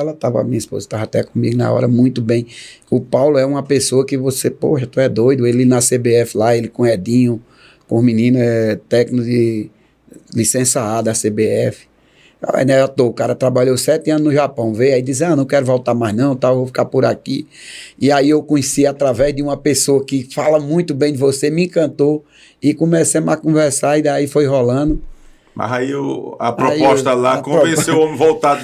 minha esposa estava até comigo na hora, muito bem. O Paulo é uma pessoa que você, poxa, tu é doido, ele na CBF lá, ele com o Edinho, com o menino, é técnico de licença A da CBF. Aí, né, o cara trabalhou 7 anos no Japão, veio aí diz, não quero voltar mais não, tá, vou ficar por aqui. E aí eu conheci através de uma pessoa que fala muito bem de você, me encantou, e começamos a conversar, e daí foi rolando. Mas aí a proposta lá convenceu o homem a voltar.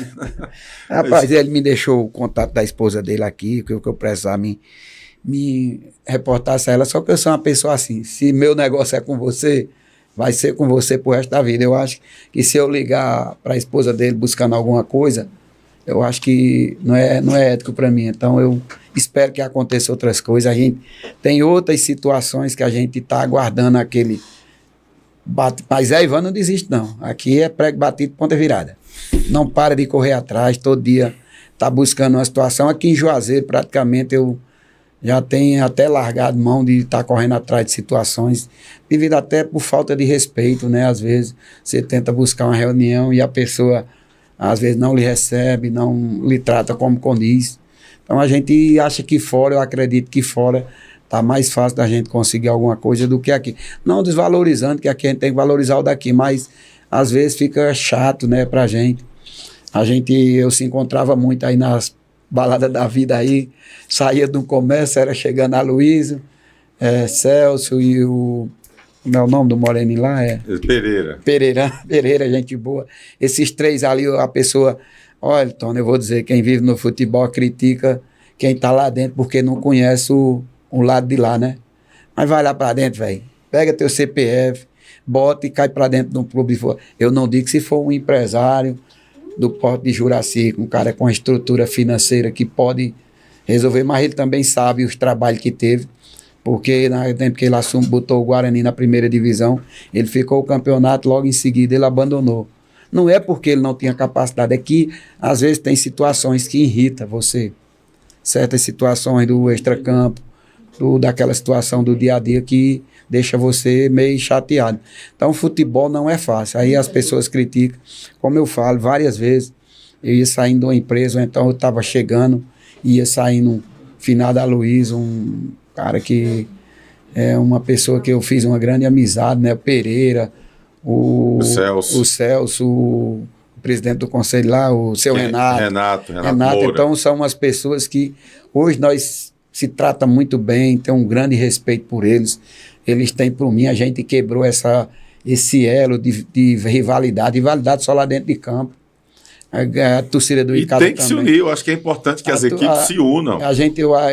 Rapaz, ele me deixou o contato da esposa dele aqui, que eu precisava me reportasse a ela, só que eu sou uma pessoa assim, se meu negócio é com você, vai ser com você pro resto da vida. Eu acho que se eu ligar para a esposa dele buscando alguma coisa, eu acho que não é ético para mim. Então eu espero que aconteça outras coisas. A gente tem outras situações que a gente está aguardando aquele mas Ivan não desiste não. Aqui é prego batido, ponta virada. Não para de correr atrás, todo dia está buscando uma situação. Aqui em Juazeiro, praticamente, eu já tenho até largado mão de estar correndo atrás de situações, devido até por falta de respeito, né? Às vezes você tenta buscar uma reunião e a pessoa, às vezes, não lhe recebe, não lhe trata como condiz. Então a gente acha que fora, eu acredito que fora tá mais fácil da gente conseguir alguma coisa do que aqui. Não desvalorizando, que aqui a gente tem que valorizar o daqui, mas às vezes fica chato, né, pra gente. Eu se encontrava muito aí nas baladas da vida aí, saía do comércio, era chegando a Luísio, Celso e como é o nome do Moreno lá? Pereira, gente boa. Esses 3 ali, a pessoa, olha, Tony, eu vou dizer, quem vive no futebol critica quem tá lá dentro porque não conhece o lado de lá, né? Mas vai lá pra dentro, velho. Pega teu CPF, bota e cai pra dentro de um clube de fora. Eu não digo que se for um empresário do Porto de Juraci, um cara com estrutura financeira que pode resolver, mas ele também sabe os trabalhos que teve, porque na tempo que ele botou o Guarani na primeira divisão, ele ficou o campeonato, logo em seguida ele abandonou. Não é porque ele não tinha capacidade, é que às vezes tem situações que irritam você, certas situações do extracampo, daquela situação do dia a dia que deixa você meio chateado. Então, futebol não é fácil. Aí as pessoas criticam. Como eu falo várias vezes, eu ia saindo de uma empresa, ou então eu estava chegando, ia saindo finado a Luiz, um cara que é uma pessoa que eu fiz uma grande amizade, né? O Pereira, o Celso, o presidente do conselho lá, o seu Renato Moura. Então, são umas pessoas que hoje nós se trata muito bem, tem um grande respeito por eles. Eles têm por mim, a gente quebrou esse elo de rivalidade só lá dentro de campo. A torcida do Icasa também. E tem que se unir, eu acho que é importante que as equipes se unam.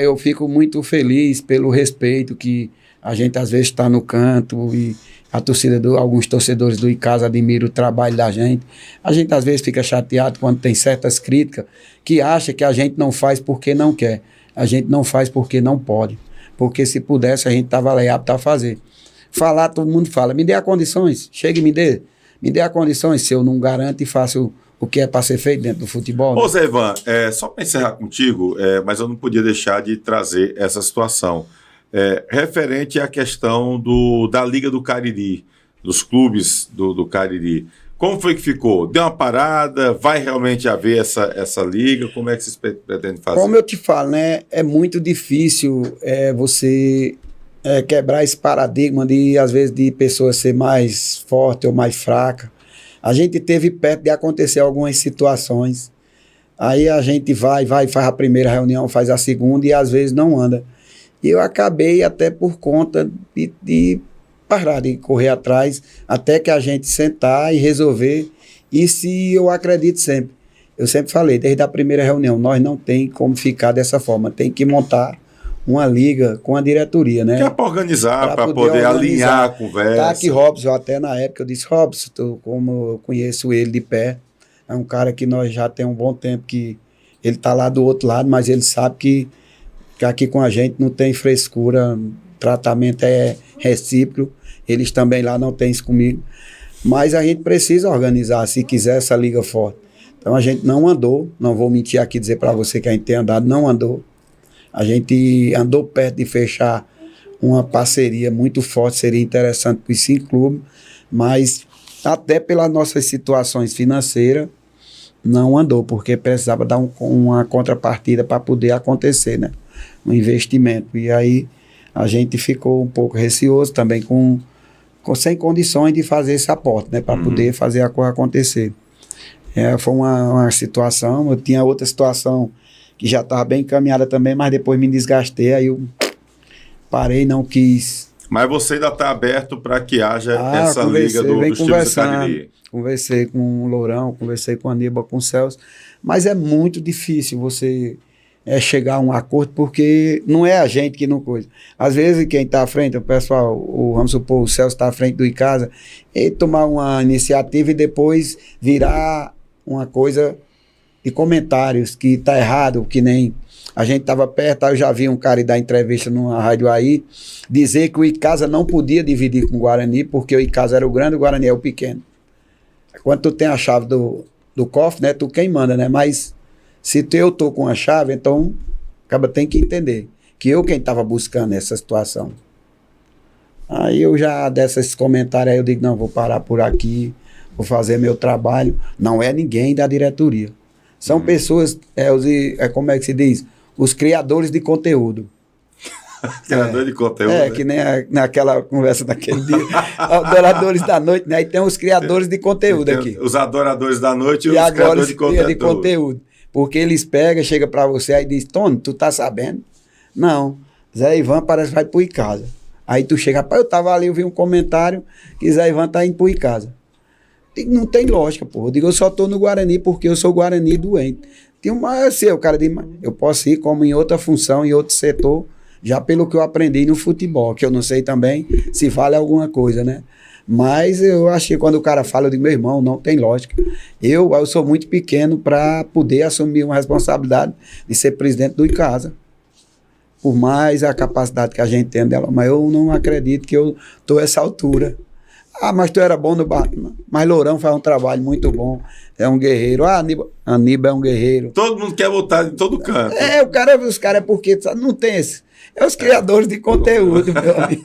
Eu fico muito feliz pelo respeito que a gente às vezes está no canto e a torcida, alguns torcedores do Icasa admiram o trabalho da gente. A gente às vezes fica chateado quando tem certas críticas que acha que a gente não faz porque não quer. A gente não faz porque não pode. Porque se pudesse, a gente estava lá apto a fazer. Falar, todo mundo fala, me dê as condições, chega e me dê as condições, se eu não garanto e faço o que é para ser feito dentro do futebol. Ô Zé Ivan, só para encerrar contigo, mas eu não podia deixar de trazer essa situação. Referente à questão da Liga do Cariri, dos clubes do Cariri. Como foi que ficou? Deu uma parada? Vai realmente haver essa liga? Como é que vocês pretendem fazer? Como eu te falo, né? É muito difícil você quebrar esse paradigma às vezes, de pessoas ser mais forte ou mais fraca. A gente teve perto de acontecer algumas situações Aí a gente vai, faz a primeira reunião, faz a segunda e às vezes não anda. E eu acabei até por conta de parar de correr atrás, até que a gente sentar e resolver. E se eu acredito sempre, eu sempre falei, desde a primeira reunião, nós não tem como ficar dessa forma, tem que montar uma liga com a diretoria, né? Que é para organizar, para poder alinhar a conversa. Tá aqui Robson, até na época eu disse, Robson, como eu conheço ele de pé, é um cara que nós já tem um bom tempo que ele tá lá do outro lado, mas ele sabe que aqui com a gente não tem frescura, tratamento é recíproco, eles também lá não tem isso comigo, mas a gente precisa organizar, se quiser, essa liga forte. Então a gente não andou, não vou mentir aqui dizer para você que a gente tem andado, não andou. A gente andou perto de fechar uma parceria muito forte, seria interessante para os 5 clubes, mas até pelas nossas situações financeiras, não andou, porque precisava dar uma contrapartida para poder acontecer, né? Um investimento. E aí a gente ficou um pouco receoso também, sem condições de fazer esse aporte, né? Para poder fazer a coisa acontecer. Foi uma situação, eu tinha outra situação que já estava bem encaminhada também, mas depois me desgastei, aí eu parei, não quis. Mas você ainda está aberto para que haja essa liga dos times da Cariri? Conversei com o Lourão, conversei com o Aníbal, com o Celso, mas é muito difícil você chegar a um acordo, porque não é a gente que não coisa. Às vezes quem está à frente, o pessoal, vamos supor, o Celso está à frente do Icasa, ele tomar uma iniciativa e depois virar uma coisa de comentários que está errado, que nem a gente estava perto, aí eu já vi um cara dar entrevista numa rádio aí, dizer que o Icasa não podia dividir com o Guarani, porque o Icasa era o grande, o Guarani é o pequeno. Quando tu tem a chave do cofre, né, tu quem manda, né, mas se eu tô com a chave, então acaba tem que entender que eu quem estava buscando essa situação. Aí eu já desses comentários aí, eu digo, não, vou parar por aqui, vou fazer meu trabalho. Não é ninguém da diretoria. São pessoas, como é que se diz? Os criadores de conteúdo. Criador de conteúdo. Né? Que nem naquela conversa daquele dia. Adoradores da noite, né? Aí tem os criadores de conteúdo aqui. Os adoradores da noite e os criadores de conteúdo. Porque eles pegam, chegam para você aí e dizem, Tony, tu tá sabendo? Não. Zé Ivan parece que vai pro Icasa. Aí tu chega, rapaz, eu tava ali, eu vi um comentário que Zé Ivan tá indo pro Icasa. Não tem lógica, pô. Eu digo, eu só tô no Guarani porque eu sou Guarani doente. Tem o cara diz, eu posso ir como em outra função, em outro setor, já pelo que eu aprendi no futebol, que eu não sei também se vale alguma coisa, né? Mas eu acho que quando o cara fala, eu digo, meu irmão, não tem lógica. Eu sou muito pequeno para poder assumir uma responsabilidade de ser presidente do Icasa. Por mais a capacidade que a gente tem dela, mas eu não acredito que eu estou a essa altura. Ah, mas tu era bom no Batman. Mas Lourão faz um trabalho muito bom. É um guerreiro. Ah, Aníbal é um guerreiro. Todo mundo quer votar em todo canto. Os caras é porque não tem esse. É os criadores de conteúdo, meu amigo.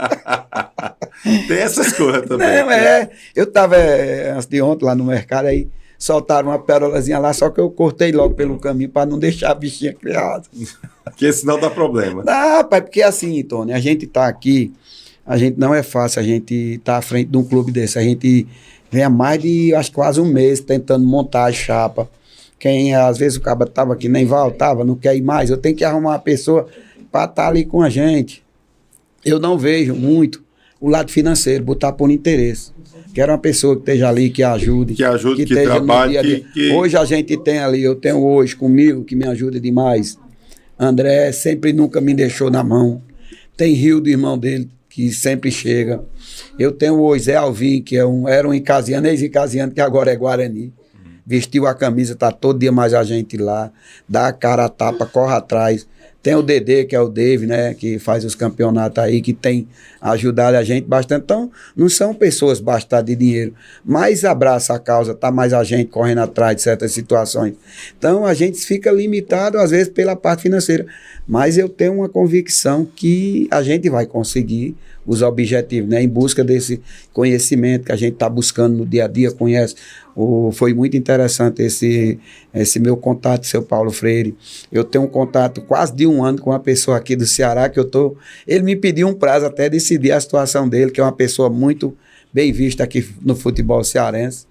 Tem essas coisas também. Não, eu estava antes de ontem lá no mercado, aí soltaram uma pérolazinha lá, só que eu cortei logo pelo caminho para não deixar a bichinha criada. Porque senão dá problema. Não, rapaz, porque assim, Tony, a gente tá aqui, a gente não é fácil, a gente tá à frente de um clube desse, a gente vem há mais de, acho quase um mês tentando montar a chapa. Às vezes o cara tava aqui, nem voltava, não quer ir mais, eu tenho que arrumar uma pessoa para estar ali com a gente. Eu não vejo muito o lado financeiro, botar por interesse. Quero uma pessoa que esteja ali, que ajude. Que trabalhe. Hoje a gente tem ali, eu tenho hoje comigo, que me ajuda demais. André sempre nunca me deixou na mão. Tem Rio, do irmão dele, que sempre chega. Eu tenho hoje Zé Alvim, que era um icasiano, ex-icasiano, que agora é Guarani. Vestiu a camisa, tá todo dia mais a gente lá. Dá a cara a tapa, corre atrás. Tem o Dedê, que é o Dave, né, que faz os campeonatos aí, que tem ajudado a gente bastante. Então, não são pessoas bastadas de dinheiro, mas abraça a causa, tá mais a gente correndo atrás de certas situações. Então, a gente fica limitado, às vezes, pela parte financeira. Mas eu tenho uma convicção que a gente vai conseguir os objetivos, né, em busca desse conhecimento que a gente está buscando no dia a dia, conhece. Foi muito interessante esse meu contato, seu Paulo Freire. Eu tenho um contato quase de um ano com uma pessoa aqui do Ceará, ele me pediu um prazo até decidir a situação dele, que é uma pessoa muito bem vista aqui no futebol cearense.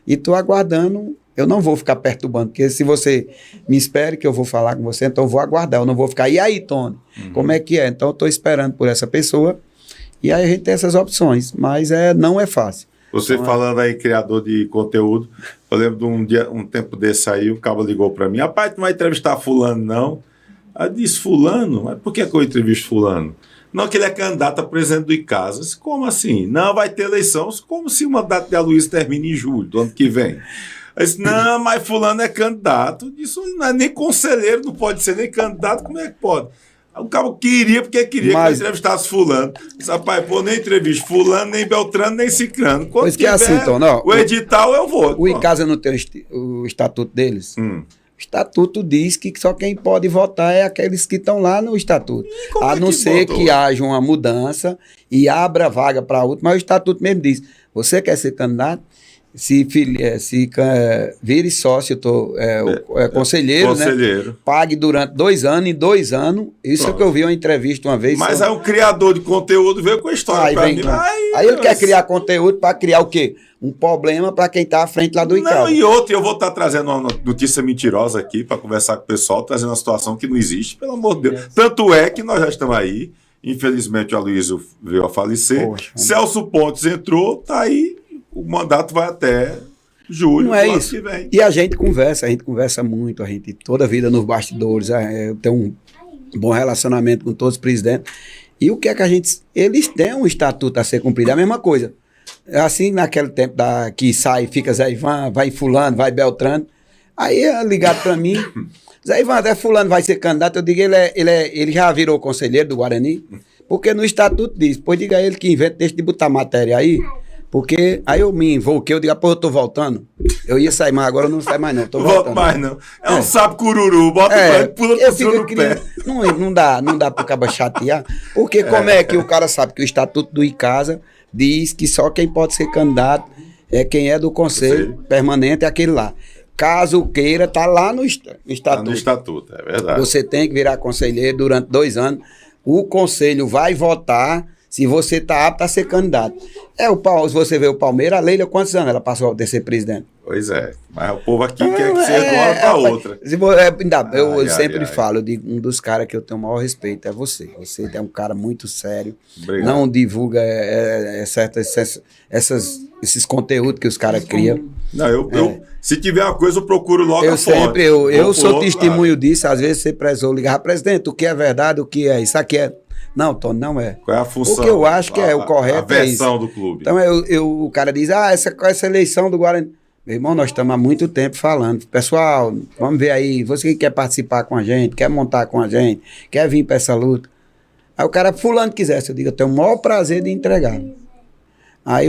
E estou aguardando Eu não vou ficar perturbando, porque se você me espere que eu vou falar com você, então eu vou aguardar, eu não vou ficar, e aí, Tony, como é que é? Então eu estou esperando por essa pessoa, e aí a gente tem essas opções, mas não é fácil. Você Então, falando aí, criador de conteúdo, eu lembro de um tempo desse aí, o cabo ligou para mim, rapaz, tu não vai entrevistar fulano, não? Aí eu disse, fulano? Mas por que eu entrevisto fulano? Não, que ele é candidato a presidente do ICASA. Disse, como assim? Não, vai ter eleição. Como se o mandato de Aloysio termine em julho do ano que vem? Aí disse, não, mas fulano é candidato. Isso não é nem conselheiro, não pode ser nem candidato, como é que pode? O cabo queria, porque queria que eu entrevistasse fulano. Disse, rapaz, pô, nem entrevisto fulano, nem Beltrano, nem Cicrano. Quando pois que é assim, então, o edital, eu vou. O ICASA não tem o estatuto deles? O estatuto diz que só quem pode votar é aqueles que estão lá no estatuto. A não ser que haja uma mudança e abra vaga para outro, mas o estatuto mesmo diz, você quer ser candidato? Se vire sócio, conselheiro, né? Pague durante 2 anos, em 2 anos. Isso é que eu vi uma entrevista uma vez. Mas aí um criador de conteúdo veio com a história pra mim. Aí ele quer criar conteúdo para criar o quê? Um problema para quem está à frente lá do ICASA. Não, e outro, eu vou estar trazendo uma notícia mentirosa aqui para conversar com o pessoal, trazendo uma situação que não existe, pelo amor de Deus. Tanto é que nós já estamos aí. Infelizmente o Aloysio veio a falecer. Poxa, Celso Pontes entrou, tá aí. O mandato vai até julho, não é isso. Que vem. E a gente conversa muito, a gente toda a vida nos bastidores, eu tenho um bom relacionamento com todos os presidentes. E o que é que eles têm um estatuto a ser cumprido, é a mesma coisa. Assim, naquele tempo que sai, fica Zé Ivan, vai fulano, vai Beltrano, aí é ligado para mim, Zé Ivan, até fulano vai ser candidato, eu digo, ele já virou conselheiro do Guarani, porque no estatuto diz, pois diga a ele que inventa, deixa de botar matéria aí, porque aí eu me invoquei, eu digo, pô, eu tô voltando. Eu ia sair, mas agora eu não saio mais não, tô voltando. Volto mais não. É um sapo cururu, bota o pula no pé. Não dá pro cabo chatear, porque como é que o cara sabe que o estatuto do ICASA diz que só quem pode ser candidato é quem é do conselho permanente, é aquele lá. Caso queira, tá lá no estatuto. Tá no estatuto, é verdade. Você tem que virar conselheiro durante 2 anos. O conselho vai votar se você está apto a ser candidato. Se você vê o Palmeiras, a Leila, quantos anos ela passou a ser presidente? Pois é, mas o povo aqui quer que seja de uma hora para outra. Eu sempre falo, eu digo, um dos caras que eu tenho o maior respeito é você. Você é um cara muito sério, obrigado. Não divulga esses conteúdos que os caras criam. Não, se tiver uma coisa, eu procuro logo eu sou testemunho disso, às vezes você prezou ligar, presidente, o que é verdade, o que é, isso aqui é... Não, Tony, não é. Qual é a função? O que eu acho que é o correto é isso. A versão do clube. Então, o cara diz, essa eleição do Guarani... Meu irmão, nós estamos há muito tempo falando. Pessoal, vamos ver aí, você que quer participar com a gente, quer montar com a gente, quer vir para essa luta. Aí o cara, fulano quisesse, eu digo, eu tenho o maior prazer de entregar. Aí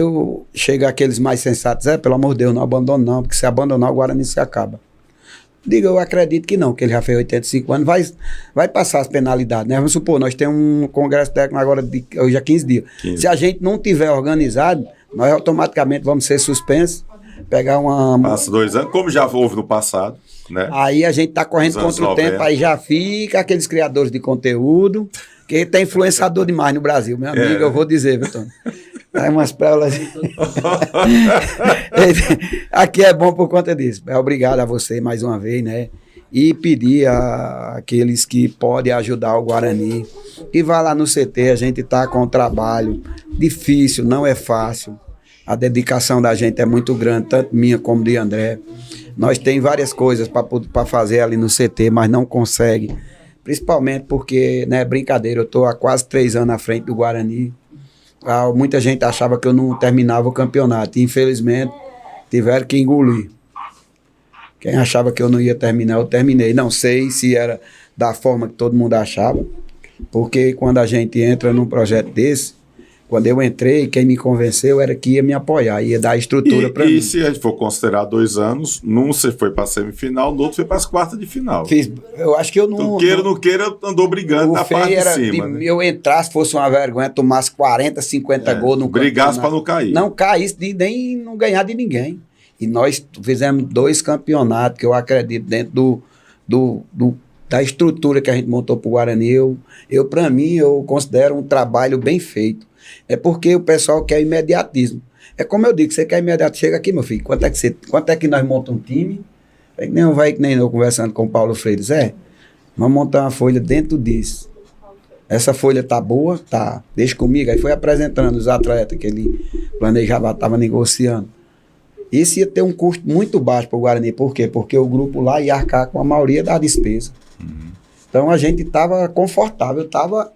chega aqueles mais sensatos, pelo amor de Deus, não abandona não, porque se abandonar o Guarani se acaba. Digo, eu acredito que não, que ele já fez 85 anos, vai passar as penalidades, né? Vamos supor, nós temos um congresso técnico agora, hoje há 15 dias. Se a gente não tiver organizado, nós automaticamente vamos ser suspensos, pegar Passa 2 anos, como já houve no passado, né? Aí a gente tá correndo contra o tempo, aí já fica aqueles criadores de conteúdo, que tem influenciador demais no Brasil, meu amigo, eu vou dizer, viu, Tony? Aí umas pérolas. Aqui é bom por conta disso. Obrigado a você mais uma vez, né? E pedir àqueles que podem ajudar o Guarani, que vá lá no CT, a gente está com um trabalho difícil, não é fácil. A dedicação da gente é muito grande, tanto minha como de André. Nós temos várias coisas para fazer ali no CT, mas não consegue. Principalmente porque, né, brincadeira, eu estou há quase 3 anos à frente do Guarani. Muita gente achava que eu não terminava o campeonato. Infelizmente, tiveram que engolir. Quem achava que eu não ia terminar, eu terminei. Não sei se era da forma que todo mundo achava, porque quando a gente entra num projeto desse, quando eu entrei, quem me convenceu era que ia me apoiar, ia dar estrutura para mim. E se a gente for considerar 2 anos, num você foi para a semifinal, no outro foi para as quartas de final. Eu acho que eu não... Não queira, andou brigando na parte de cima. Né? Eu entrasse, fosse uma vergonha, tomasse 40, 50 gols no campeonato. Brigasse para não cair. Não caísse, nem não ganhar de ninguém. E nós fizemos 2 campeonatos, que eu acredito, dentro da estrutura que a gente montou para o Guarani. Para mim, eu considero um trabalho bem feito. É porque o pessoal quer imediatismo. É como eu digo, você quer imediato, chega aqui, meu filho, quanto é que nós montamos um time? Aí que nem um velho que nem eu conversando com o Paulo Freire, Zé, vamos montar uma folha dentro disso. Essa folha tá boa? Tá. Deixa comigo. Aí foi apresentando os atletas que ele planejava, estava negociando. Isso ia ter um custo muito baixo para o Guarani. Por quê? Porque o grupo lá ia arcar com a maioria da despesa. Então a gente estava confortável, estava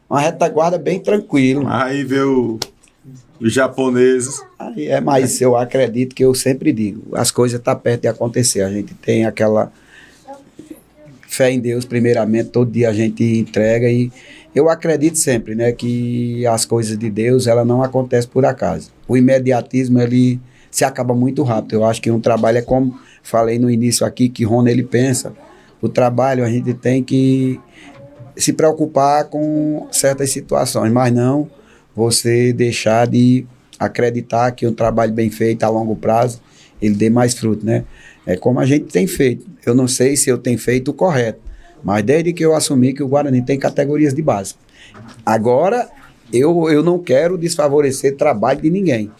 uma retaguarda bem tranquilo. Aí veio os japoneses. Aí mas eu acredito que eu sempre digo, as coisas estão perto de acontecer. A gente tem aquela fé em Deus, primeiramente, todo dia a gente entrega e eu acredito sempre, né, que as coisas de Deus, ela não acontecem por acaso. O imediatismo, ele se acaba muito rápido. Eu acho que um trabalho é como falei no início aqui, que Rona, ele pensa, o trabalho a gente tem que se preocupar com certas situações, mas não você deixar de acreditar que um trabalho bem feito a longo prazo, ele dê mais fruto, né? É como a gente tem feito. Eu não sei se eu tenho feito o correto, mas desde que eu assumi que o Guarani tem categorias de base. Agora, eu não quero desfavorecer trabalho de ninguém.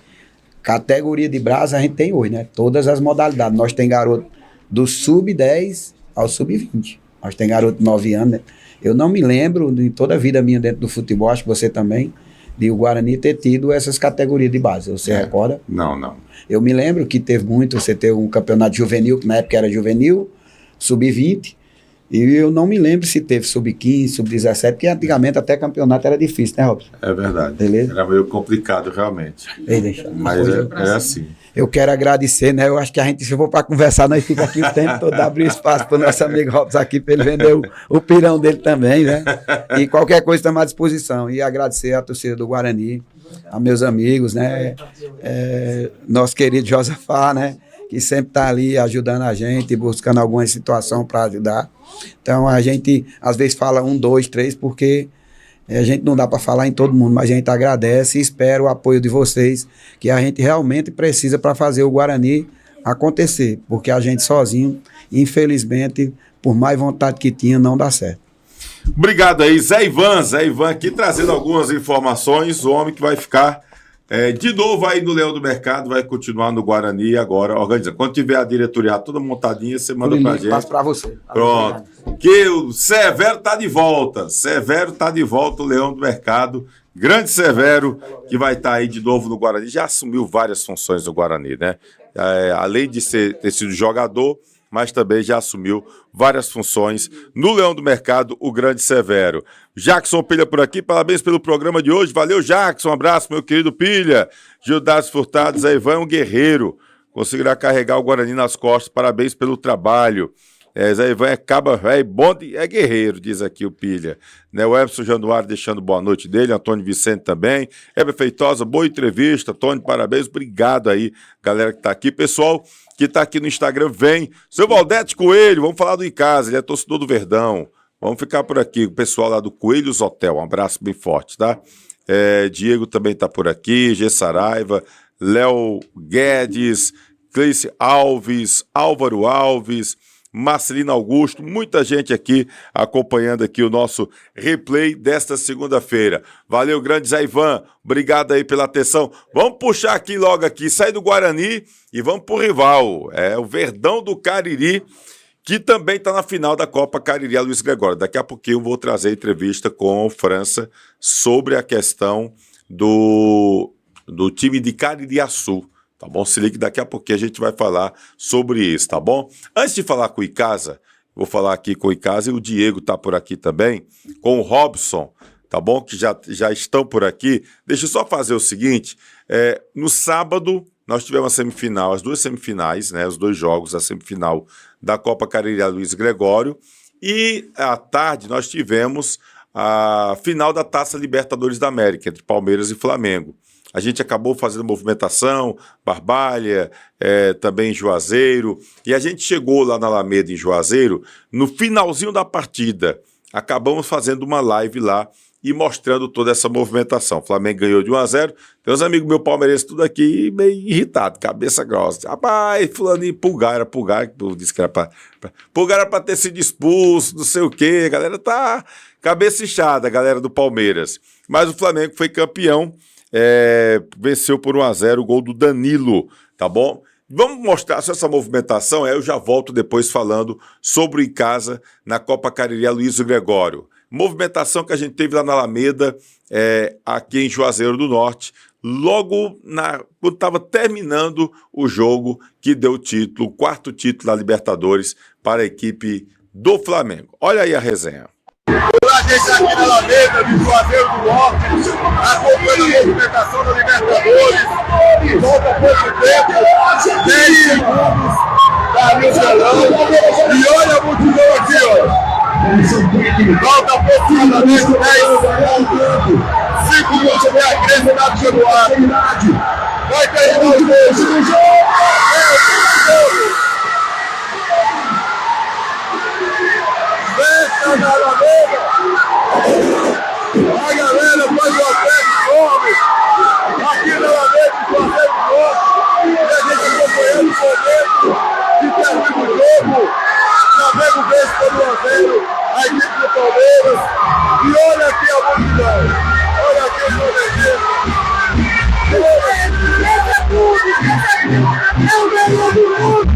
Categoria de base a gente tem hoje, né? Todas as modalidades. Nós tem garoto do sub-10 ao sub-20. Nós tem garoto de 9 anos, né? Eu não me lembro de toda a vida minha dentro do futebol, acho que você também, de o Guarani ter tido essas categorias de base. Você recorda? Não. Eu me lembro que teve muito, você teve um campeonato juvenil, que na época era juvenil, sub-20, e eu não me lembro se teve sub-15, sub-17, porque antigamente até campeonato era difícil, né, Robson? É verdade. Beleza? Era meio complicado, realmente. Mas é assim. Eu quero agradecer, né? Eu acho que a gente, se for para conversar, nós fica aqui o tempo todo, abrir espaço para o nosso amigo Robson aqui, para ele vender o pirão dele também, né? E qualquer coisa estamos à disposição. E agradecer à torcida do Guarani, a meus amigos, né? Nosso querido Josafá, né? Que sempre está ali ajudando a gente, buscando alguma situação para ajudar. Então a gente às vezes fala 1, 2, 3, porque a gente não dá para falar em todo mundo, mas a gente agradece e espera o apoio de vocês, que a gente realmente precisa para fazer o Guarani acontecer, porque a gente sozinho, infelizmente, por mais vontade que tinha, não dá certo. Obrigado aí, Zé Ivan aqui trazendo algumas informações, o homem que vai ficar de novo aí no Leão do Mercado, vai continuar no Guarani agora, organiza. Quando tiver a diretoria toda montadinha, você manda pra gente. Passo pra você. Pronto. Que o Severo tá de volta. O Leão do Mercado. Grande Severo, que vai estar aí de novo no Guarani. Já assumiu várias funções no Guarani, né? Além de ter sido jogador, mas também já assumiu várias funções no Leão do Mercado, o grande Severo. Jackson Pilha por aqui, parabéns pelo programa de hoje. Valeu, Jackson, um abraço, meu querido Pilha. Gildas Furtado, Zé Ivan é um guerreiro, conseguirá carregar o Guarani nas costas, parabéns pelo trabalho. Zé Ivan é caba velho, bom, é guerreiro, diz aqui o Pilha. Né, o Everson Januário deixando boa noite dele, Antônio Vicente também. Heber Feitosa, boa entrevista, Tony, parabéns, obrigado aí, galera que tá aqui. Pessoal que tá aqui no Instagram, vem. Seu Valdete Coelho, vamos falar do Icasa, ele é torcedor do Verdão. Vamos ficar por aqui, o pessoal lá do Coelhos Hotel, um abraço bem forte, tá? Diego também tá por aqui, G. Saraiva, Léo Guedes, Cleice Alves, Álvaro Alves, Marcelino Augusto, muita gente aqui acompanhando aqui o nosso replay desta segunda-feira. Valeu, grande Zé Ivan, obrigado aí pela atenção. Vamos puxar aqui logo aqui, sair do Guarani e vamos pro rival, o Verdão do Cariri, que também está na final da Copa Cariri Luiz Gregório. Daqui a pouquinho eu vou trazer a entrevista com o França sobre a questão do time de Caririaçu. Tá bom? Se liga, daqui a pouquinho a gente vai falar sobre isso, tá bom? Antes de falar com o Icasa, vou falar aqui com o Icasa e o Diego tá por aqui também, com o Robson, tá bom? Que já estão por aqui. Deixa eu só fazer o seguinte, no sábado nós tivemos a semifinal, as duas semifinais, né? Os dois jogos, a semifinal da Copa Cariri Luiz Gregório, e à tarde nós tivemos a final da Taça Libertadores da América, entre Palmeiras e Flamengo. A gente acabou fazendo movimentação, Barbalha, também em Juazeiro, e a gente chegou lá na Alameda, em Juazeiro, no finalzinho da partida. Acabamos fazendo uma live lá e mostrando toda essa movimentação. O Flamengo ganhou de 1-0, tem uns amigos meus palmeirenses tudo aqui meio irritado, cabeça grossa. Rapaz, fulaninho, Pulgar, que disse que era Pulgar era pra ter sido expulso, não sei o quê, a galera tá cabeça inchada, a galera do Palmeiras. Mas o Flamengo foi campeão. venceu por 1-0 o gol do Danilo, tá bom? Vamos mostrar só essa movimentação, eu já volto depois falando sobre o Em Casa na Copa Cariri Aloysio Gregório. Movimentação que a gente teve lá na Alameda, aqui em Juazeiro do Norte, logo quando estava terminando o jogo que deu o título, o 4º título da Libertadores para a equipe do Flamengo. Olha aí a resenha. A gente aqui na Alameda, de Juazeiro do Norte, acompanhando a movimentação da Libertadores, volta pouco tempo, 10 segundos, Dario Celão, e olha a multidão aqui, ó. Falta aproximadamente 10 segundos, 5 minutos de a crença da Januário. Vai terminar o jogo. Festa na Alameda. A galera faz o ataque enorme aqui na Alameda de Juazeiro do Norte. E a gente acompanhando o momento que termina o jogo. Flamengo vence por 1-0 a equipe do Palmeiras. E olha aqui a multidão. Olha aqui o Flamengo. É o melhor do mundo.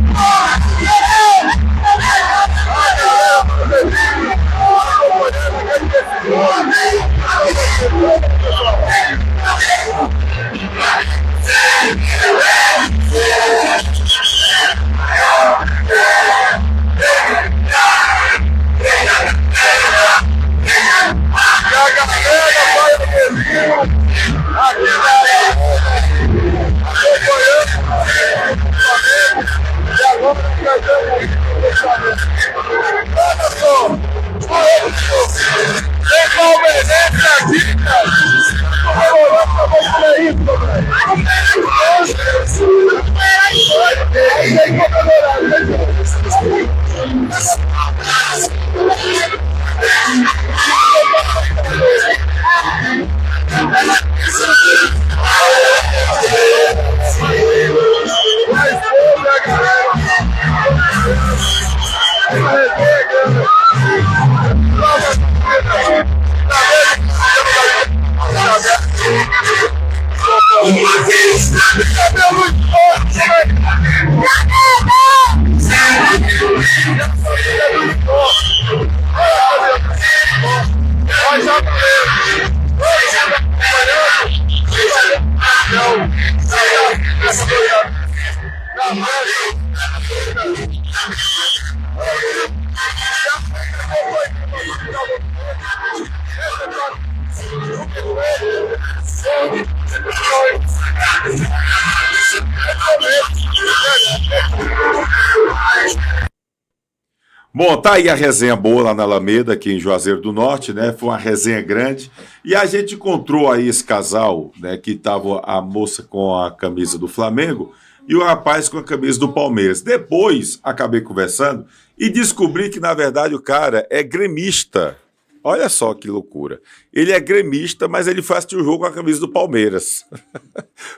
Bom, tá aí a resenha boa lá na Alameda, aqui em Juazeiro do Norte, né? Foi uma resenha grande. E a gente encontrou aí esse casal, né? Que tava a moça com a camisa do Flamengo e o rapaz com a camisa do Palmeiras. Depois, acabei conversando e descobri que, na verdade, o cara é gremista. Olha só que loucura. Ele é gremista, mas ele foi assistir o jogo com a camisa do Palmeiras.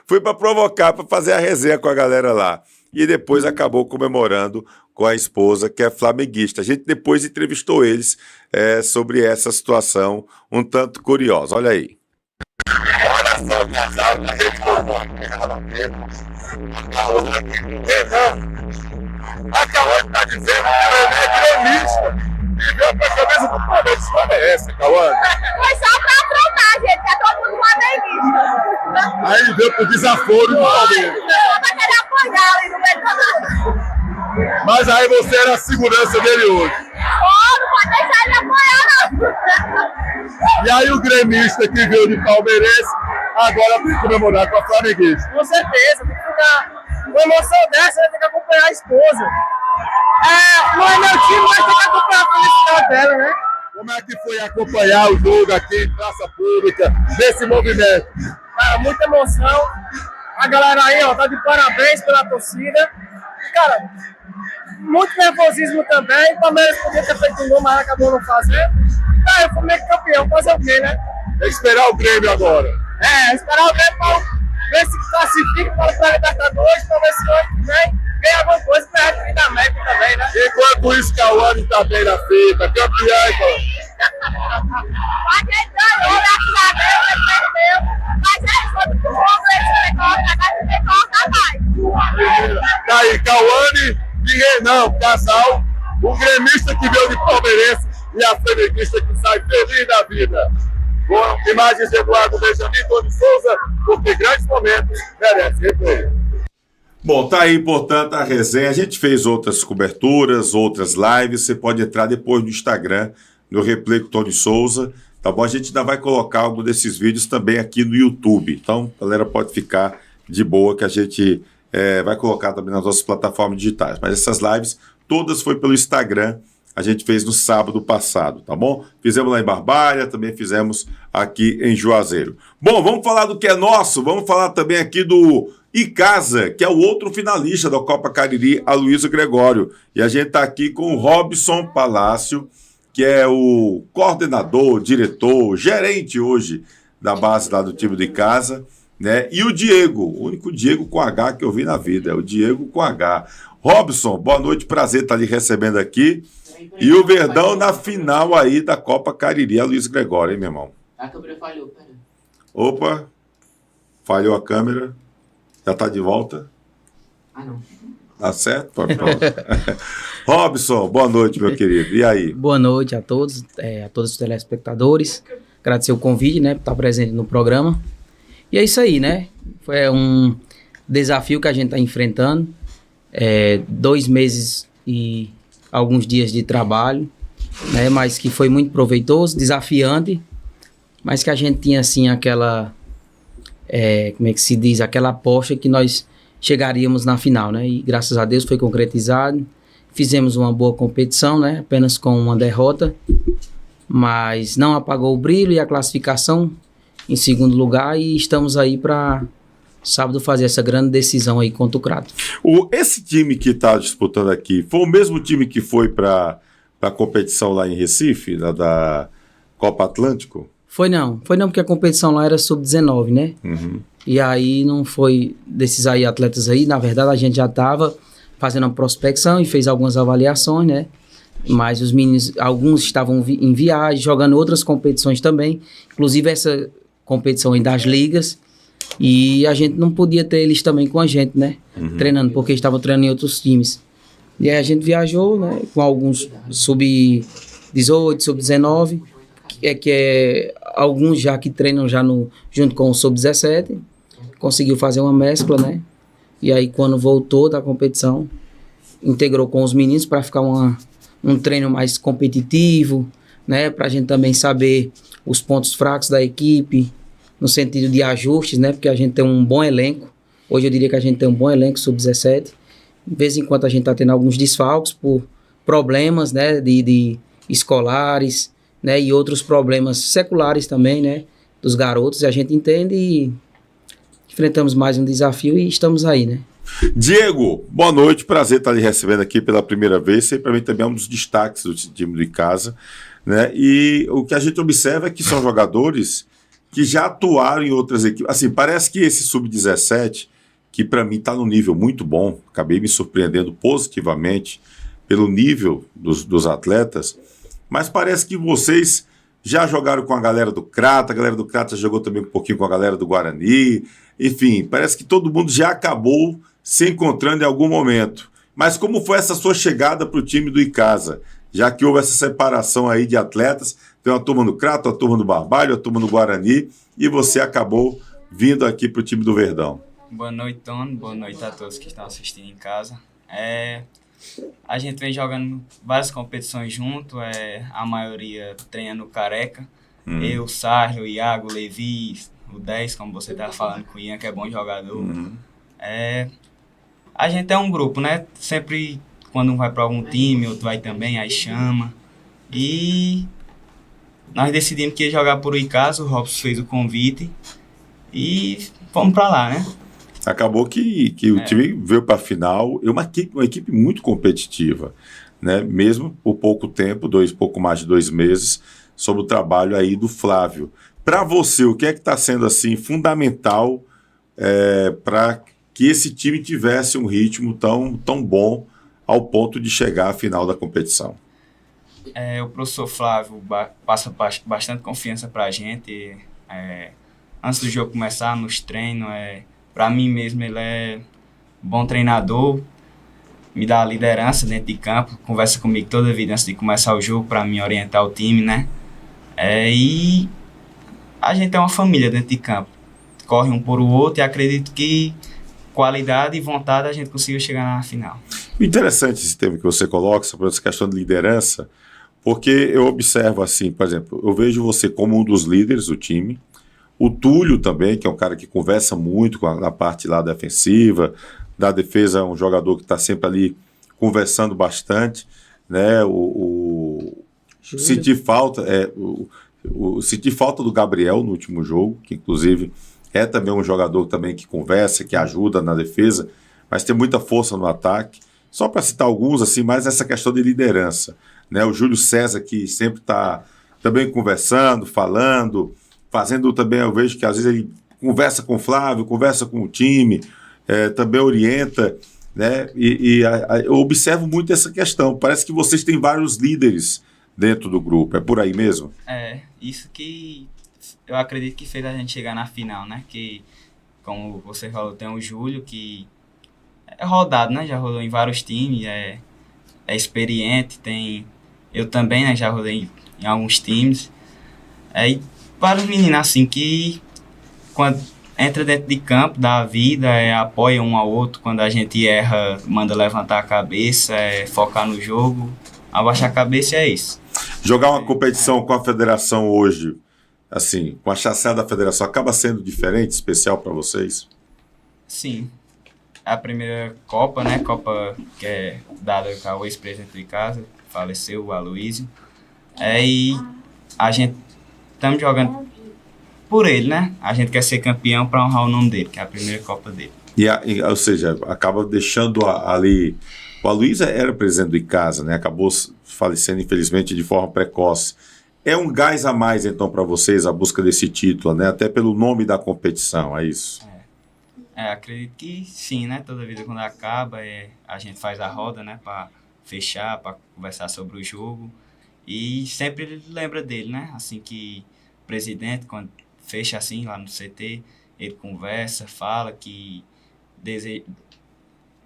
Foi para provocar, para fazer a resenha com a galera lá. E depois acabou comemorando com a esposa, que é flamenguista. A gente depois entrevistou eles sobre essa situação um tanto curiosa. Olha aí. Olha só o casal da Rede a Cauã está dizendo que ele é gremista. E veio pra cabeça do Palmeiras. Que história é essa, Cauã? Foi só pra afrontar, gente, que é todo mundo flamenguista. Aí ele veio pro desaforo do Palmeiras. Eu pra querer apoiar ali no meio todo mundo. Mas aí você era a segurança dele hoje. Não pode deixar ele apoiar, não. E aí o gremista que veio de palmeirense, agora tem que comemorar com a flamenguista. Com certeza, tem que ficar. Uma emoção dessa, tem que acompanhar a esposa. Não é meu time, mas tem que acompanhar a felicidade dela, né? Como é que foi acompanhar o jogo aqui em praça pública, nesse movimento? Cara, muita emoção. A galera aí, ó, tá de parabéns pela torcida. Cara, muito nervosismo também. O Palmeiras podia ter feito um gol, mas acabou não fazendo. O Flamengo campeão, fazer o quê, né? É esperar o Grêmio agora. Esperar o Grêmio para ver se classifica para a Libertadores, para ver se hoje vem ganha alguma coisa para a gente da América também, né? Enquanto isso, Cauã está bem na fita, campeão, então. A gente ganhou, graças a Deus, ele perdeu. Mas é isso, foi muito bom ver esse negócio, agora a gente tem que colocar mais. Tá aí, Cauane e Renan, casal, o gremista que veio de Palmeirense e a flamenguista que sai feliz da vida. Com imagens de Eduardo Benjamin, Tony Souza, porque grandes momentos merecem replay. Bom, tá aí, portanto, a resenha. A gente fez outras coberturas, outras lives. Você pode entrar depois no Instagram, no Replay com Tony Souza, tá bom? A gente ainda vai colocar algum desses vídeos também aqui no YouTube. Então, a galera pode ficar de boa que a gente vai colocar também nas nossas plataformas digitais. Mas essas lives, todas foi pelo Instagram. A gente fez no sábado passado, tá bom? Fizemos lá em Barbalha, também fizemos aqui em Juazeiro. Bom, vamos falar do que é nosso. Vamos falar também aqui do Icasa, que é o outro finalista da Copa Cariri, Aloysio Gregório. E a gente está aqui com o Robson Palácio, que é o coordenador, diretor, gerente hoje da base lá do time do Icasa, né? E o Diego, o único Diego com H que eu vi na vida, é o Diego com H. Robson, boa noite, prazer estar lhe recebendo aqui. E o Verdão na final aí da Copa Cariri, Aloysio Gregório, hein, meu irmão? A câmera falhou, pera. Opa, falhou a câmera. Já tá de volta? Ah, não. Tá certo? Pronto. Robson, boa noite, meu querido. E aí? Boa noite a todos os telespectadores. Agradecer o convite, né, por estar presente no programa. E é isso aí, né? Foi um desafio que a gente está enfrentando. 2 meses e alguns dias de trabalho, né? Mas que foi muito proveitoso, desafiante, mas que a gente tinha, assim, aquela... como é que se diz? Aquela aposta que nós chegaríamos na final, né? E graças a Deus foi concretizado. Fizemos uma boa competição, né? Apenas com uma derrota, mas não apagou o brilho e a classificação em segundo lugar, e estamos aí para sábado fazer essa grande decisão aí contra o Crato. Esse time que está disputando aqui, foi o mesmo time que foi para a competição lá em Recife, da Copa Atlântico? Foi não, porque a competição lá era sub-19, né? Uhum. E aí não foi desses aí atletas aí, na verdade a gente já estava fazendo uma prospecção e fez algumas avaliações, né? Mas os meninos, alguns estavam em viagem, jogando outras competições também, inclusive essa competição aí das ligas, e a gente não podia ter eles também com a gente, né? Uhum. Treinando, porque estavam treinando em outros times. E aí a gente viajou, né? Com alguns sub-18, sub-19, alguns já que treinam já junto com o sub-17, conseguiu fazer uma mescla, né? E aí quando voltou da competição, integrou com os meninos para ficar um treino mais competitivo, né? Para a gente também saber os pontos fracos da equipe, no sentido de ajustes, né? Porque a gente tem um bom elenco. Hoje eu diria que a gente tem um bom elenco sub-17. De vez em quando a gente está tendo alguns desfalques por problemas, né? De escolares, né? E outros problemas seculares também, né? Dos garotos. E a gente entende e enfrentamos mais um desafio e estamos aí, né? Diego, boa noite, prazer estar lhe recebendo aqui pela primeira vez. Você para mim também é um dos destaques do time do Icasa, né? E o que a gente observa é que são jogadores que já atuaram em outras equipes. Assim, parece que esse sub-17, que para mim está num nível muito bom, acabei me surpreendendo positivamente pelo nível dos atletas, mas parece que vocês já jogaram com a galera do Crato, a galera do Crato já jogou também um pouquinho com a galera do Guarani, enfim, parece que todo mundo já acabou se encontrando em algum momento. Mas como foi essa sua chegada para o time do Icasa? Já que houve essa separação aí de atletas, tem uma turma no Crato, a turma do Barbalho, a turma do Guarani, e você acabou vindo aqui para o time do Verdão. Boa noite, Tony. Boa noite a todos que estão assistindo em casa. A gente vem jogando várias competições junto, a maioria treinando Careca. Eu, Sárgio, Iago, Levi, o 10, como você estava falando com o Ian, que é bom jogador. A gente é um grupo, né? Sempre quando um vai para algum time, outro vai também, aí chama. E nós decidimos que ia jogar por Icasa, o Robson fez o convite e fomos para lá, né? Acabou que o time veio para a final, uma equipe muito competitiva, né? Mesmo por pouco tempo, pouco mais de 2 meses, sob o trabalho aí do Flávio. Para você, o que é que está sendo assim fundamental para que esse time tivesse um ritmo tão bom ao ponto de chegar à final da competição? O professor Flávio passa bastante confiança pra gente. Antes do jogo começar, nos treinos, para mim mesmo ele é bom treinador, me dá a liderança dentro de campo, conversa comigo toda vida antes de começar o jogo para me orientar o time, né? E a gente é uma família dentro de campo, corre um por o outro e acredito que qualidade e vontade a gente conseguiu chegar na final. Interessante esse tema que você coloca sobre essa questão de liderança, porque eu observo assim, por exemplo, eu vejo você como um dos líderes do time, o Túlio também, que é um cara que conversa muito na parte lá defensiva, da defesa, é um jogador que está sempre ali conversando bastante, né? Senti falta, senti falta do Gabriel no último jogo, que inclusive é também um jogador também que conversa, que ajuda na defesa, mas tem muita força no ataque. Só para citar alguns, assim, mais essa questão de liderança, né? O Júlio César, que sempre está também conversando, falando, fazendo também, eu vejo que às vezes ele conversa com o Flávio, conversa com o time, também orienta, né? Eu observo muito essa questão. Parece que vocês têm vários líderes dentro do grupo. É por aí mesmo? Isso que eu acredito que fez a gente chegar na final, né? Que, como você falou, tem o Júlio, que é rodado, né? Já rodou em vários times, é experiente, eu também, né? Já rodei em alguns times. E para os meninos, assim, que quando entra dentro de campo, dá a vida, apoia um ao outro, quando a gente erra, manda levantar a cabeça, focar no jogo, abaixar a cabeça, é isso. Jogar uma competição com a federação hoje, assim, com a chancela da federação, acaba sendo diferente, especial para vocês? Sim. A primeira Copa, né? Copa que é dada ao ex-presidente de casa, faleceu, o Aloysio. E a gente estamos jogando por ele, né? A gente quer ser campeão para honrar o nome dele, que é a primeira Copa dele. Ou seja, acaba deixando ali... O Aloysio era presidente do Icasa, né? Acabou falecendo, infelizmente, de forma precoce. É um gás a mais, então, para vocês, a busca desse título, né? Até pelo nome da competição, é isso? Acredito que sim, né? Toda vida quando acaba, a gente faz a roda, né? Para fechar, para conversar sobre o jogo. E sempre ele lembra dele, né? Assim que o presidente, quando fecha assim lá no CT, ele conversa, fala que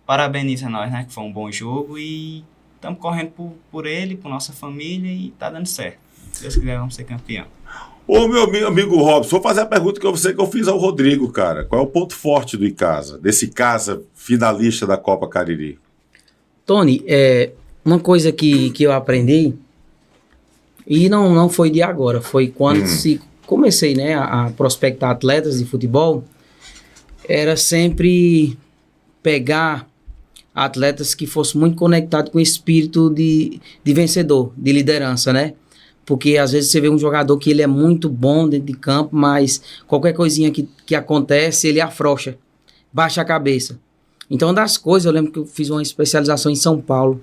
parabeniza nós, né? Que foi um bom jogo e estamos correndo por ele, por nossa família e tá dando certo. Se Deus quiser, vamos ser campeão. Ô, meu amigo Robson, vou fazer a pergunta que eu fiz ao Rodrigo, cara. Qual é o ponto forte do Icasa, desse Icasa finalista da Copa Cariri? Tony, uma coisa que eu aprendi, e não foi de agora, foi quando comecei, né, a prospectar atletas de futebol, era sempre pegar atletas que fossem muito conectados com o espírito de vencedor, de liderança, né? Porque às vezes você vê um jogador que ele é muito bom dentro de campo, mas qualquer coisinha que acontece, ele afrouxa, baixa a cabeça. Então, uma das coisas, eu lembro que eu fiz uma especialização em São Paulo,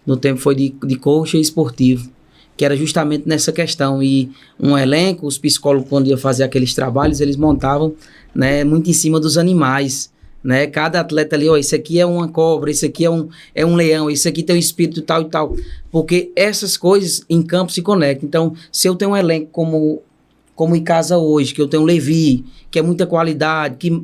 no tempo foi de coach esportivo, que era justamente nessa questão. E um elenco, os psicólogos, quando iam fazer aqueles trabalhos, eles montavam, né, muito em cima dos animais, né? Cada atleta ali, isso aqui é uma cobra, isso aqui é um leão, isso aqui tem um espírito tal e tal. Porque essas coisas em campo se conectam. Então, se eu tenho um elenco como o Icasa hoje, que eu tenho o Levi, que é muita qualidade, que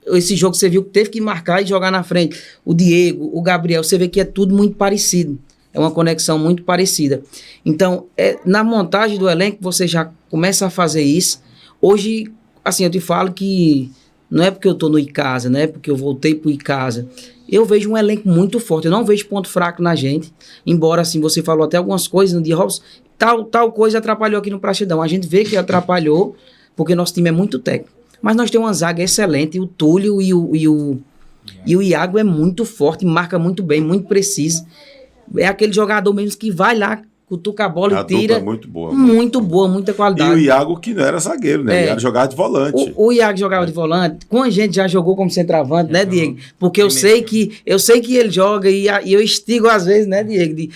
esse jogo você viu que teve que marcar e jogar na frente, o Diego, o Gabriel, você vê que é tudo muito parecido. É uma conexão muito parecida. Então, na montagem do elenco, você já começa a fazer isso. Hoje, assim, eu te falo que não é porque eu tô no Icasa, né? Porque eu voltei pro Icasa. Eu vejo um elenco muito forte. Eu não vejo ponto fraco na gente. Embora, assim, você falou até algumas coisas no dia, Robson, tal coisa atrapalhou aqui no Praxedão. A gente vê que atrapalhou, porque nosso time é muito técnico. Mas nós temos uma zaga excelente. O Túlio e o Iago é muito forte, marca muito bem, muito preciso. É aquele jogador mesmo que vai lá, cutuca a bola e tira. Muito boa, muita qualidade. E o Iago, que não era zagueiro, né? O Iago jogava de volante. O Iago jogava de volante. Com a gente já jogou como centroavante, né, Diego? Porque eu sei que ele joga e eu estigo às vezes, né, Diego?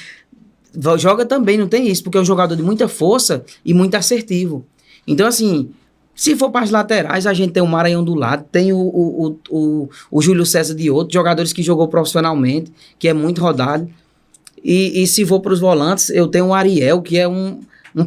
Joga também, não tem isso, porque é um jogador de muita força e muito assertivo. Então, assim, se for para as laterais, a gente tem o Maranhão do lado, tem o Júlio César de outro, jogadores que jogou profissionalmente, que é muito rodado. E se for para os volantes, eu tenho o Ariel, que é um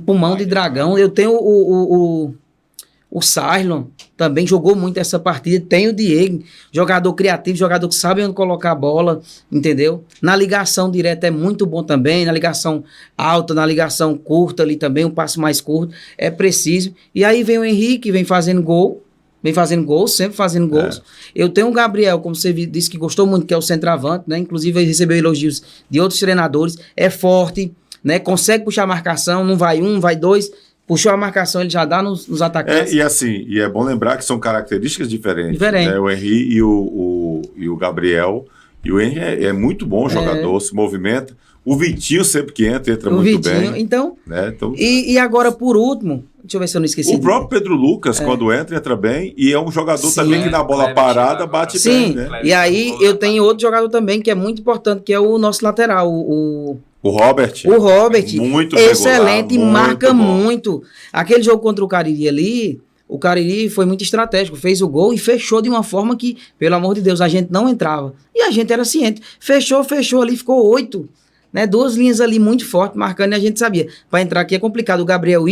pulmão de dragão. Eu tenho o Cylon, também jogou muito essa partida. Tem o Diego, jogador criativo, jogador que sabe onde colocar a bola, entendeu? Na ligação direta é muito bom também, na ligação alta, na ligação curta ali também, um passo mais curto, é preciso. E aí vem o Henrique, vem fazendo gols, sempre fazendo gols. Eu tenho o Gabriel, como você disse que gostou muito, que é o centroavante, né? Inclusive ele recebeu elogios de outros treinadores, é forte, né? Consegue puxar a marcação, não vai um, vai dois, puxou a marcação, ele já dá nos atacantes. E é bom lembrar que são características diferentes. Né? O Henry e o Gabriel. E o Henry é muito bom jogador, se movimenta. O Vitinho sempre que entra muito bem. Então, né? E agora, por último, deixa eu ver se eu não esqueci. O próprio Pedro Lucas, quando entra bem. E é um jogador também que na bola parada bate bem. Né? E aí eu tenho outro jogador também que é muito importante, que é o nosso lateral, o Robert. O Robert, muito excelente, regular, marca muito. Aquele jogo contra o Cariri ali, o Cariri foi muito estratégico, fez o gol e fechou de uma forma que, pelo amor de Deus, a gente não entrava. E a gente era ciente. Fechou ali, ficou 8. Né, 2 linhas ali muito fortes, marcando, e a gente sabia. Para entrar aqui é complicado. O Gabriel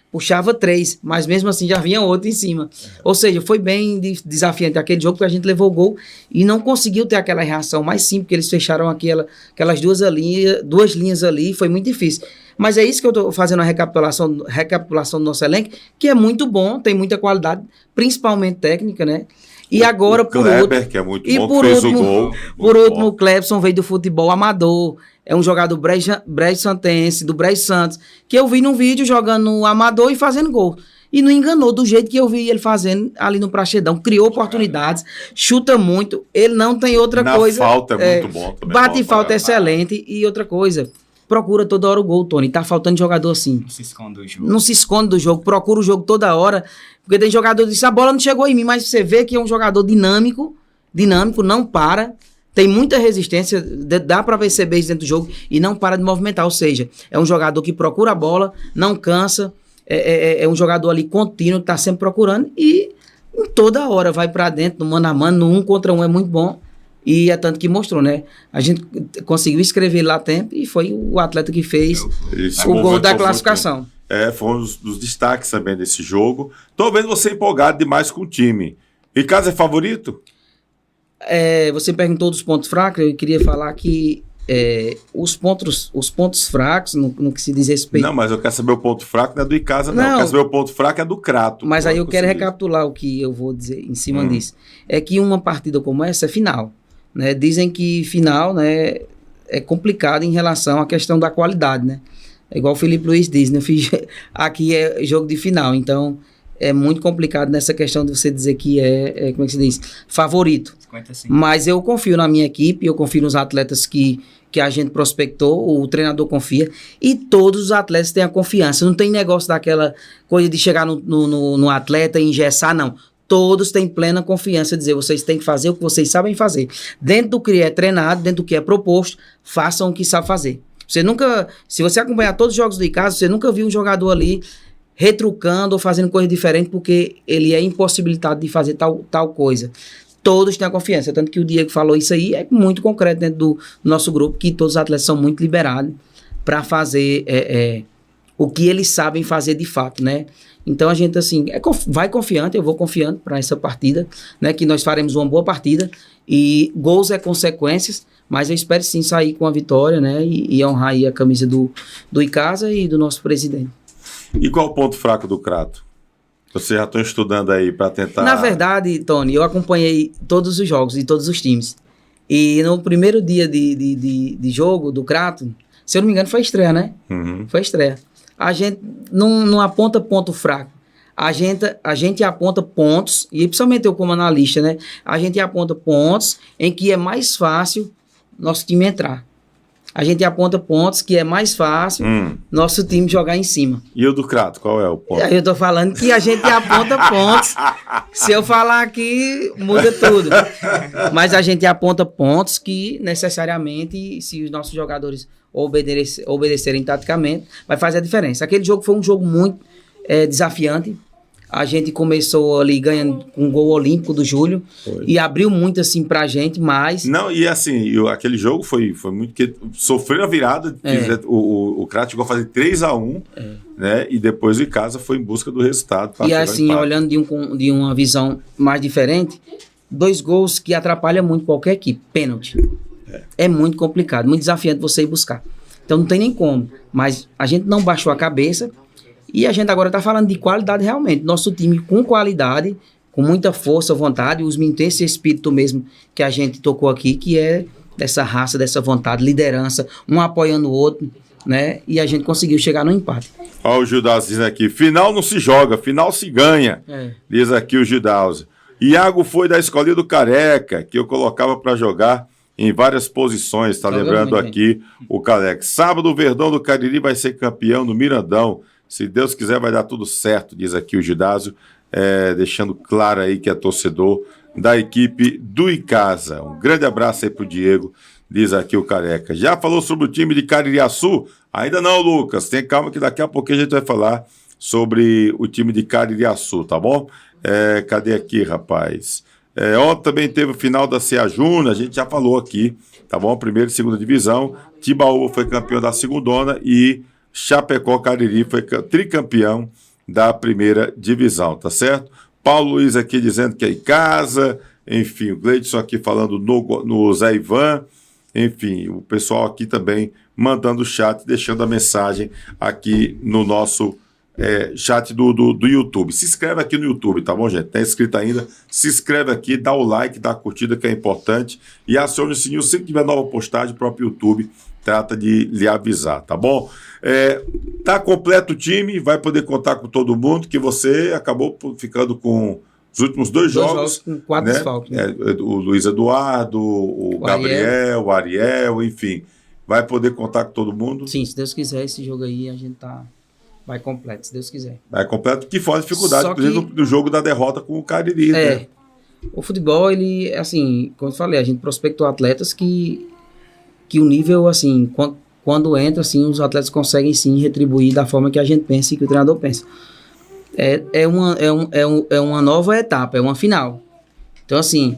puxava 3, mas mesmo assim já vinha outro em cima. Ou seja, foi bem desafiante aquele jogo, porque a gente levou o gol e não conseguiu ter aquela reação mais simples, porque eles fecharam aquelas 2 linhas ali, foi muito difícil. Mas é isso que eu estou fazendo a recapitulação do nosso elenco, que é muito bom, tem muita qualidade, principalmente técnica, né? E agora, por último, que é muito bom, fez o gol. Por último, o Clebson veio do futebol amador, é um jogador Brejo Santense, do Brejo Santos, que eu vi num vídeo jogando no amador e fazendo gol. E não enganou do jeito que eu vi ele fazendo ali no Praxedão. Criou oportunidades, chuta muito, ele não tem outra coisa. Falta é muito bom também. Bate falta excelente. E outra coisa, procura toda hora o gol, Tony. Tá faltando jogador assim. Não se esconde do jogo. Não se esconde do jogo, procura o jogo toda hora. Porque tem jogador que diz, a bola não chegou em mim, mas você vê que é um jogador dinâmico, não para, tem muita resistência, dá para perceber isso dentro do jogo e não para de movimentar. Ou seja, é um jogador que procura a bola, não cansa, é um jogador ali contínuo, que tá sempre procurando e em toda hora vai para dentro, no mano a mano, no 1 contra 1 é muito bom. E é tanto que mostrou, né? A gente conseguiu escrever lá a tempo e foi o atleta que fez o gol da classificação. Foi um dos destaques também desse jogo. Tô vendo você empolgado demais com o time. Ricardo é favorito? Você perguntou dos pontos fracos, eu queria falar que os pontos fracos, no que se diz respeito... Não, mas eu quero saber o ponto fraco, não é do Icasa, não. Eu quero saber o ponto fraco é do Crato. Mas aí eu quero recapitular o que eu vou dizer em cima disso. É que uma partida como essa é final. Né? Dizem que final, né, é complicado em relação à questão da qualidade, né? É igual o Felipe Luiz diz, né? Aqui é jogo de final, então é muito complicado nessa questão de você dizer que como é que se diz? Favorito. 55. Mas eu confio na minha equipe, eu confio nos atletas que a gente prospectou, o treinador confia, e todos os atletas têm a confiança. Não tem negócio daquela coisa de chegar no atleta e engessar, não. Todos têm plena confiança, dizer, vocês têm que fazer o que vocês sabem fazer. Dentro do que é treinado, dentro do que é proposto, façam o que sabem fazer. Se você acompanhar todos os jogos do Icasa, você nunca viu um jogador ali retrucando ou fazendo coisa diferente porque ele é impossibilitado de fazer tal coisa. Todos têm a confiança, tanto que o Diego falou isso aí, é muito concreto dentro do nosso grupo, que todos os atletas são muito liberados para fazer o que eles sabem fazer de fato, né? Então a gente assim, vai confiante, eu vou confiante para essa partida, né? Que nós faremos uma boa partida e gols é consequências, mas eu espero sim sair com a vitória, né? E honrar aí a camisa do Icasa e do nosso presidente. E qual o ponto fraco do Crato? Vocês já estão estudando aí para tentar... Na verdade, Tony, eu acompanhei todos os jogos de todos os times. E no primeiro dia de jogo do Crato, se eu não me engano, foi estreia, né? Foi estreia. A gente não aponta ponto fraco. A gente aponta pontos, e principalmente eu como analista, né? A gente aponta pontos em que é mais fácil nosso time entrar. A gente aponta pontos que é mais fácil nosso time jogar em cima. E o do Crato, qual é o ponto? Eu tô falando que a gente aponta pontos. Se eu falar aqui, muda tudo. Mas a gente aponta pontos que necessariamente, se os nossos jogadores obedecerem taticamente, vai fazer a diferença. Aquele jogo foi um jogo muito desafiante. A gente começou ali ganhando com um gol olímpico do Júlio. E abriu muito assim pra gente, mas... Não, e assim, aquele jogo foi muito... que sofreu a virada, o Crato chegou a fazer 3-1, né? E depois o Icasa foi em busca do resultado. E assim, olhando de uma visão mais diferente, 2 gols que atrapalham muito qualquer equipe. Pênalti. É muito complicado, muito desafiante você ir buscar. Então não tem nem como. Mas a gente não baixou a cabeça e a gente agora está falando de qualidade realmente. Nosso time com qualidade, com muita força, vontade, os meninos têm esse espírito mesmo que a gente tocou aqui, que é dessa raça, dessa vontade, liderança, um apoiando o outro, né? E a gente conseguiu chegar no empate. Olha o Gildaus dizendo aqui, final não se joga, final se ganha, diz aqui o Gildaus. Iago foi da escolinha do Careca, que eu colocava para jogar em várias posições, está lembrando aqui o Careca. Sábado o Verdão do Cariri vai ser campeão no Mirandão. Se Deus quiser vai dar tudo certo, diz aqui o Gidásio, deixando claro aí que é torcedor da equipe do Icasa. Um grande abraço aí pro Diego, diz aqui o Careca. Já falou sobre o time de Caririaçu? Ainda não, Lucas. Tem calma que daqui a pouquinho a gente vai falar sobre o time de Caririaçu, tá bom? Cadê aqui, rapaz? Ontem também teve o final da CEA Júnior, a gente já falou aqui, tá bom? Primeira e segunda divisão, Timbaúba foi campeão da segundona e Chapecó Cariri foi tricampeão da primeira divisão, tá certo? Paulo Luiz aqui dizendo que é em casa, enfim, o Gleidson aqui falando no Zé Ivan, enfim, o pessoal aqui também mandando o chat, deixando a mensagem aqui no nosso chat do YouTube. Se inscreve aqui no YouTube, tá bom, gente? Tá inscrito ainda? Se inscreve aqui, dá o like, dá a curtida, que é importante, e acione o sininho sempre que tiver nova postagem, o próprio YouTube trata de lhe avisar, tá bom? Tá completo o time, vai poder contar com todo mundo, que você acabou ficando com os últimos 2 jogos com 4 desfalques. Né? O Luiz Eduardo, o Gabriel, o Ariel, enfim. Vai poder contar com todo mundo? Sim, se Deus quiser, esse jogo aí a gente vai completo, se Deus quiser. Vai completo, que foi a dificuldade, inclusive, do jogo da derrota com o Cariri, né? O futebol, ele, assim, como eu falei, a gente prospectou atletas que o nível, assim, quando entra, assim, os atletas conseguem, sim, retribuir da forma que a gente pensa e que o treinador pensa. É uma nova etapa, é uma final. Então, assim,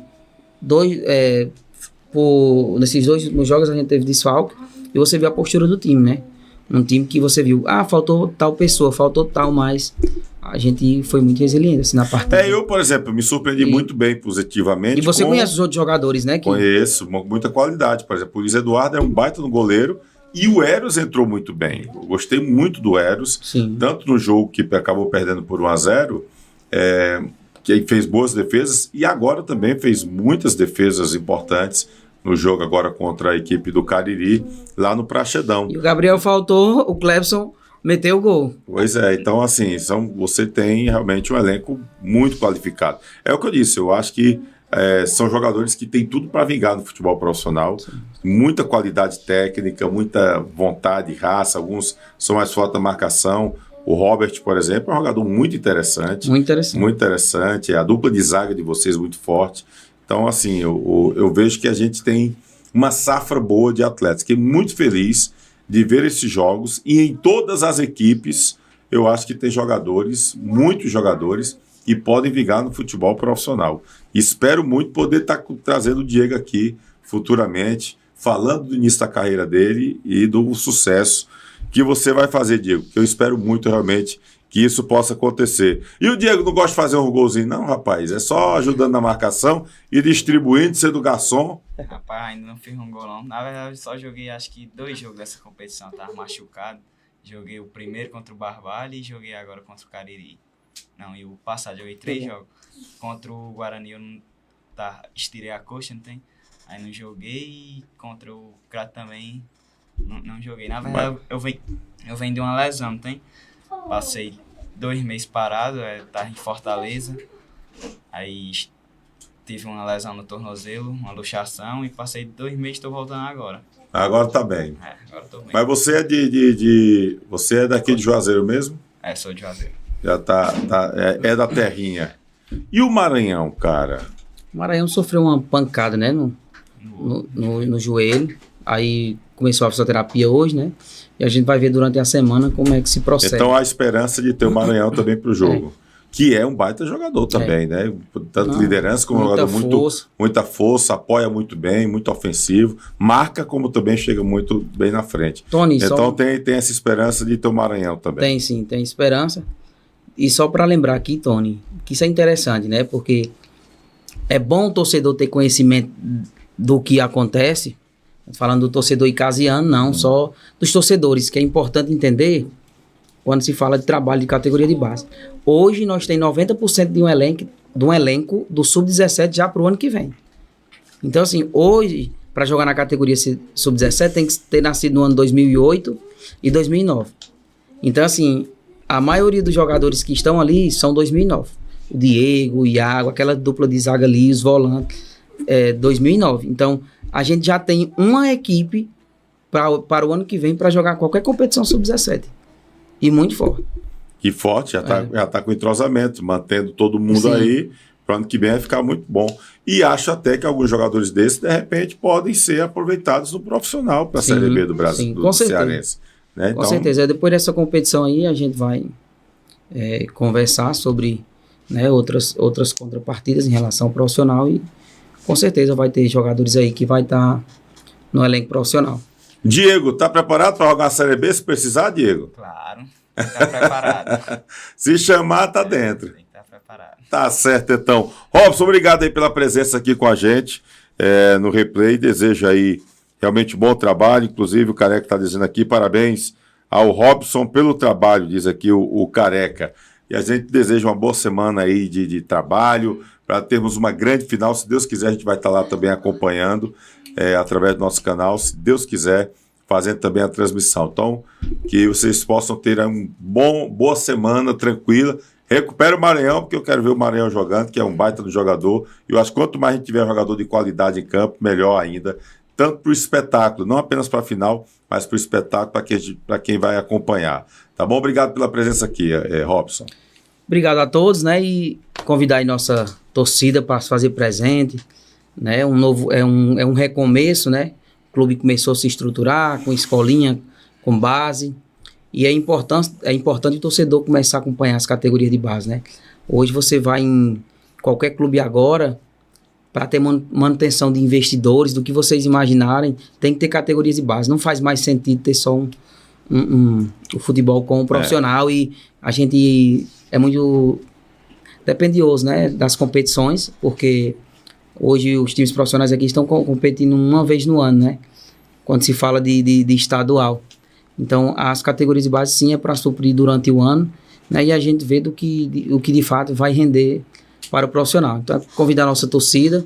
nesses 2 últimos jogos a gente teve desfalque e você viu a postura do time, né? Um time que você viu, faltou tal pessoa, faltou tal, mas a gente foi muito resiliente assim, na partida. Eu, por exemplo, me surpreendi muito bem positivamente. E você conhece os outros jogadores, né? Conheço, muita qualidade. Por exemplo, o Luiz Eduardo é um baita no goleiro e o Eros entrou muito bem. Eu gostei muito do Eros, tanto no jogo que acabou perdendo por 1-0, que fez boas defesas, e agora também fez muitas defesas importantes no jogo agora contra a equipe do Cariri, lá no Praxedão. E o Gabriel faltou, o Clebson meteu o gol. Pois então assim, você tem realmente um elenco muito qualificado. É o que eu disse, eu acho que são jogadores que têm tudo para vingar no futebol profissional, muita qualidade técnica, muita vontade, raça, alguns são mais fortes na marcação. O Robert, por exemplo, é um jogador muito interessante. Muito interessante, a dupla de zaga de vocês muito forte. Então, assim, eu vejo que a gente tem uma safra boa de atletas. Fiquei muito feliz de ver esses jogos e em todas as equipes eu acho que tem jogadores, muitos jogadores, que podem vingar no futebol profissional. Espero muito poder estar trazendo o Diego aqui futuramente, falando do início da carreira dele e do sucesso que você vai fazer, Diego. Eu espero muito realmente que isso possa acontecer. E o Diego não gosta de fazer um golzinho, não, rapaz? É só ajudando na marcação e distribuindo, sendo garçom. Rapaz, ainda não fiz um gol, não. Na verdade, só joguei, acho que 2 jogos dessa competição. Tava machucado. Joguei o primeiro contra o Barbalho e joguei agora contra o Cariri. Não, e o passado, joguei 3 jogos. Contra o Guarani, eu estirei a coxa, não tem? Aí não joguei. E contra o Crato também, não joguei. Na verdade, eu venho de uma lesão, não tem? Passei 2 meses parado, tava em Fortaleza, aí tive uma lesão no tornozelo, uma luxação, e passei 2 meses, estou voltando agora. Agora tá bem. Agora tô bem. Mas você você é daqui de Juazeiro mesmo? Sou de Juazeiro. Já é da terrinha. E o Maranhão, cara? O Maranhão sofreu uma pancada, né, no joelho, aí começou a fisioterapia hoje, né? E a gente vai ver durante a semana como é que se processa. Então há esperança de ter o Maranhão também para o jogo. que é um baita jogador também, né? Tanto liderança como jogador muita força, apoia muito bem, muito ofensivo, marca como também chega muito bem na frente. Tony, então tem essa esperança de ter o Maranhão também. Tem sim, tem esperança. E só para lembrar aqui, Tony, que isso é interessante, né? Porque é bom o torcedor ter conhecimento do que acontece, falando do torcedor icasiano, não, só dos torcedores, que é importante entender quando se fala de trabalho de categoria de base. Hoje nós temos 90% de um elenco do Sub-17 já para o ano que vem. Então, assim, hoje, para jogar na categoria Sub-17, tem que ter nascido no ano 2008 e 2009. Então, assim, a maioria dos jogadores que estão ali são 2009. O Diego, o Iago, aquela dupla de zaga ali, os volantes, 2009. Então, a gente já tem uma equipe para o ano que vem para jogar qualquer competição Sub-17. E muito forte. E forte, já tá com entrosamento, mantendo todo mundo aí, para o ano que vem vai ficar muito bom. E acho até que alguns jogadores desses, de repente, podem ser aproveitados no profissional para a Série B do Brasil, do Cearense. Né? Com certeza. Depois dessa competição aí, a gente vai conversar sobre, né, outras contrapartidas em relação ao profissional e com certeza vai ter jogadores aí que vai estar no elenco profissional. Diego, tá preparado para jogar a Série B se precisar, Diego? Claro, tá preparado. Se chamar, tá dentro. Tem que estar preparado. Tá certo, então. Robson, obrigado aí pela presença aqui com a gente no Replay. Desejo aí realmente bom trabalho. Inclusive, o Careca está dizendo aqui, parabéns ao Robson pelo trabalho, diz aqui o Careca. E a gente deseja uma boa semana aí de trabalho, para termos uma grande final. Se Deus quiser, a gente vai estar lá também acompanhando. Através do nosso canal, se Deus quiser, fazendo também a transmissão. Então, que vocês possam ter boa semana, tranquila. Recupera o Maranhão, porque eu quero ver o Maranhão jogando, que é um baita do jogador. E eu acho que quanto mais a gente tiver jogador de qualidade em campo, melhor ainda. Tanto para o espetáculo, não apenas para a final, mas para o espetáculo, para quem vai acompanhar. Tá bom? Obrigado pela presença aqui, Robson. Obrigado a todos, né? E convidar aí nossa torcida para se fazer presente. Né, é um recomeço, né? O clube começou a se estruturar com escolinha, com base, e é importante o torcedor começar a acompanhar as categorias de base, né? Hoje você vai em qualquer clube agora, para ter manutenção de investidores, do que vocês imaginarem, tem que ter categorias de base. Não faz mais sentido ter só o futebol com um profissional, e a gente é muito dependioso, né, das competições, porque hoje os times profissionais aqui estão competindo uma vez no ano, né? Quando se fala de estadual. Então, as categorias de base, sim, é para suprir durante o ano, né? E a gente vê o que de fato vai render para o profissional. Então, convidar a nossa torcida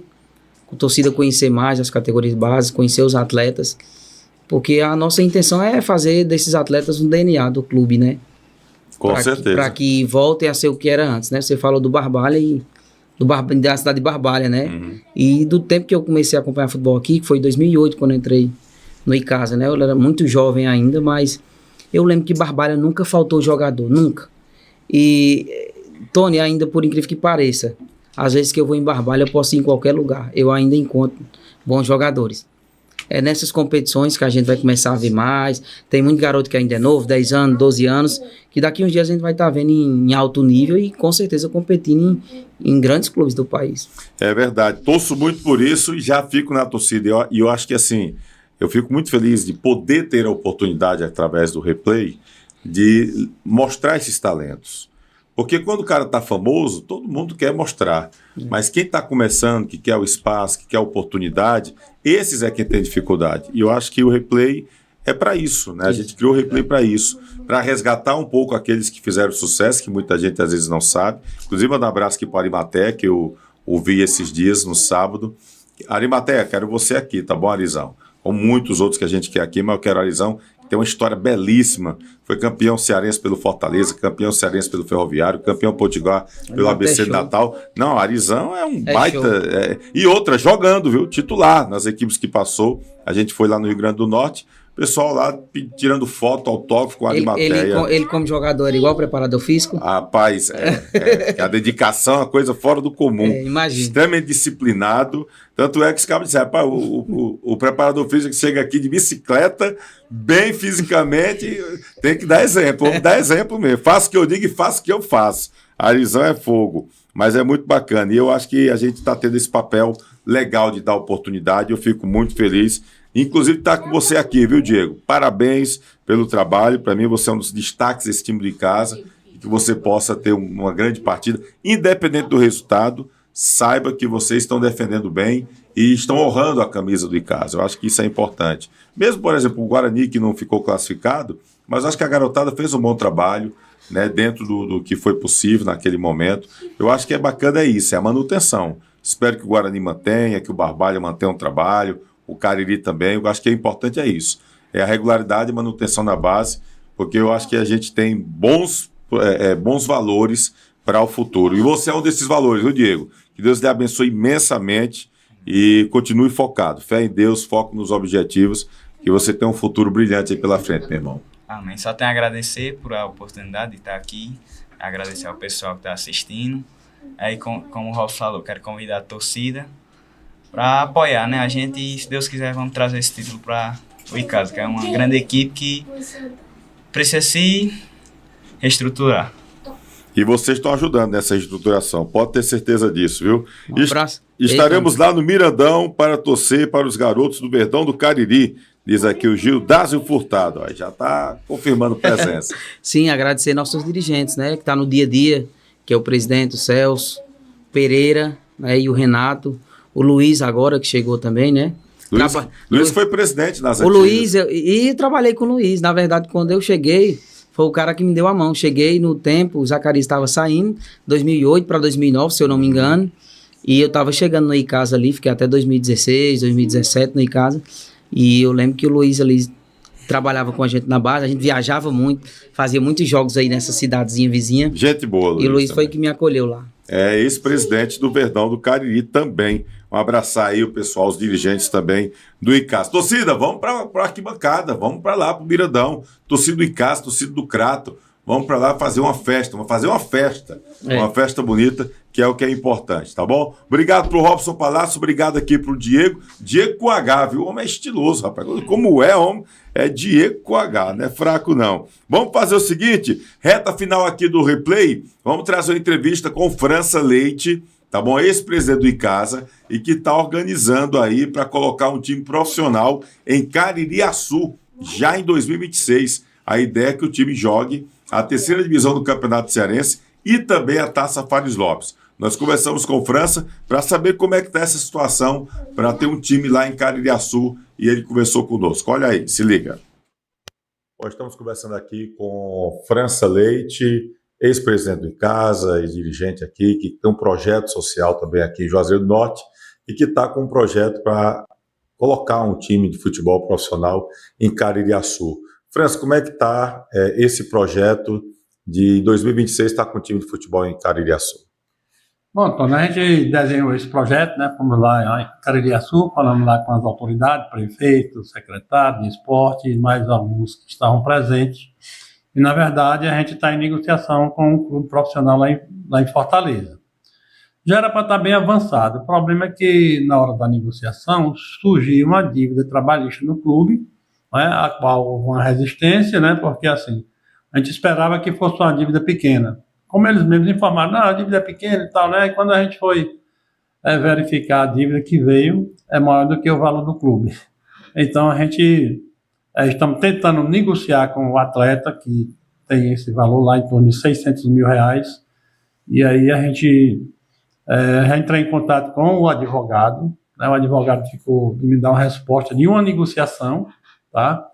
conhecer mais as categorias de base, conhecer os atletas, porque a nossa intenção é fazer desses atletas um DNA do clube, né? Com certeza. Para que voltem a ser o que era antes, né? Você falou do Barbalha da cidade de Barbalha, né? Uhum. E do tempo que eu comecei a acompanhar futebol aqui, que foi em 2008, quando eu entrei no Icasa, né? Eu era muito jovem ainda, mas eu lembro que Barbalha nunca faltou jogador, nunca. E, Tony, ainda por incrível que pareça, às vezes que eu vou em Barbalha, eu posso ir em qualquer lugar, eu ainda encontro bons jogadores. É nessas competições que a gente vai começar a ver mais. Tem muito garoto que ainda é novo, 10 anos, 12 anos, que daqui uns dias a gente vai estar vendo em alto nível e com certeza competindo em grandes clubes do país. É verdade, torço muito por isso e já fico na torcida. E eu acho que assim, eu fico muito feliz de poder ter a oportunidade, através do Replay, de mostrar esses talentos. Porque quando o cara está famoso, todo mundo quer mostrar. Mas quem está começando, que quer o espaço, que quer a oportunidade, esses é quem tem dificuldade. E eu acho que o Replay é para isso, né? A gente criou o Replay para isso, para resgatar um pouco aqueles que fizeram sucesso, que muita gente às vezes não sabe. Inclusive, mandar um abraço aqui para a Arimatea, que eu ouvi esses dias, no sábado. Arimatea, quero você aqui, tá bom, Arizão? Como muitos outros que a gente quer aqui, mas eu quero Arizão. Tem uma história belíssima, foi campeão cearense pelo Fortaleza, campeão cearense pelo Ferroviário, campeão potiguar pelo ABC de Natal. Não, Arizão é um baita... e outra, jogando, viu? Titular nas equipes que passou. A gente foi lá no Rio Grande do Norte, pessoal lá tirando foto, autógrafo com a Arimateia. Ele como jogador era igual preparador físico? Rapaz, a dedicação é uma coisa fora do comum. Imagina. Extremamente disciplinado. Tanto é que os caras disseram, rapaz, o preparador físico chega aqui de bicicleta, bem fisicamente, tem que dar exemplo. Vamos dar exemplo mesmo. Faço o que eu digo e faço o que eu faço. A Arizão é fogo. Mas é muito bacana. E eu acho que a gente está tendo esse papel legal de dar oportunidade. Eu fico muito feliz. Inclusive, estar com você aqui, viu, Diego? Parabéns pelo trabalho. Para mim, você é um dos destaques desse time de casa. E que você possa ter uma grande partida. Independente do resultado, saiba que vocês estão defendendo bem e estão honrando a camisa do Icasa. Eu acho que isso é importante. Mesmo, por exemplo, o Guarani, que não ficou classificado, mas acho que a garotada fez um bom trabalho, né, dentro do que foi possível naquele momento. Eu acho que é bacana isso, é a manutenção. Espero que o Guarani mantenha, que o Barbalha mantenha um trabalho, o Cariri também. Eu acho que é importante é isso. É a regularidade e manutenção na base, porque eu acho que a gente tem bons valores para o futuro. E você é um desses valores, viu, Diego? Que Deus lhe abençoe imensamente e continue focado. Fé em Deus, foco nos objetivos, que você tem um futuro brilhante aí pela frente, meu irmão. Amém. Só tenho a agradecer por a oportunidade de estar aqui, agradecer ao pessoal que está assistindo. Aí, como o Robson falou, quero convidar a torcida para apoiar, né? A gente, e se Deus quiser, vamos trazer esse título para o Icasa, que é uma grande equipe que precisa se reestruturar. E vocês estão ajudando nessa reestruturação, pode ter certeza disso, viu? Um abraço. Estaremos lá no Mirandão para torcer para os garotos do Verdão do Cariri, diz aqui o Gildásio Furtado, ó, já está confirmando presença. Sim, agradecer nossos dirigentes, né, que está no dia a dia, que é o presidente, o Celso, Pereira, né, e o Renato, o Luiz agora, que chegou também, né? Luiz foi presidente nas antigas. O Luiz, e trabalhei com o Luiz, na verdade, quando eu cheguei, foi o cara que me deu a mão. Cheguei no tempo, o Zacarias estava saindo, 2008 para 2009, se eu não me engano, e eu estava chegando no Icasa ali, fiquei até 2016, 2017 no Icasa, e eu lembro que o Luiz ali trabalhava com a gente na base, a gente viajava muito, fazia muitos jogos aí nessa cidadezinha vizinha. Gente boa, Luiz. E o Luiz foi que me acolheu lá. É ex-presidente do Verdão do Cariri também. Um abraçar aí o pessoal, os dirigentes também do Icasa. Torcida, vamos para a arquibancada, vamos para lá, para o Mirandão. Torcida do Icasa, torcida do Crato. Vamos para lá fazer uma festa, uma festa bonita, que é o que é importante, tá bom? Obrigado pro Robson Palácio, obrigado aqui pro Diego com H, viu? O homem é estiloso, rapaz. Como é, homem? É Diego com H, não é fraco não. Vamos fazer o seguinte, reta final aqui do replay, vamos trazer uma entrevista com França Leite, tá bom? Ex-presidente do Icasa e que está organizando aí para colocar um time profissional em Caririaçu, já em 2026. A ideia é que o time jogue a terceira divisão do Campeonato Cearense e também a Taça Fares Lopes. Nós conversamos com o França para saber como é que está essa situação para ter um time lá em Caririaçu e ele conversou conosco. Olha aí, se liga. Nós estamos conversando aqui com França Leite, ex-presidente do Icasa e dirigente aqui, que tem um projeto social também aqui em Juazeiro do Norte e que está com um projeto para colocar um time de futebol profissional em Caririaçu. França, como é que está esse projeto de 2026 estar com o time de futebol em Caririaçu? Bom, Antônio, a gente desenhou esse projeto, né? Fomos lá em Caririaçu, falamos lá com as autoridades, prefeito, secretário de esporte e mais alguns que estavam presentes. E, na verdade, a gente está em negociação com um clube profissional lá em Fortaleza. Já era para estar bem avançado. O problema é que, na hora da negociação, surgiu uma dívida trabalhista no clube, né, a qual houve uma resistência, né, porque assim, a gente esperava que fosse uma dívida pequena. Como eles mesmos informaram, não, a dívida é pequena e tal, né, e quando a gente foi verificar a dívida que veio, é maior do que o valor do clube. Então, a gente estamos tentando negociar com o atleta, que tem esse valor lá em torno de R$600 mil, e aí a gente entrou em contato com o advogado, né, o advogado ficou de me dar uma resposta de uma negociação, tá?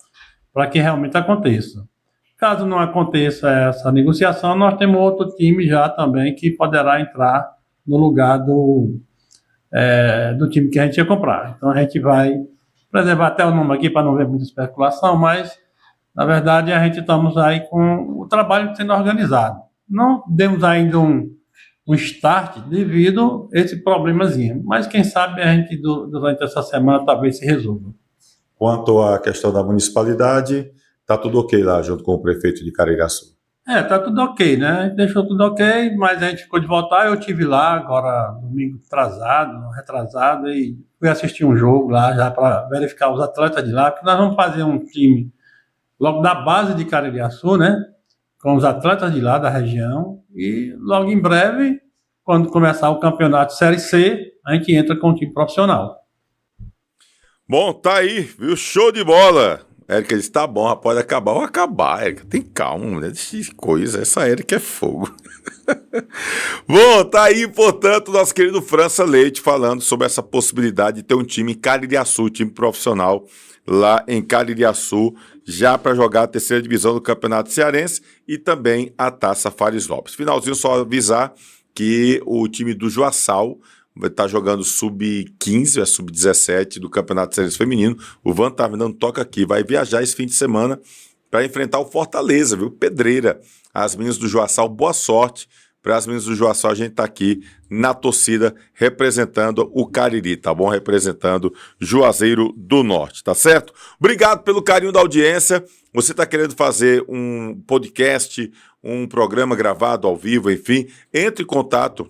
Para que realmente aconteça. Caso não aconteça essa negociação, nós temos outro time já também que poderá entrar no lugar do time que a gente ia comprar. Então a gente vai preservar até o nome aqui para não ver muita especulação, mas na verdade a gente estamos aí com o trabalho sendo organizado. Não demos ainda um start devido a esse problemazinho, mas quem sabe a gente durante essa semana talvez se resolva. Quanto à questão da municipalidade, tá tudo ok lá, junto com o prefeito de Caririaçu. Tá tudo ok, né? A gente deixou tudo ok, mas a gente ficou de voltar. Eu tive lá agora, domingo retrasado, e fui assistir um jogo lá já para verificar os atletas de lá, porque nós vamos fazer um time logo da base de Caririaçu, né? Com os atletas de lá da região, e logo em breve, quando começar o campeonato Série C, a gente entra com o time profissional. Bom, tá aí, viu? Show de bola! Érica disse, tá bom, pode acabar ou acabar, Érica. Tem calma, né? Deixa coisa, essa Érica é fogo. Bom, tá aí, portanto, nosso querido França Leite falando sobre essa possibilidade de ter um time em Caririaçu, time profissional lá em Caririaçu, já para jogar a terceira divisão do Campeonato Cearense e também a Taça Fares Lopes. Finalzinho, só avisar que o time do Joaçal vai estar jogando sub-15, sub-17 do Campeonato Cearense Feminino. O Van tá me dando toca aqui, vai viajar esse fim de semana para enfrentar o Fortaleza, viu? Pedreira. As meninas do Joaçal, boa sorte. Para as meninas do Joaçal, a gente tá aqui na torcida representando o Cariri, tá bom? Representando Juazeiro do Norte, tá certo? Obrigado pelo carinho da audiência. Você tá querendo fazer um podcast, um programa gravado ao vivo, enfim, entre em contato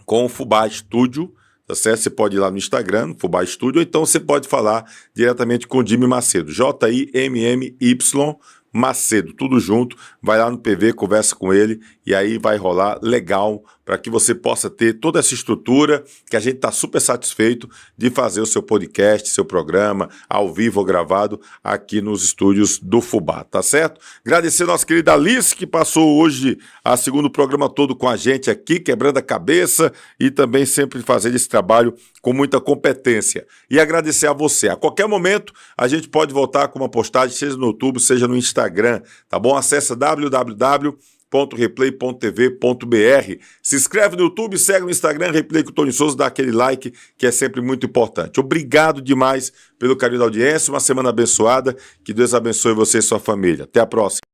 com o Fubá Estúdio, tá certo? Você pode ir lá no Instagram, no Fubá Estúdio, ou então você pode falar diretamente com o Jimmy Macedo, Jimmy Macedo, tudo junto, vai lá no PV, conversa com ele e aí vai rolar legal para que você possa ter toda essa estrutura que a gente está super satisfeito de fazer o seu podcast, seu programa, ao vivo ou gravado aqui nos estúdios do Fubá, tá certo? Agradecer a nossa querida Alice, que passou hoje a segundo programa todo com a gente aqui, quebrando a cabeça e também sempre fazendo esse trabalho com muita competência. E agradecer a você. A qualquer momento a gente pode voltar com uma postagem, seja no YouTube, seja no Instagram, tá bom? Acesse www.replay.tv.br. Se inscreve no YouTube, segue no Instagram, Replay com o Tony Souza, dá aquele like que é sempre muito importante. Obrigado demais pelo carinho da audiência, uma semana abençoada, que Deus abençoe você e sua família. Até a próxima.